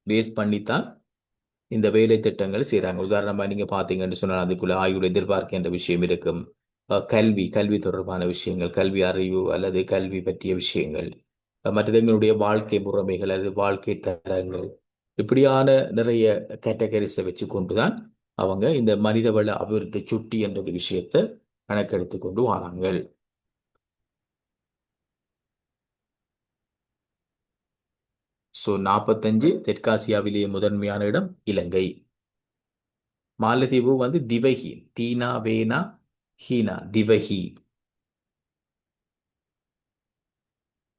பேஸ் பண்ணித்தான் இந்த வேலை திட்டங்கள் செய்யறாங்க. உதாரணமா நீங்க பாத்தீங்கன்னு சொன்னால் அதுக்குள்ள ஆயுள் எதிர்பார்க்கின்ற விஷயம் இருக்கும். கல்வி தொடர்பான விஷயங்கள், கல்வி அறிவு அல்லது கல்வி பற்றிய விஷயங்கள், மற்றது எங்களுடைய வாழ்க்கை முறைமைகள் அல்லது வாழ்க்கை தரங்கள், இப்படியான நிறைய கேட்டகரிஸை வச்சு கொண்டுதான் அவங்க இந்த மனிதவள அபிவிருத்தி சுட்டி என்ற ஒரு விஷயத்தை கணக்கெடுத்து கொண்டு வராங்க. ஸோ 45 தெற்காசியாவிலேயே முதன்மையான இடம் இலங்கை. மாலத்தீவு வந்து திவகி. தீனா வேனா ஹீனா. திவகி.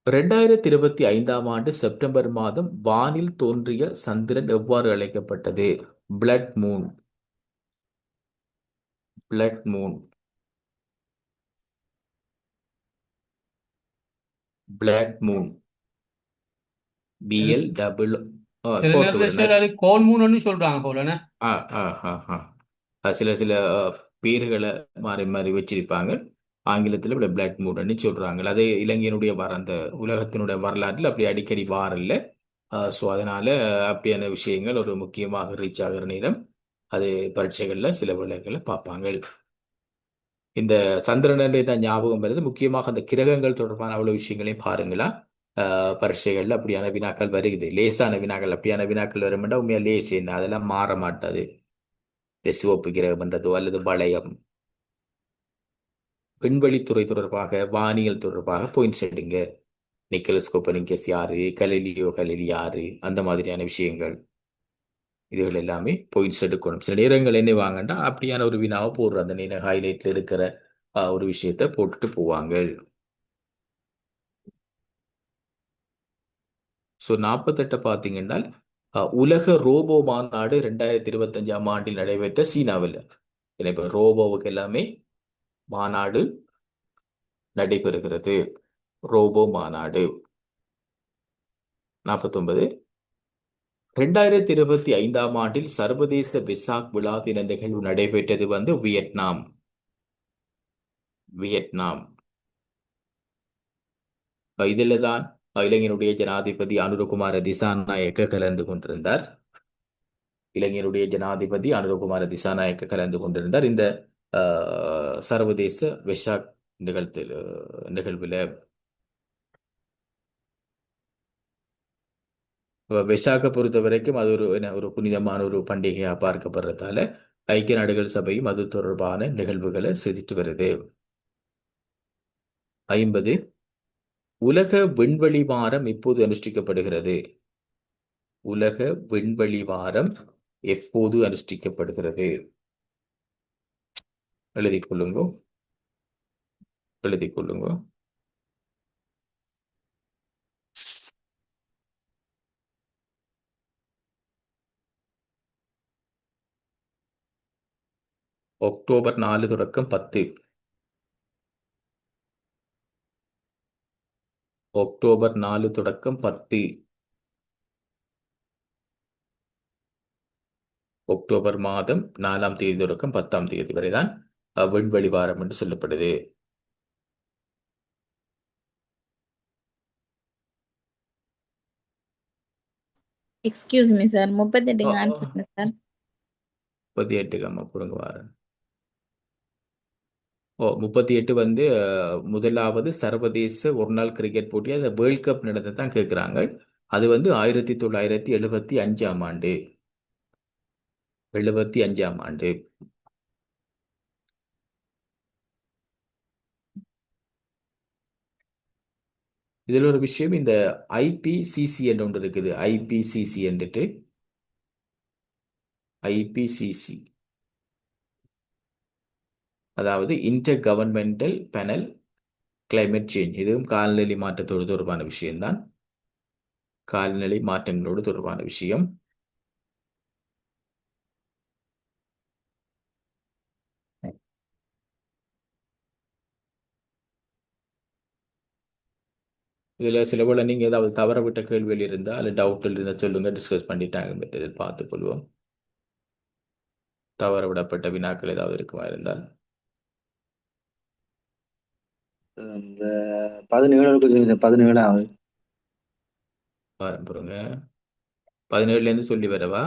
2025 செப்டம்பர் மாதம் வானில் தோன்றிய சந்திரன் எவ்வாறு அழைக்கப்பட்டது? Blood Moon. Blood Moon. Blood Moon. BL double சில நேரத்தில் சார் அது கோல் மூணுன்னு சொல்றாங்க போலண்ணே. சில பேர்களை மாறி மாறி வச்சிருப்பாங்க. ஆங்கிலத்தில் இப்படி பிளட் மூடுன்னு சொல்றாங்க. அது இலங்கையினுடைய அந்த உலகத்தினுடைய வரலாற்றில் அப்படி அடிக்கடி வாரல்ல. ஸோ அதனால அப்படியான விஷயங்கள் ஒரு முக்கியமாக ரீச் ஆகிற நேரம் அது பரீட்சைகள்ல சில விளைவுகளை பார்ப்பாங்க. இந்த சந்திரனே தான் ஞாபகம் வருது. முக்கியமாக அந்த கிரகங்கள் தொடர்பான அவ்வளவு விஷயங்களையும் பாருங்களா. பரீட்சைகள்ல அப்படியான வினாக்கள் வருகிறது. லேசான வினாக்கள் அப்படியான வினாக்கள் வரும்னா உண்மையா லேஸ் என்ன அதெல்லாம் மாற மாட்டாது. இந்த சிவப்பு கிரகம் என்றதோ அல்லது வளையம், விண்வெளித்துறை தொடர்பாக, வானியல் தொடர்பாக பாயிண்ட்ஸ் எடுங்க. நிக்கலஸ் கோப்பர்னிக்கஸ் யாரு, கலிலியோ கலிலி யாரு, அந்த மாதிரியான விஷயங்கள் இதுகள் எல்லாமே பாயிண்ட்ஸ் எடுக்கணும். சில நேரங்கள் என்ன வாங்கண்டா அப்படியான ஒரு வினாவை போடுற அந்த நேர ஹைலைட்ல இருக்கிற ஒரு விஷயத்த போட்டுட்டு போவாங்க. ஸோ 48 பார்த்தீங்கன்னா உலக ரோபோ மாநாடு 2025ஆம் ஆண்டில் நடைபெற்ற சீனாவில். இப்போ ரோபோவுக்கு எல்லாமே மாநாடு நடைபெறுகிறது. ரோபோ மாநாடு. 49 2025ஆம் ஆண்டில் சர்வதேச வெசாக் விழா தின நிகழ்வு நடைபெற்றது வந்து வியட்நாம். வியட்நாம் இதில் தான் இலங்கையினுடைய ஜனாதிபதி அனுரகுமார திசாநாயக்க கலந்து கொண்டிருந்தார். இலங்கையினுடைய ஜனாதிபதி அனுரகுமார திசாநாயக்க கலந்து கொண்டிருந்தார் இந்த சர்வதேச வெசாக் நிகழ்வில். வெசாக்கை பொறுத்த வரைக்கும் அது ஒரு புனிதமான ஒரு பண்டிகையாக பார்க்கப்படுறதால ஐக்கிய நாடுகள் சபையும் அது தொடர்பான நிகழ்வுகளை செஞ்சுட்டு வருது. 50 உலக விண்வெளி வாரம் எப்போது அனுஷ்டிக்கப்படுகிறது? உலக விண்வெளி வாரம் எப்போது அனுஷ்டிக்கப்படுகிறது? எழுதிக் கொள்ளுங்க. எழுதிக் கொள்ளுங்க. அக்டோபர் 4 தொடக்கம் 10. அக்டோபர் 4 தொடக்கம் 10. அக்டோபர் மாதம் 4ஆம் தேதி தொடக்கம் 10ஆம் தேதி வரைதான் விண்வெளி வாரம் என்று சொல்லப்படுது. எக்ஸ்கியூஸ் மீ சார் 38க்கு ஆன்சர் சார். 38 பொருங்க வாரம். 38 வந்து முதலாவது சர்வதேச ஒரு நாள் கிரிக்கெட் போட்டி, அந்த வேர்ல்ட் கப் நடந்தது தான் கேட்குறாங்க. அது வந்து 1975ஆம் ஆண்டு. 75ஆம் ஆண்டு. இதில் ஒரு விஷயம், இந்த ஐபிசிசி என்று ஒன்று இருக்குது. ஐபிசிசி என்றுட்டு ஐபிசிசி அதாவது inter governmental panel climate change. இதுவும் காலநிலை மாற்றத்தோடு தொடர்பான விஷயம்தான். காலநிலை மாற்றங்களோடு தொடர்பான விஷயம். இதில் சில போல நீங்கள் ஏதாவது தவற விட்ட கேள்விகள் இருந்தால் அல்ல டவுட்டில் இருந்தால் சொல்லுங்க, டிஸ்கஸ் பண்ணிட்டாங்க இதில் பார்த்துக்கொள்வோம். தவற விடப்பட்ட வினாக்கள் ஏதாவது இருக்குமா இருந்தால். இந்த 17 17 பாருங்க 17லேருந்து சொல்லி வரவா?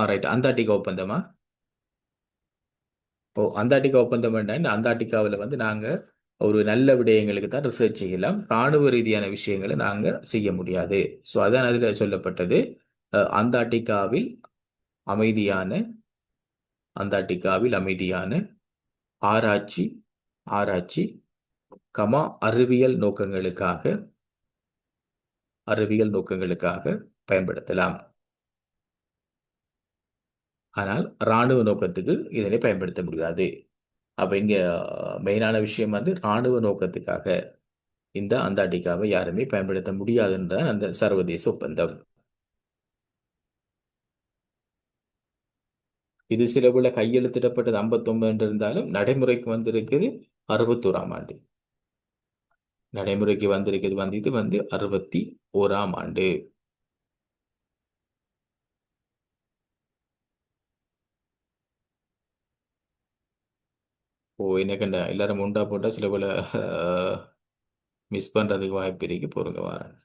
ரைட். அந்தார்டிகா ஒப்பந்தமா? அந்தார்டிகா ஒப்பந்தம் வேண்டாம். இந்த அந்தார்டிகாவில் வந்து நாங்கள் ஒரு நல்ல விடயங்களுக்கு தான் ரிசர்ச் செய்யலாம், ராணுவ ரீதியான விஷயங்களை நாங்கள் செய்ய முடியாது. ஸோ அதான் அதில் சொல்லப்பட்டது. அந்தார்டிகாவில் அமைதியான ஆராய்ச்சி ஆராய்ச்சி அறிவியல் நோக்கங்களுக்காக பயன்படுத்தலாம். ஆனால் இராணுவ நோக்கத்துக்கு இதனை பயன்படுத்த முடியாது. அப்ப இங்க மெயினான விஷயம் வந்து இராணுவ நோக்கத்துக்காக இந்த அந்தார்டிகாவை யாருமே பயன்படுத்த முடியாதுன்ற அந்த சர்வதேச ஒப்பந்தம். இது சில உள்ள கையெழுத்திடப்பட்டது 59 இருந்தாலும் நடைமுறைக்கு வந்திருக்குது 61ஆம் ஆண்டு. நடைமுறைக்கு வந்திருக்கிறது இது வந்து 61ஆம் ஆண்டு. எனக்கு எல்லாரும் உண்டா போட்டா சில போல மிஸ் பண்றதுக்கு வாய்ப்பு இருக்கு. பொறுங்க வரேன்.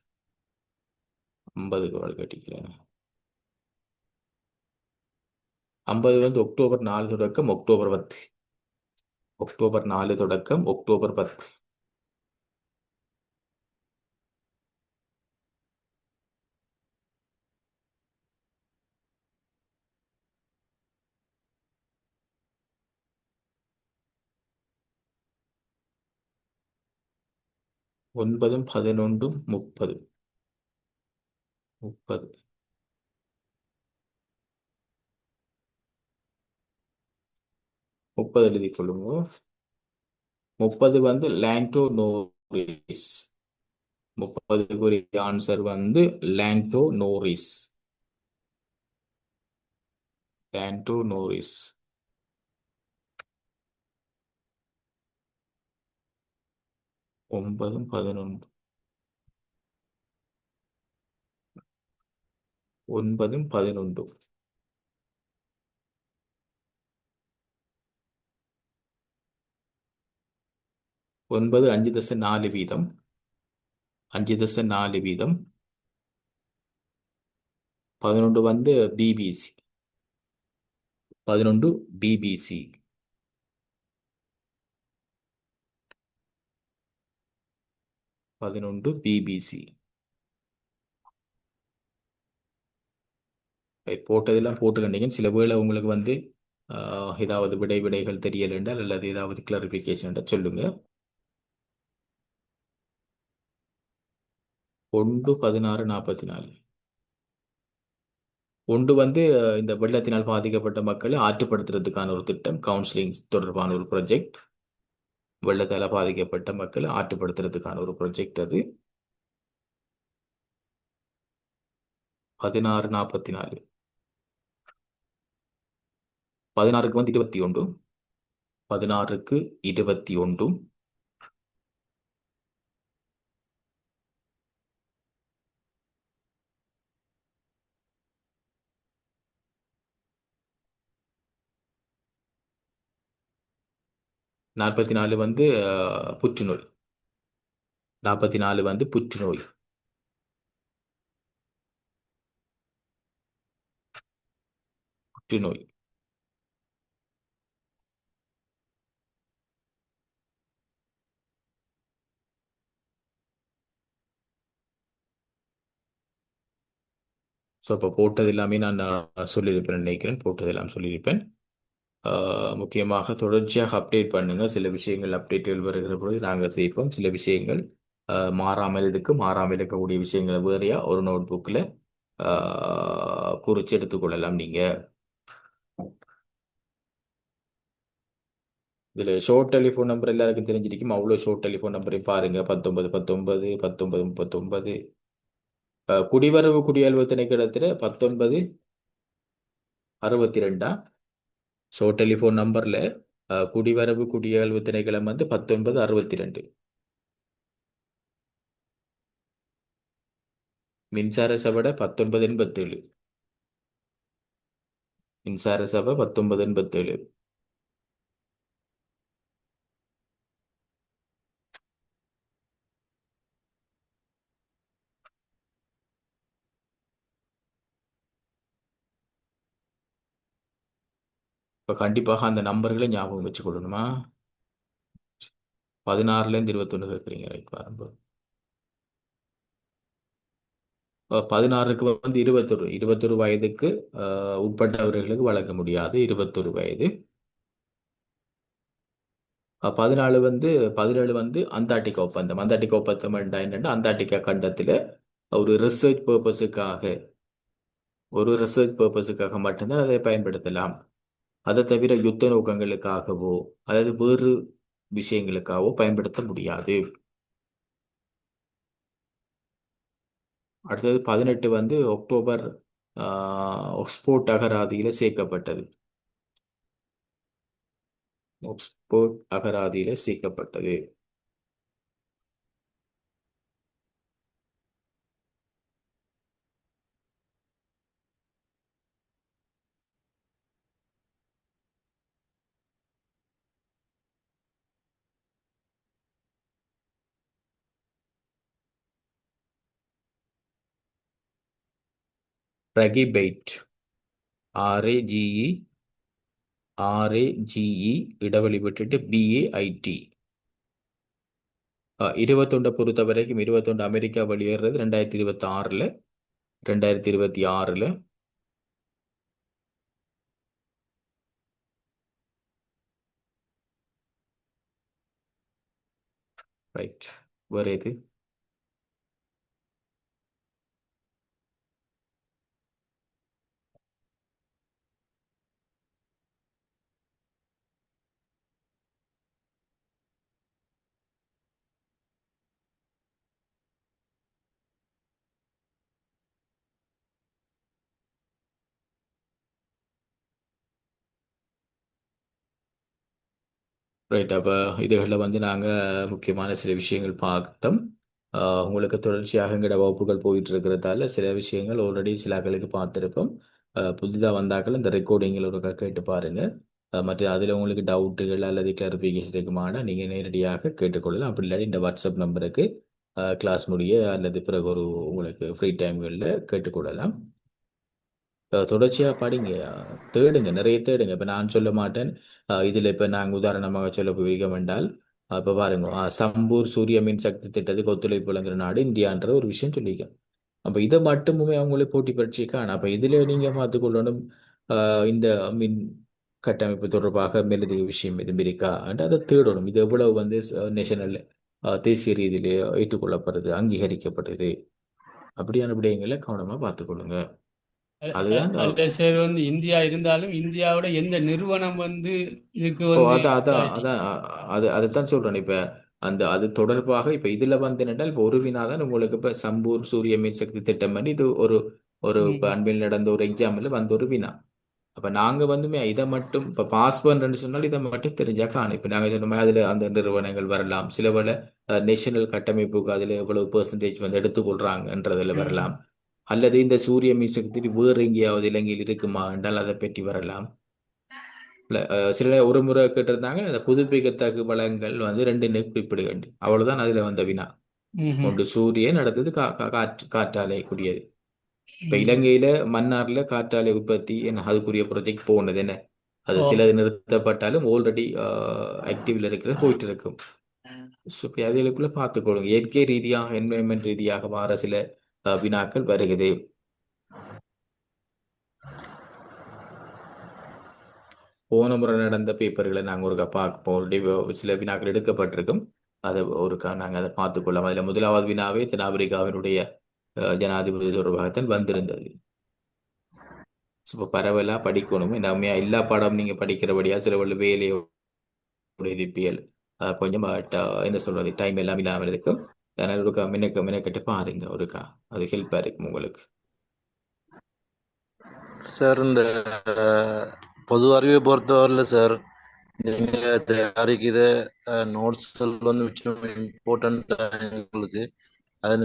50 குரல் கட்டிக்கிறேன். 50 வந்து அக்டோபர் 4 தொடக்கம் அக்டோபர் 10. அக்டோபர் 4 தொடக்கம் அக்டோபர் 10. ஒன்பதும் 11ம் 30. 30. 30 எழுதிக் கொள்ளுங்க. 30 வந்து லாண்டோ நோரிஸ். 30க்குரிய ஆன்சர் வந்து லாண்டோ நோரிஸ். Lando Norris. 9ம் 11. 9ம் 11. 9 5.4 வீதம். 5.4 வீதம். 11 வந்து பிபிசி. 11 பிபிசி. 11 பிபிசி. போட்டதெல்லாம் போட்டுக்கண்டீங்க. சில வேளை உங்களுக்கு வந்து ஏதாவது விடைகள் தெரியல என்றால் அல்லது ஏதாவது கிளாரிஃபிகேஷன் சொல்லுங்க. 1 16 44. 1 வந்து இந்த வெள்ளத்தினால் பாதிக்கப்பட்ட மக்களை ஆற்றுப்படுத்துறதுக்கான ஒரு திட்டம், கவுன்சிலிங் தொடர்பான ஒரு ப்ராஜெக்ட். வெள்ளத்தால் பாதிக்கப்பட்ட மக்களை ஆற்றுப்படுத்துறதுக்கான ஒரு ப்ராஜெக்ட் அது. 16 44. 16க்கு வந்து 21. 16க்கு 21. 44 வந்து புற்றுநோய். 44 வந்து புற்றுநோய். புற்றுநோய். ஸோ இப்போ போட்டது எல்லாமே நான் சொல்லியிருப்பேன் நினைக்கிறேன். போட்டதெல்லாம் சொல்லியிருப்பேன். முக்கியமாக தொடர்ச்சியாக அப்டேட் பண்ணுங்க. சில விஷயங்கள் அப்டேட்டுகள் வருகிற பொழுது நாங்கள் செய்வோம். சில விஷயங்கள் மாறாமல் இருக்கக்கூடிய விஷயங்களை வேறையா ஒரு நோட் புக்கில் குறித்து எடுத்துக்கொள்ளலாம் நீங்கள். இதில் ஷோர்ட் டெலிஃபோன் நம்பர் எல்லாருக்கும் தெரிஞ்சிருக்கும். அவ்வளோ ஷோர்ட் டெலிஃபோன் நம்பரையும் பாருங்க. 19 19 19 39. குடிவரவு குடியல்வு திணைக்களத்தில் 19 62. ஷோர்ட் டெலிஃபோன் நம்பரில் குடிவரவு குடியல்வு திணைக்களம் வந்து 19 62. மின்சார சபை 19 87. மின்சார சபை 19 87. இப்போ கண்டிப்பாக அந்த நம்பர்களை ஞாபகம் வச்சுக்கொள்ளணுமா? 16லேருந்து 21 கேட்குறீங்க. ரைட் பாருங்க. 16க்கு வந்து 21 வயதுக்கு உட்பட்டவர்களுக்கு வழங்க முடியாது. 21 வயது. 17 வந்து அந்தார்டிகா ஒப்பந்தம். அந்தார்டிகா ஒப்பந்தம் என்னன்னா, அந்தார்டிகா கண்டத்தில் ஒரு ரிசர்ச் பர்பஸுக்காக மட்டும்தான் அதை பயன்படுத்தலாம். அதை தவிர யுத்த நோக்கங்களுக்காகவோ அல்லது வேறு விஷயங்களுக்காகவோ பயன்படுத்த முடியாது. அடுத்தது 18 வந்து அக்டோபர் ஆக்ஸ்போர்ட் அகராதியில சேர்க்கப்பட்டது. ஆக்ஸ்போர்ட் அகராதியில சேர்க்கப்பட்டது. ரகிபைட். RAGE RAGE இடைவெளி விட்டுட்டு BAIT. 21 பொறுத்த வரைக்கும் 21 அமெரிக்கா வெளியேறது 2026ல் 2026ல். ரைட். வேற எது? ரைட். அப்போ இதுகளில் வந்து நாங்கள் முக்கியமான சில விஷயங்கள் பார்த்தோம். உங்களுக்கு தொடர்ச்சியாக எங்களோட வகுப்புகள் போயிட்டு இருக்கிறதால சில விஷயங்கள் ஆல்ரெடி சில ஆக்களுக்கு பார்த்துருப்போம். புதிதாக வந்தாக்கள் இந்த ரெக்கார்டிங்கில் ஒரு கேட்டு பாருங்கள். மற்ற அதில் உங்களுக்கு டவுட்டுகள் அல்லது கிளாரிஃபிகேஷன் இருக்குமானா நீங்கள் நேரடியாக கேட்டுக்கொள்ளலாம். அப்படி இல்லாட்டி இந்த வாட்ஸ்அப் நம்பருக்கு கிளாஸ் முடிய அல்லது பிறகு ஒரு உங்களுக்கு ஃப்ரீ டைம்களில் கேட்டுக்கொள்ளலாம். தொடர்ச்சியாக படிங்க, தேடுங்க, நிறைய தேடுங்க. இப்போ நான் சொல்ல மாட்டேன். இதில் இப்போ நாங்கள் உதாரணமாக சொல்ல போயிருக்கோம் என்றால், இப்போ பாருங்க, சம்பூர் சூரிய மின் சக்தி திட்டத்துக்கு ஒத்துழைப்பு வழங்குற நாடு இந்தியான்ற ஒரு விஷயம் சொல்லியிருக்கேன். அப்போ இதை மட்டுமே அவங்களே போட்டி பரீட்சைக்கான அப்போ இதில் நீங்கள் பார்த்துக்கொள்ளணும். இந்த மின் கட்டமைப்பு தொடர்பாக மேலதிக விஷயம் எதுவும் இருக்கா என்று அதை தேடணும். இது எவ்வளவு வந்து நேஷனல் தேசிய ரீதியிலே ஏற்றுக்கொள்ளப்படுது, அங்கீகரிக்கப்படுது, அப்படியான விடயங்களை கவனமாக பார்த்துக்கொள்ளுங்க. அதுதான். அல்ல சார், வந்து இந்தியா இருந்தாலும் இந்தியாவோட எந்த நிறுவனம் வந்து இதுக்கு ஓ, வந்து அதான் அதான் அதான் அதைத்தான் சொல்றேன். இப்ப அது தொடர்பாக இப்ப இதுல வந்து என்னென்றால் இப்ப ஒரு வினா தான் உங்களுக்கு இப்ப சம்பூர் சூரிய மின் சக்தி திட்டம் பண்ணி இது ஒரு ஒரு இப்ப அண்மையில் நடந்த ஒரு எக்ஸாம்ல வந்த ஒரு வினா. அப்ப நாங்க வந்துமே இதை மட்டும் இப்ப பாஸ் பண்றேன்னு சொன்னால் இதை மட்டும் தெரிஞ்சா காணும். இப்ப நாங்க சொன்ன மாதிரி அதுல அந்த நிறுவனங்கள் வரலாம், சில வேளை நேஷனல் கட்டமைப்புக்கு அதுல எவ்வளவு பெர்சன்டேஜ் வந்து எடுத்துக்கொள்றாங்கன்றதுல வரலாம், அல்லது இந்த சூரிய மின் சக்தி வேறு எங்கேயாவது இலங்கையில் இருக்குமா என்றால் அதை பற்றி வரலாம். சில ஒரு முறை கேட்டிருந்தாங்க, இந்த புதுப்பிக்கத்தக்க வளங்கள் வந்து 2 குறிப்பிடுகள், அவ்வளவுதான் அதுல வந்த வினா. ஒன்று சூரியன், அடுத்தது காற்றாலை கூடியது. இப்ப இலங்கையில மன்னார்ல காற்றாலை உற்பத்தி என்ன அதுக்குரிய ப்ராஜெக்ட் போனது என்ன, அது சிலது நிறுத்தப்பட்டாலும் ஆல்ரெடி ஆக்டிவ்ல இருக்கிறது போயிட்டு இருக்கும். அதுக்குள்ள பார்த்துக்கொள்ளுங்க. இயற்கை ரீதியாக என்வரன்மெண்ட் ரீதியாக வர சில வினாக்கள் வருகிறது. போன முறை நடந்த பேப்பர்களை நாங்கள் ஒரு பார்ப்போம். சில வினாக்கள் எடுக்கப்பட்டிருக்கும். அதை நாங்கள் அதை பார்த்துக்கொள்ளலாம். அதில் முதலாவது வினாவே தென்னாப்பிரிக்காவினுடைய ஜனாதிபதி தொடர்பாகத்தான் வந்திருந்தது. இப்போ பரவலாக படிக்கணும். நம்ம எல்லா பாடம் நீங்கள் படிக்கிறபடியா சில வேலையோட இருப்பியல் கொஞ்சம் என்ன சொல்றது, டைம் எல்லாம் இல்லாமல் இருக்கும். அதனால ஒருக்கா மின்னக்கட்டு பாருங்க, ஒருக்கா அது ஹெல்ப்பாக இருக்கும் உங்களுக்கு. சார், இந்த பொது அறிவை பொறுத்தவரையில் சார், நீங்க தயாரிக்கிற நோட்ஸ்கள் வந்து மிச்சம் இம்பார்ட்டன்ட் எங்களுக்கு. அது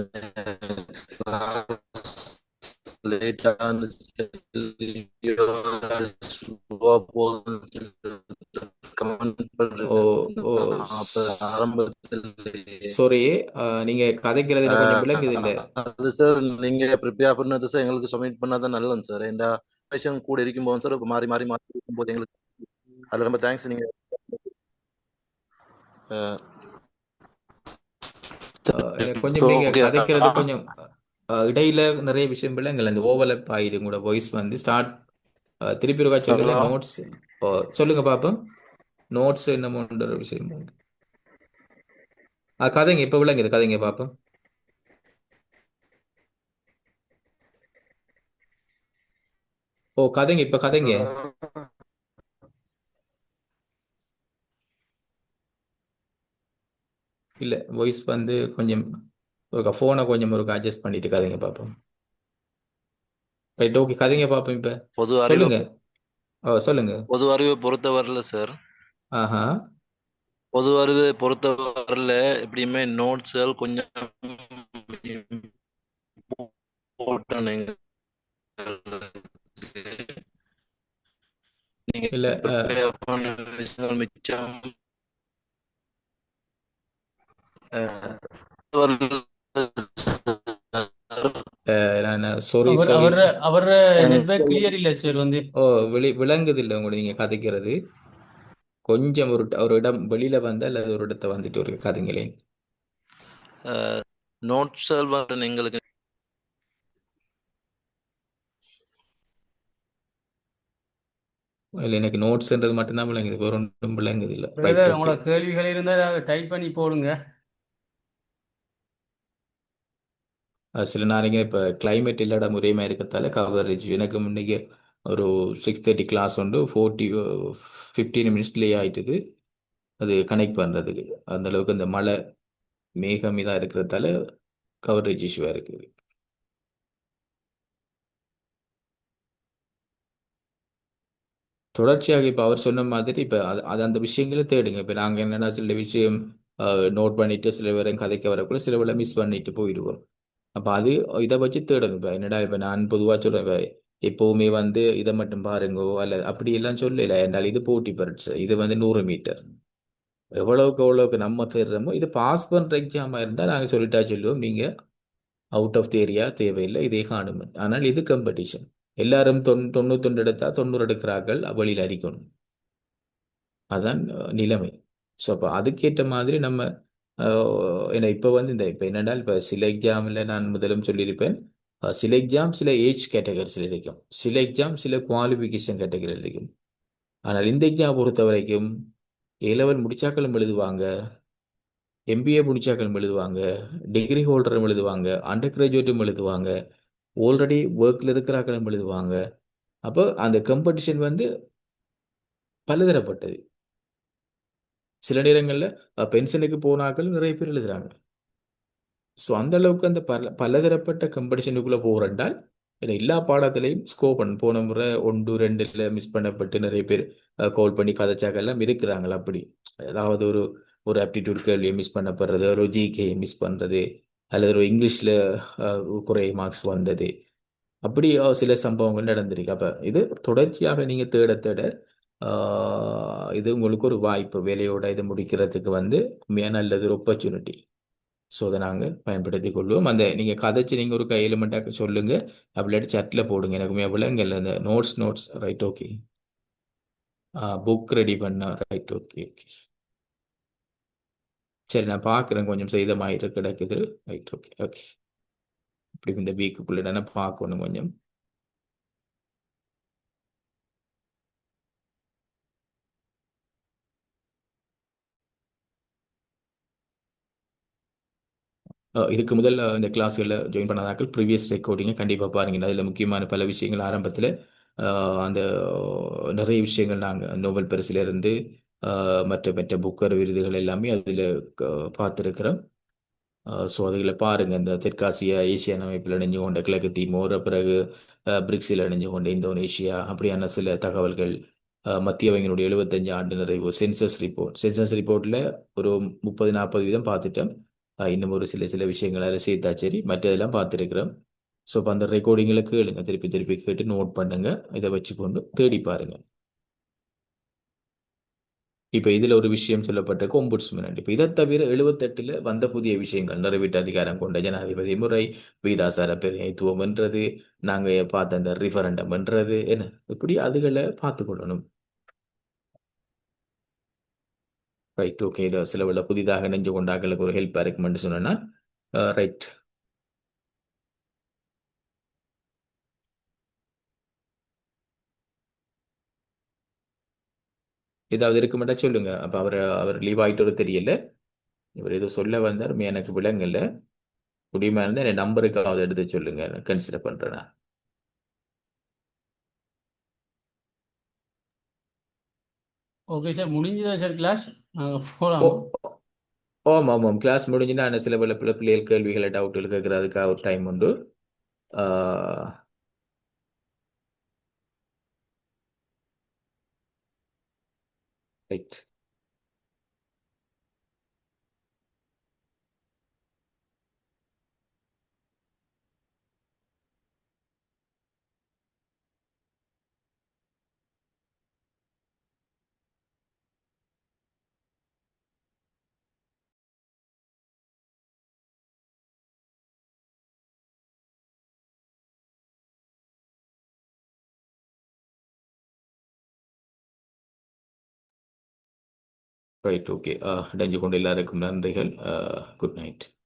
சாரி, நீங்க கதைக்கிறதுல கொஞ்சம் விளங்குது இல்ல. அது சார், நீங்க ப்ரிப்பேர் பண்ணது சார் எங்களுக்கு சப்மிட் பண்ணாதான் நல்லது சார். இந்த பேஷன் கூட இருக்கும்போது சார் மாறி மாறி மாறி இருக்கும்போது எங்களுக்கு அது ரொம்ப தேங்க்ஸ். நீங்க கொஞ்சம் நீங்க கதைக்கிறது கொஞ்சம் இடையில நிறைய விஷயம் விளங்கல. இந்த ஓவர்லப் ஆயிடும் கூட வாய்ஸ் வந்து ஸ்டார்ட். திருப்பி இருக்கா சொல்லுங்க. நோட்ஸ் சொல்லுங்க பாப்போம். நோட்ஸ் என்னமோன்ற விஷயம் கதைங்க இப்ப விளங்குது. கதைங்க பாப்போம். ஓ, கதைங்க இப்ப கதைங்க. இல்ல, வாய்ஸ் வந்து கொஞ்சம் ஒரு போனை கொஞ்சம் ஒரு அட்ஜஸ்ட் பண்ணிட்டு கதைங்க பாப்போம். ரைட், ஓகே, கதைங்க பாப்போம். இப்ப சொல்லுங்க. சொல்லுங்க. பொது அறிவை பொறுத்தவரையில சார், ஆஹா, பொது அறிவை பொறுத்தவரையில எப்படியுமே நோட்ஸ்கள் கொஞ்சம் இல்ல மிச்சம் நான் சாரி அவர் சாரி. அவர் அவர் நெட்வொர்க் கிளியர் இல்லை சார் வந்து. ஓ, விளங்குது இல்லை உங்களுக்கு நீங்க கதைக்கிறது. கொஞ்சம் ஒரு இடம் வெளியில வந்தா அல்லது ஒரு இடத்த வந்துட்டு ஒரு கதைங்களேன். நோட் சர்வர் எங்களுக்கு இல்லை, எனக்கு நோட்ஸ்ன்றது மட்டும்தான் விளங்குது, வேற ஒன்றும் விளங்குது இல்லை. Right, brother okay. உங்களோட கேள்விகள் இருந்தால் டைப் பண்ணி போடுங்க. சில நாளைக்கு இப்போ கிளைமேட் இல்லாத முறையுமா இருக்கிறதால கவரேஜ் எனக்கு முன்னைக்கு ஒரு 6:30 கிளாஸ் உண்டு, 15 மினிட்ஸ் டிலே ஆயிட்டுது அது கனெக்ட் பண்ணுறதுக்கு. அந்த அளவுக்கு அந்த மழை மேகம் இதாக இருக்கிறதால கவரேஜ் இஷ்யூவாக இருக்குது. தொடர்ச்சியாக இப்போ அவர் சொன்ன மாதிரி இப்போ அது அந்த விஷயங்களை தேடுங்க. இப்போ நாங்கள் என்னென்னா சில விஷயம் நோட் பண்ணிட்டு சில பேரை கதைக்க வரக்குள்ள சில வேளை மிஸ் பண்ணிட்டு போயிடுவோம். அப்போ அது இதை வச்சு தேடணும். இப்போ என்னடா இப்போ நான் பொதுவாக சொல்கிறேன், இப்போ எப்போவுமே வந்து இதை மட்டும் பாருங்கோ அல்ல அப்படி எல்லாம் சொல்லல. என்றால் இது போட்டி பரீட்சை, இது வந்து 100 மீட்டர். எவ்வளவுக்கு நம்ம தேடுறோமோ இது பாஸ் பண்ணுற எக்ஸாமாக இருந்தால் நாங்கள் சொல்லிட்டா சொல்லுவோம், நீங்கள் அவுட் ஆஃப் தி ஏரியா தேவையில்லை, இதே காணும். ஆனால் இது காம்படிஷன். எல்லாரும் 91 எடுத்தா 90 எடுக்கிறார்கள், வழியில் அடிக்கணும். அதான் நிலைமை. ஸோ அப்போ அதுக்கேற்ற மாதிரி நம்ம ஏன்னா இப்போ வந்து இப்போ என்னென்னால் இப்போ சில எக்ஸாமில் நான் முதலும் சொல்லியிருப்பேன், சில எக்ஸாம் சில ஏஜ் கேட்டகரிஸில் இருக்கும், சில எக்ஸாம் சில குவாலிஃபிகேஷன் கேட்டகரியில் இருக்கும். ஆனால் இந்த எக்ஸாம் பொறுத்த வரைக்கும் A-level முடிச்சாக்களும் எழுதுவாங்க, MBA முடிச்சாக்களும் எழுதுவாங்க, டிகிரி ஹோல்டரும் எழுதுவாங்க, அண்டர் கிராஜுவேட்டும் எழுதுவாங்க, ஆல்ரெடி ஒர்க்கில் இருக்கிறாக்களும் எழுதுவாங்க. அப்போ அந்த காம்படிஷன் வந்து பலதரப்பட்டது. சில நேரங்களில் பென்ஷனுக்கு போனாக்கள் நிறைய பேர் எழுதுறாங்க. ஸோ அந்த அளவுக்கு அந்த பலதரப்பட்ட காம்படிஷனுக்குள்ளே போகிறண்டால் எல்லா பாடத்திலையும் ஸ்கோப் பண்ண போன முறை 1-2 மிஸ் பண்ணப்பட்டு நிறைய பேர் கால் பண்ணி கதைச்சாக்கெல்லாம் இருக்கிறாங்களா. அப்படி அதாவது ஒரு ஒரு ஆப்டிடியூட் கேள்வியை மிஸ் பண்ணப்படுறது, ஒரு ஜிகே மிஸ் பண்ணுறது, அல்லது ஒரு இங்கிலீஷில் குறைய மார்க்ஸ் வந்தது, அப்படி சில சம்பவங்கள் நடந்திருக்கு. அப்போ இது தொடர்ச்சியாக நீங்கள் தேட தேட இது உங்களுக்கு ஒரு வாய்ப்பு, வேலையோட இதை முடிக்கிறதுக்கு வந்து உண்மையாக நல்லது, ஒரு ஆப்பர்ச்சுனிட்டி. ஸோ அதை நாங்கள் பயன்படுத்தி கொள்வோம். அந்த நீங்கள் கதைச்சி நீங்கள் ஒரு எலிமெண்ட்டாக சொல்லுங்கள், அப்படியே சட்டில் போடுங்க. எனக்கு விளங்கல அந்த notes. Right, okay. Book ready பண்ண. Right, okay okay. சரி, நான் பார்க்குறேன், கொஞ்சம் செய்தமாயிட்டு கிடக்குது. Right, okay okay. இப்படி இந்த வீக்குக்குள்ளே நான் பார்க்கணும் கொஞ்சம். இதுக்கு முதல் இந்த கிளாஸ்களில் ஜாயின் பண்ணாதாக்கள் ப்ரீவியஸ் ரெக்கார்டிங்கை கண்டிப்பாக பாருங்கள். அதில் முக்கியமான பல விஷயங்கள் ஆரம்பத்தில் அந்த நிறைய விஷயங்கள் நாங்கள் நோபல் பரிசிலிருந்து மற்ற மற்ற புக்கர் விருதுகள் எல்லாமே அதில் பார்த்துருக்கிறோம். ஸோ அதுகளை பாருங்கள். இந்த தெற்காசியா ஏசியன் அமைப்பில் இணைஞ்சு கொண்ட கிழக்கு தீமோர், பிறகு பிரிக்ஸில் இணைஞ்சு கொண்ட இந்தோனேஷியா, அப்படியான சில தகவல்கள். மத்திய வங்கியினுடைய 75 ஆண்டு நிறைவு சென்சஸ் ரிப்போர்ட்டில் ஒரு 30-40% பார்த்துட்டோம். இன்னும் ஒரு சில சில விஷயங்கள் அதில் சேர்த்தா சரி, மற்றதெல்லாம் பார்த்துருக்குறோம். ஸோ இப்போ அந்த ரெக்கார்டிங்களை கேளுங்க, திருப்பி திருப்பி கேட்டு நோட் பண்ணுங்க, இதை வச்சுக்கொண்டு தேடி பாருங்க. இப்போ இதில் ஒரு விஷயம் சொல்லப்பட்டிருக்கு, ஒம்புட்ஸ்மேன். இப்போ இதை தவிர 78 வந்த புதிய விஷயங்கள், நிறைவேற்று அதிகாரம் கொண்ட ஜனாதிபதி முறை, வீதாசார பிரதிநிதித்துவம் என்றது, நாங்கள் பார்த்த அந்த ரிஃபரண்டம் என்றது என்ன, இப்படி அதுகளை பார்த்துக்கொள்ளணும். Right, okay. இதை சில புதிதாக இணைஞ்சு கொண்டாக்களுக்கு ஒரு ஹெல்ப்பாக இருக்குமென்னு சொன்னேன்னா ரைட். ஏதாவது இருக்குமெண்டா சொல்லுங்க. அப்போ அவர் லீவ் ஆகிட்டோட தெரியல, இவர் ஏதோ சொல்ல வந்தார், எனக்கு விளங்கல. முடியுமா இருந்தால் என் நம்பருக்காவது எடுத்து சொல்லுங்க, கன்சிடர் பண்ணுறேன். ஓகே சார், முடிஞ்சதா சார் கிளாஸ்? நாங்கள் ஓ, போகலாமா? ஆமாம் ஆமாம், கிளாஸ் முடிஞ்சுன்னா சில பிள்ளைகள் கேள்விகளை டவுட்டுகள் கேட்குறதுக்காக ஒரு டைம் உண்டு. ரைட். Right, okay. இணைஞ்சு கொண்டு எல்லாருக்கும் நன்றிகள். Good night.